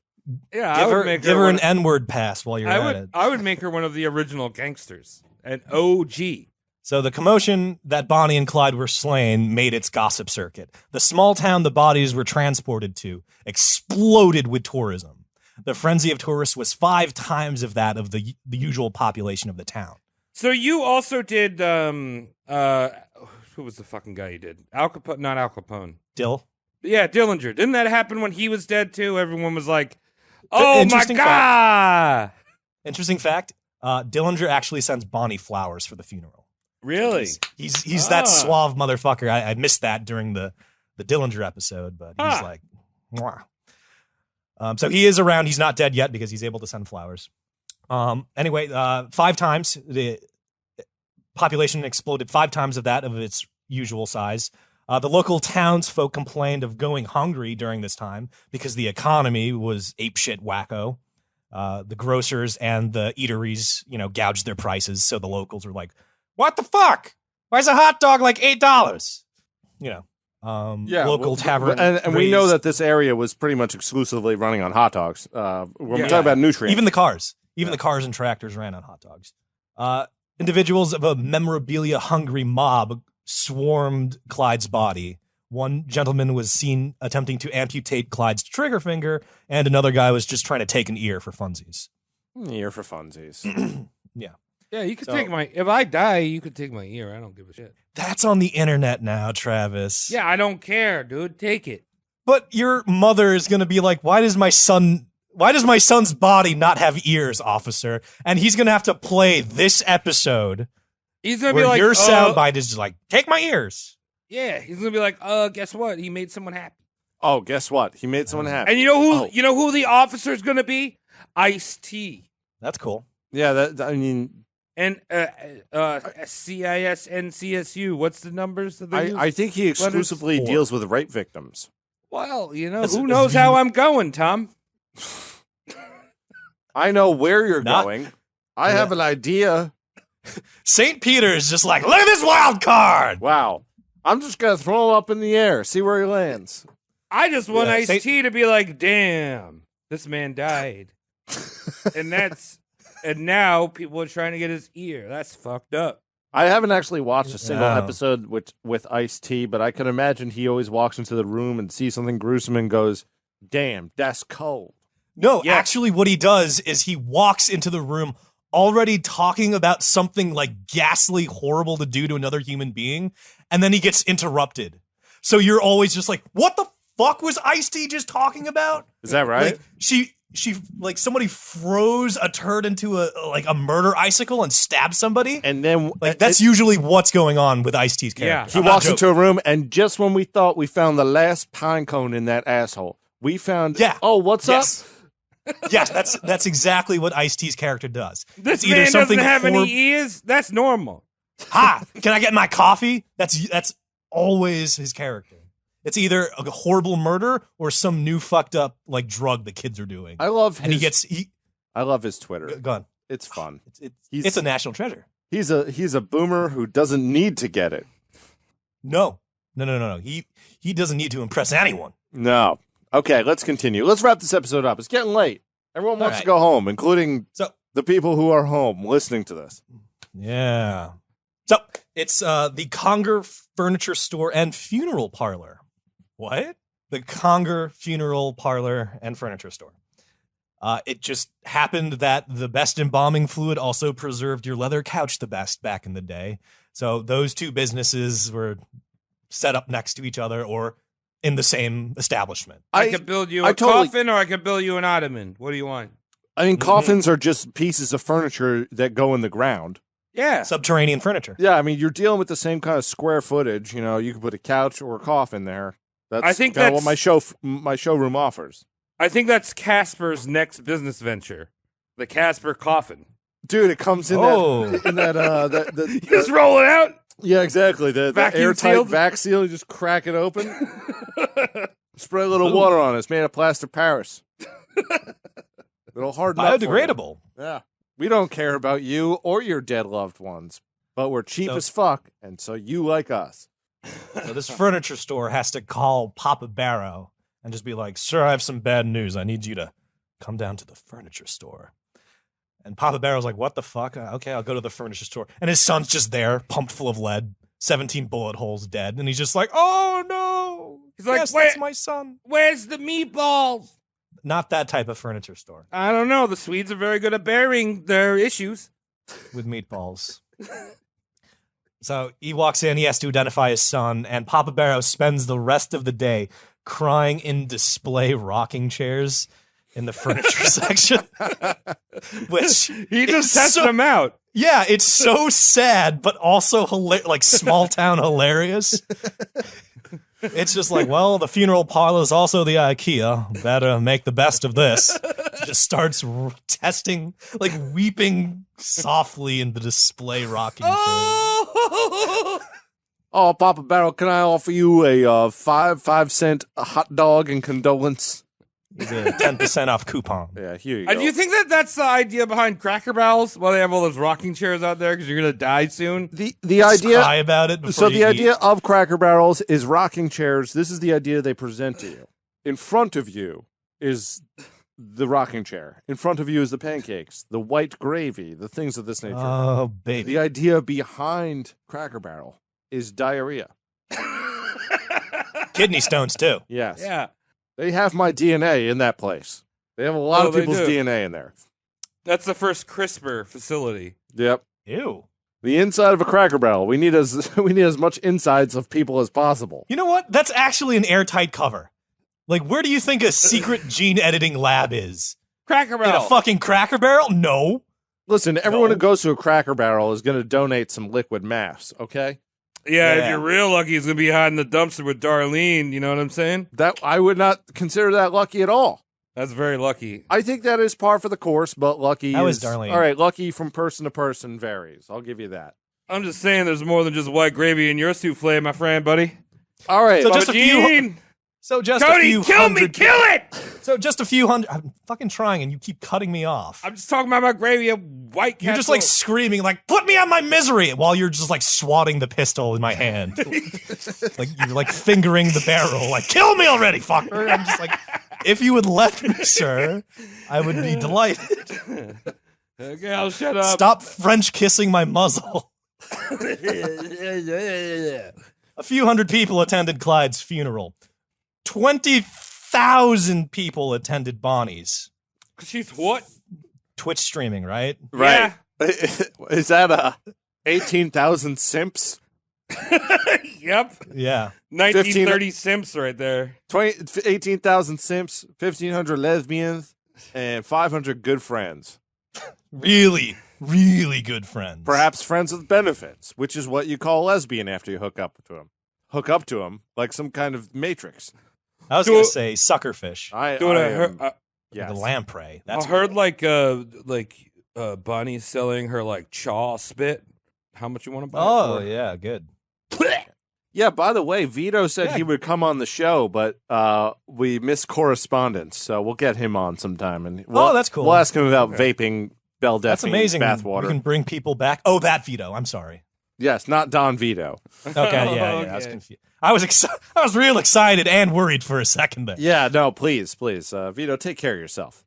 Yeah, give her an N-word pass while you're at it. I would make her one of the original gangsters. An OG. So the commotion that Bonnie and Clyde were slain made its gossip circuit. The small town the bodies were transported to exploded with tourism. The frenzy of tourists was 5 times of that of the usual population of the town. So you also did, who was the fucking guy you did? Not Al Capone. Dill? Yeah, Dillinger. Didn't that happen when he was dead too? Everyone was like, oh my God! Interesting fact, Dillinger actually sends Bonnie flowers for the funeral. Really? He's that suave motherfucker. I missed that during the Dillinger episode, but he's like, mwah. So he is around. He's not dead yet because he's able to send flowers. Anyway, 5 times the population exploded 5 times of that of its usual size. The local townsfolk complained of going hungry during this time because the economy was apeshit wacko. The grocers and the eateries, gouged their prices. So the locals were like, "What the fuck? Why is a hot dog like $8?" Local tavern, and we know that this area was pretty much exclusively running on hot dogs. When we talk about nutrients, even the cars and tractors ran on hot dogs. Individuals of a memorabilia-hungry mob swarmed Clyde's body. One gentleman was seen attempting to amputate Clyde's trigger finger, and another guy was just trying to take an ear for funsies. Ear for funsies. Yeah. Yeah, you could take my... If I die, you could take my ear. I don't give a shit. That's on the internet now, Travis. Yeah, I don't care, dude. Take it. But your mother is going to be like, why does my son's body not have ears, officer? And he's going to have to play this episode. He's going to where be like, your soundbite is just like, take my ears. Yeah, he's going to be like, guess what? He made someone happy. Oh, guess what? He made someone happy. And you know who the officer's going to be? Ice-T. That's cool. Yeah, And CISNCSU. What's the numbers that they use? I think he exclusively deals with rape victims. Well, who knows how I'm going, Tom? I know where you're going. I have an idea. St. Peter is just like, look at this wild card. Wow. I'm just going to throw him up in the air, see where he lands. I just want Ice-T to be like, damn, this man died. And now people are trying to get his ear. That's fucked up. I haven't actually watched a single episode with Ice-T, but I can imagine he always walks into the room and sees something gruesome and goes, damn, that's cold. No, actually what he does is he walks into the room already talking about something like ghastly, horrible to do to another human being, and then he gets interrupted. So you're always just like, what the fuck was Ice-T just talking about? Is that right? Like, she like somebody froze a turd into a murder icicle and stabbed somebody, and then that's usually what's going on with Ice-T's character. He walks into a room, and just when we thought we found the last pine cone in that asshole, we found what's up? Yes, that's exactly what Ice-T's character does. This man doesn't have any ears. That's normal. Ha! Can I get my coffee? That's always his character. It's either a horrible murder or some new fucked up like drug the kids are doing. I love I love his Twitter. Go on. It's fun. It's a national treasure. He's a boomer who doesn't need to get it. No. He doesn't need to impress anyone. No. Okay, let's continue. Let's wrap this episode up. It's getting late. Everyone wants to go home, including the people who are home listening to this. Yeah. So it's the Conger Furniture Store and Funeral Parlor. What? The Conger Funeral Parlor and Furniture Store. It just happened that the best embalming fluid also preserved your leather couch the best back in the day. So those two businesses were set up next to each other or in the same establishment. I could build you a coffin or I could build you an ottoman. What do you want? I mean, coffins are just pieces of furniture that go in the ground. Yeah. Subterranean furniture. Yeah, I mean, you're dealing with the same kind of square footage. You could put a couch or a coffin there. I think that's what my showroom offers. I think that's Casper's next business venture, the Casper coffin. Dude, it comes in that you just roll it out. Yeah, exactly. The airtight vac seal, you just crack it open. Spray a little water on it. It's made of plaster Paris. It'll harden up. Biodegradable. Yeah. We don't care about you or your dead loved ones, but we're cheap as fuck, and so you like us. So this furniture store has to call Papa Barrow and just be like, sir, I have some bad news. I need you to come down to the furniture store. And Papa Barrow's like, what the fuck? Okay, I'll go to the furniture store. And his son's just there, pumped full of lead, 17 bullet holes, dead. And he's just like, oh, no. He's like, that's my son. Where's the meatballs? Not that type of furniture store. I don't know. The Swedes are very good at bearing their issues. With meatballs. So he walks in, he has to identify his son, and Papa Barrow spends the rest of the day crying in display rocking chairs in the furniture section. Which he just tests them out. Yeah, it's so sad, but also like small town hilarious. It's just like, well, the funeral parlor is also the IKEA. Better make the best of this. Just starts testing, like weeping softly in the display rocking chair. Oh, Papa Barrel, can I offer you a 5-cent hot dog in condolence? It's a 10% off coupon. Yeah, here you go. Do you think that that's the idea behind Cracker Barrels? Why they have all those rocking chairs out there? Because you're going to die soon? The idea... Cry about it before So you the eat. idea of Cracker Barrels is rocking chairs. This is the idea they present to you. In front of you is the rocking chair. In front of you is the pancakes, the white gravy, the things of this nature. Oh, baby. The idea behind Cracker Barrel is diarrhea. Kidney stones, too. Yes. Yeah. They have my DNA in that place. They have a lot of they people's do. DNA in there. That's the first CRISPR facility. Yep. Ew. The inside of a Cracker Barrel. We need as much insides of people as possible. You know what? That's actually an airtight cover. Like, where do you think a secret gene editing lab is? Cracker In Barrel. a fucking Cracker Barrel? No. Listen, everyone who goes to a Cracker Barrel is going to donate some liquid mass, okay? Yeah, Yeah. if you're real lucky, he's going to be hiding the dumpster with Darlene. You know what I'm saying? That I would not consider that lucky at all. That's very lucky. I think that is par for the course, but lucky How is is Darlene? All right, lucky from person to person varies. I'll give you that. I'm just saying there's more than just white gravy in your souffle, my friend, buddy. All right. So Bubba just a few. Gene! So just a Cody, few kill me! hundred. Kill it! So just a few hundred. I'm fucking trying, and you keep cutting me off. I'm just talking about my gravy and white You're just like casserole. screaming, like, put me on my misery, while you're just like swatting the pistol in my hand. Like you're like fingering the barrel, like, kill me already, fucker. I'm just like, if you would let me, sir, I would be delighted. Okay, I'll shut up. Stop French kissing my muzzle. A few hundred people attended Clyde's funeral. 20,000 people attended Bonnie's. She's what? Twitch streaming, right? Right. Is that 18,000 simps? Yep. Yeah. 1930 Simps right there. 18,000 simps, 1,500 lesbians, and 500 good friends. Really, really good friends. Perhaps friends with benefits, which is what you call lesbian after you hook up to them. Hook up to them like some kind of matrix. I was going to say suckerfish. Yes. The lamprey. I heard like Bonnie's selling her like chaw spit. How much you want to buy? Oh, it for? yeah, good. Yeah, by the way, Vito said he would come on the show, but we missed correspondence, so we'll get him on sometime. And that's cool. We'll ask him about vaping, Bell That's Delphine, amazing. bathwater. We can bring people back. Oh, that Vito. I'm sorry. Yes, not Don Vito. Okay, yeah, I was confused. I was real excited and worried for a second there. Yeah, no, please. Vito, take care of yourself.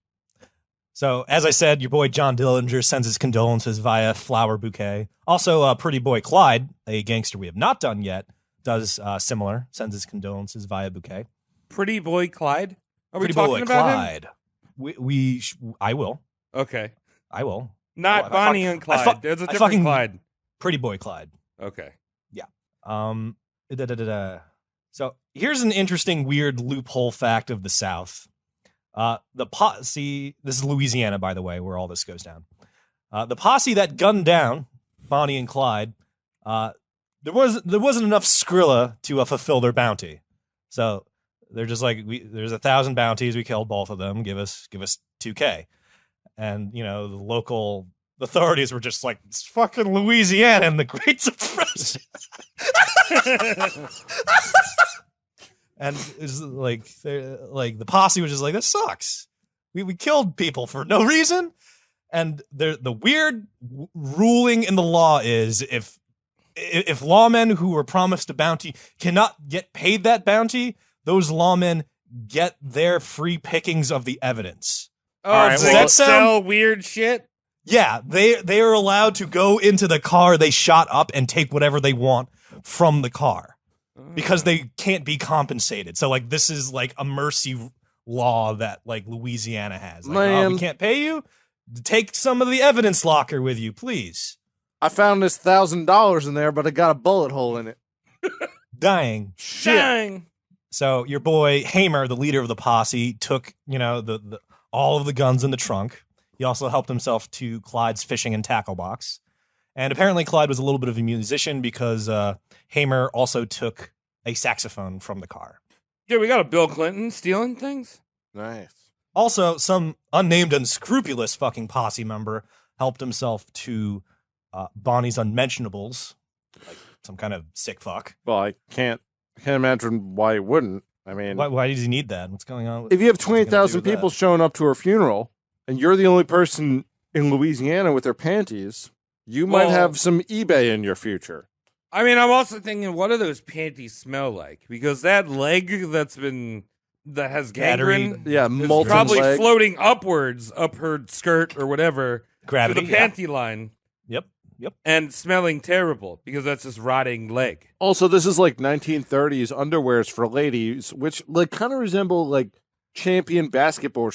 So, as I said, your boy John Dillinger sends his condolences via flower bouquet. Also, pretty boy Clyde, a gangster we have not done yet, does similar, sends his condolences via bouquet. Pretty boy Clyde? Are Pretty we talking boy about Clyde. I will. Okay. I will. Not Bonnie and Clyde. There's a different Clyde. Pretty boy Clyde. Okay. Yeah. So here's an interesting, weird loophole fact of the South. The posse, this is Louisiana, by the way, where all this goes down. The posse that gunned down Bonnie and Clyde, there wasn't enough Skrilla to fulfill their bounty. So they're just like, there's 1,000 bounties. We killed both of them. Give us $2,000. And the local authorities were just like, it's fucking Louisiana and the Great Depression. And it's like the posse was just like, this sucks. We killed people for no reason. And the weird ruling in the law is if lawmen who were promised a bounty cannot get paid that bounty, those lawmen get their free pickings of the evidence. Oh, all right, does that sell weird shit? Yeah, they are allowed to go into the car they shot up and take whatever they want from the car because they can't be compensated. So like this is like a mercy law that like Louisiana has. Like, oh, we can't pay you. Take some of the evidence locker with you, please. I found this $1,000 in there, but it got a bullet hole in it. Dying. Shit. Dang. So your boy Hamer, the leader of the posse, took the all of the guns in the trunk. He also helped himself to Clyde's fishing and tackle box. And apparently Clyde was a little bit of a musician because Hamer also took a saxophone from the car. Yeah, we got a Bill Clinton stealing things. Nice. Also, some unnamed unscrupulous fucking posse member helped himself to Bonnie's unmentionables, like some kind of sick fuck. Well, I can't imagine why he wouldn't. I mean, Why does he need that? What's going on? If you have 20,000 people showing up to her funeral and you're the only person in Louisiana with their panties, you might have some eBay in your future. I mean, I'm also thinking, what do those panties smell like? Because that leg that has gangrene, is probably leg. floating upwards up her skirt or whatever, Gravity, to the panty line. Yep. And smelling terrible because that's just rotting leg. Also, this is like 1930s underwears for ladies, which like kind of resemble like champion basketball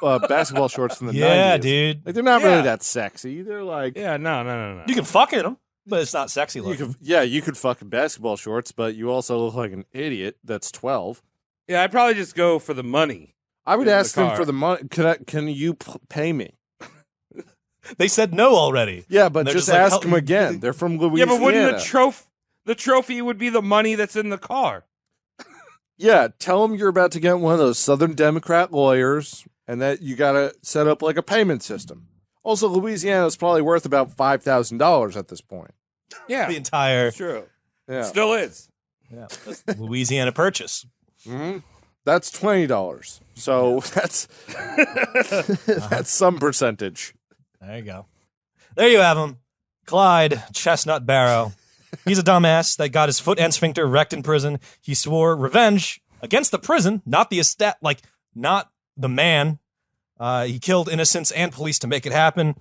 basketball shorts from the 90s. Yeah, dude. Like they're not really that sexy. They're like no. You can fuck in them, but it's not sexy looking. You could fuck in basketball shorts, but you also look like an idiot that's 12. Yeah, I'd probably just go for the money. I would ask them for the money. Can you pay me? They said no already. Yeah, but just ask them again. They're from Louisiana. Yeah, but wouldn't the trophy would be the money that's in the car? Yeah, tell them you're about to get one of those Southern Democrat lawyers and that you got to set up like a payment system. Also, Louisiana is probably worth about $5,000 at this point. Yeah. The entire... True. Yeah. Still is. Yeah. Louisiana Purchase. Mm-hmm. That's $20. So that's some percentage. There you go. There you have him. Clyde Chestnut Barrow. He's a dumbass that got his foot and sphincter wrecked in prison. He swore revenge against the prison, not the not the man. He killed innocents and police to make it happen.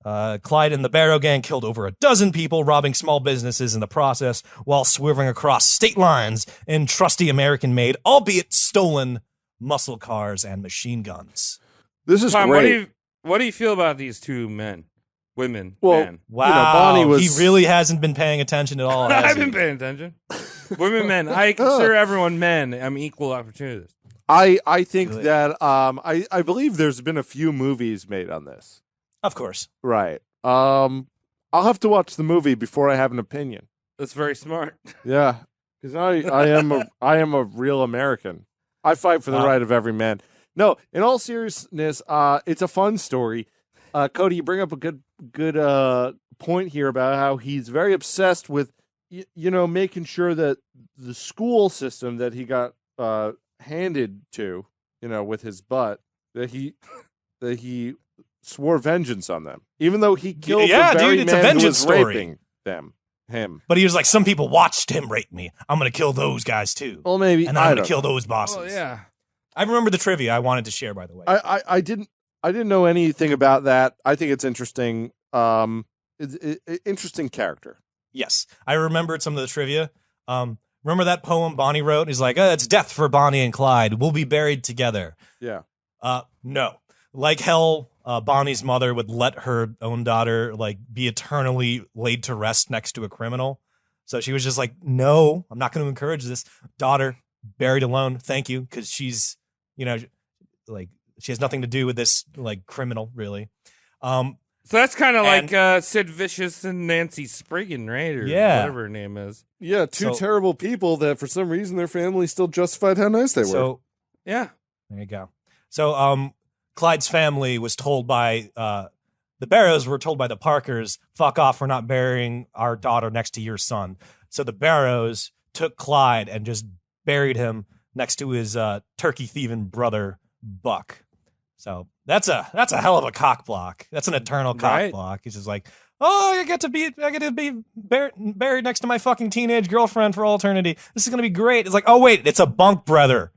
Clyde and the Barrow gang killed over a dozen people, robbing small businesses in the process while swerving across state lines in trusty American-made, albeit stolen, muscle cars and machine guns. This is Tom, great. What do you feel about these two women? Well, men? Wow, Bonnie was... he really hasn't been paying attention at all. I've been paying attention. Women, men. I consider everyone men. I'm equal opportunities. I think that I believe there's been a few movies made on this. Of course. Right. I'll have to watch the movie before I have an opinion. That's very smart. Yeah, because I am a real American. I fight for the right of every man. No, in all seriousness, it's a fun story. Cody, you bring up a good point here about how he's very obsessed with, making sure that the school system that he got handed to, with his butt, that he swore vengeance on them, even though he killed the very man who was raping him. But he was like, some people watched him rape me. I'm going to kill those guys too. Well, maybe. And then I'm going to kill those bosses. Oh, yeah. I remember the trivia I wanted to share, by the way. I didn't know anything about that. I think it's interesting. Interesting character. Yes. I remembered some of the trivia. Remember that poem Bonnie wrote? He's like, it's death for Bonnie and Clyde. We'll be buried together. Yeah. No. Like hell, Bonnie's mother would let her own daughter be eternally laid to rest next to a criminal. So she was just like, no, I'm not going to encourage this. Daughter, buried alone. Thank you. Because she's, she has nothing to do with this criminal, really. So that's kind of like Sid Vicious and Nancy Spriggan, right? Or whatever her name is. Yeah, two terrible people that for some reason their family still justified how nice they were. So, yeah. There you go. So, Clyde's family was told by the Barrows were told by the Parkers, fuck off, we're not burying our daughter next to your son. So the Barrows took Clyde and just buried him next to his turkey thieving brother, Buck. So that's a hell of a cock block. That's an eternal cock block. He's just like, oh, I get to be buried next to my fucking teenage girlfriend for all eternity. This is going to be great. It's like, oh, wait, it's a bunk brother.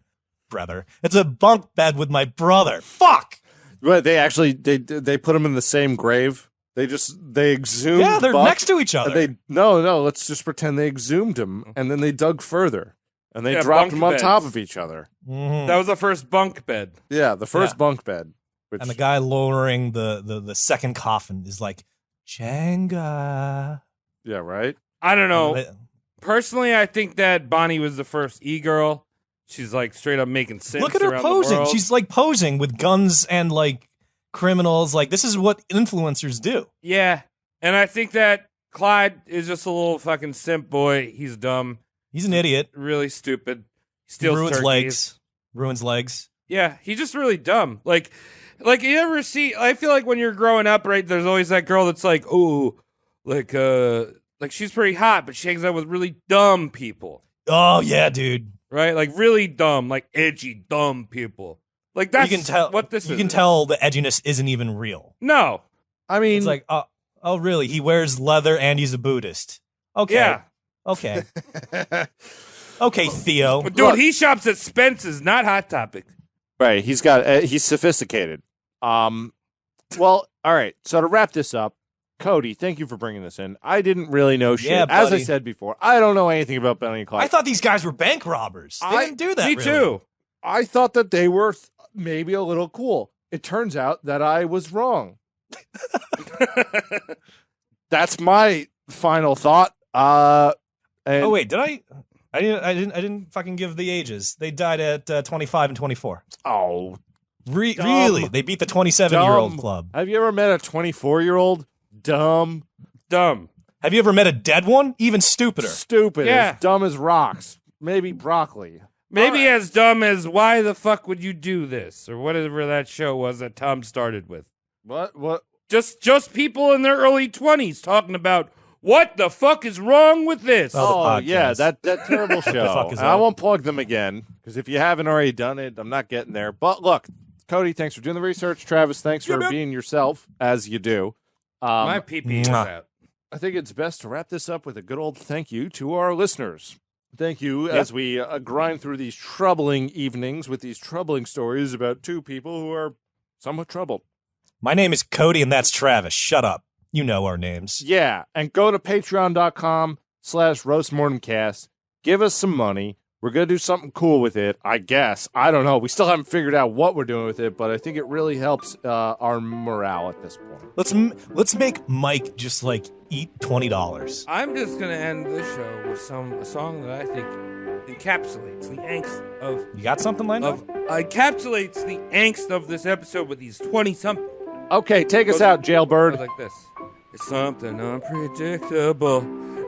It's a bunk bed with my brother. Fuck. Right, they actually they put them in the same grave. They exhumed. Yeah, they're Buck, next to each other. No, let's just pretend they exhumed him, and then they dug further, and they dropped them on top of each other. Mm-hmm. That was the first bunk bed. Yeah, the first bunk bed. And the guy lowering the second coffin is like, Jenga. Yeah, right? I don't know. Personally, I think that Bonnie was the first e-girl. She's straight up making sense. Look at her posing. She's posing with guns and criminals. This is what influencers do. Yeah. And I think that Clyde is just a little fucking simp boy. He's dumb. He's an idiot. Really stupid. Steals Ruins turkeys. legs. Ruins legs. Yeah, he's just really dumb. Like you ever see? I feel like when you're growing up, right? There's always that girl that's like, ooh, like she's pretty hot, but she hangs out with really dumb people. Oh yeah, dude. Right? Like really dumb, like edgy, dumb people. Like that's you can tell, what this is. You can tell the edginess isn't even real. No. I mean, it's like, oh, really? He wears leather and he's a Buddhist. Okay. Yeah. Okay. Okay, Theo. Dude, look, he shops at Spence's, not Hot Topic. Right. He's sophisticated. Well, all right. So to wrap this up, Cody, thank you for bringing this in. I didn't really know shit. Yeah, as I said before, I don't know anything about Benny and Clyde. I thought these guys were bank robbers. They didn't do that. Me really. too. I thought that they were maybe a little cool. It turns out that I was wrong. That's my final thought. Oh wait, did I didn't fucking give the ages. They died at 25 and 24. Oh, really? They beat the 27-year-old club. Have you ever met a 24-year-old? Dumb. Have you ever met a dead one? Even stupider. Stupid. Yeah. As dumb as rocks. Maybe broccoli. Maybe as dumb as why the fuck would you do this? Or whatever that show was that Tom started with. What? Just people in their early 20s talking about what the fuck is wrong with this? Oh yeah, that terrible show. The fuck is I up? won't plug them again because if you haven't already done it, I'm not getting there. But look, Cody, thanks for doing the research. Travis, thanks for being yourself as you do. My pee-pee is out. I think it's best to wrap this up with a good old thank you to our listeners. Thank you as we grind through these troubling evenings with these troubling stories about two people who are somewhat troubled. My name is Cody and that's Travis. Shut up. You know our names. Yeah, and go to patreon.com/roastmortemcast. Give us some money. We're going to do something cool with it, I guess. I don't know. We still haven't figured out what we're doing with it, but I think it really helps our morale at this point. Let's make Mike just like eat $20. I'm just going to end this show with a song that I think encapsulates the angst of... You got something lined up? Encapsulates the angst of this episode with these 20-something. Okay, take us out, Jailbird. Like this. It's something unpredictable.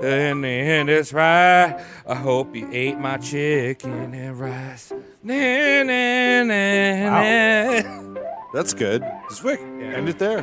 In the end, it's right. I hope you ate my chicken and rice. Na, na, na, wow. That's good. Swick. End it there.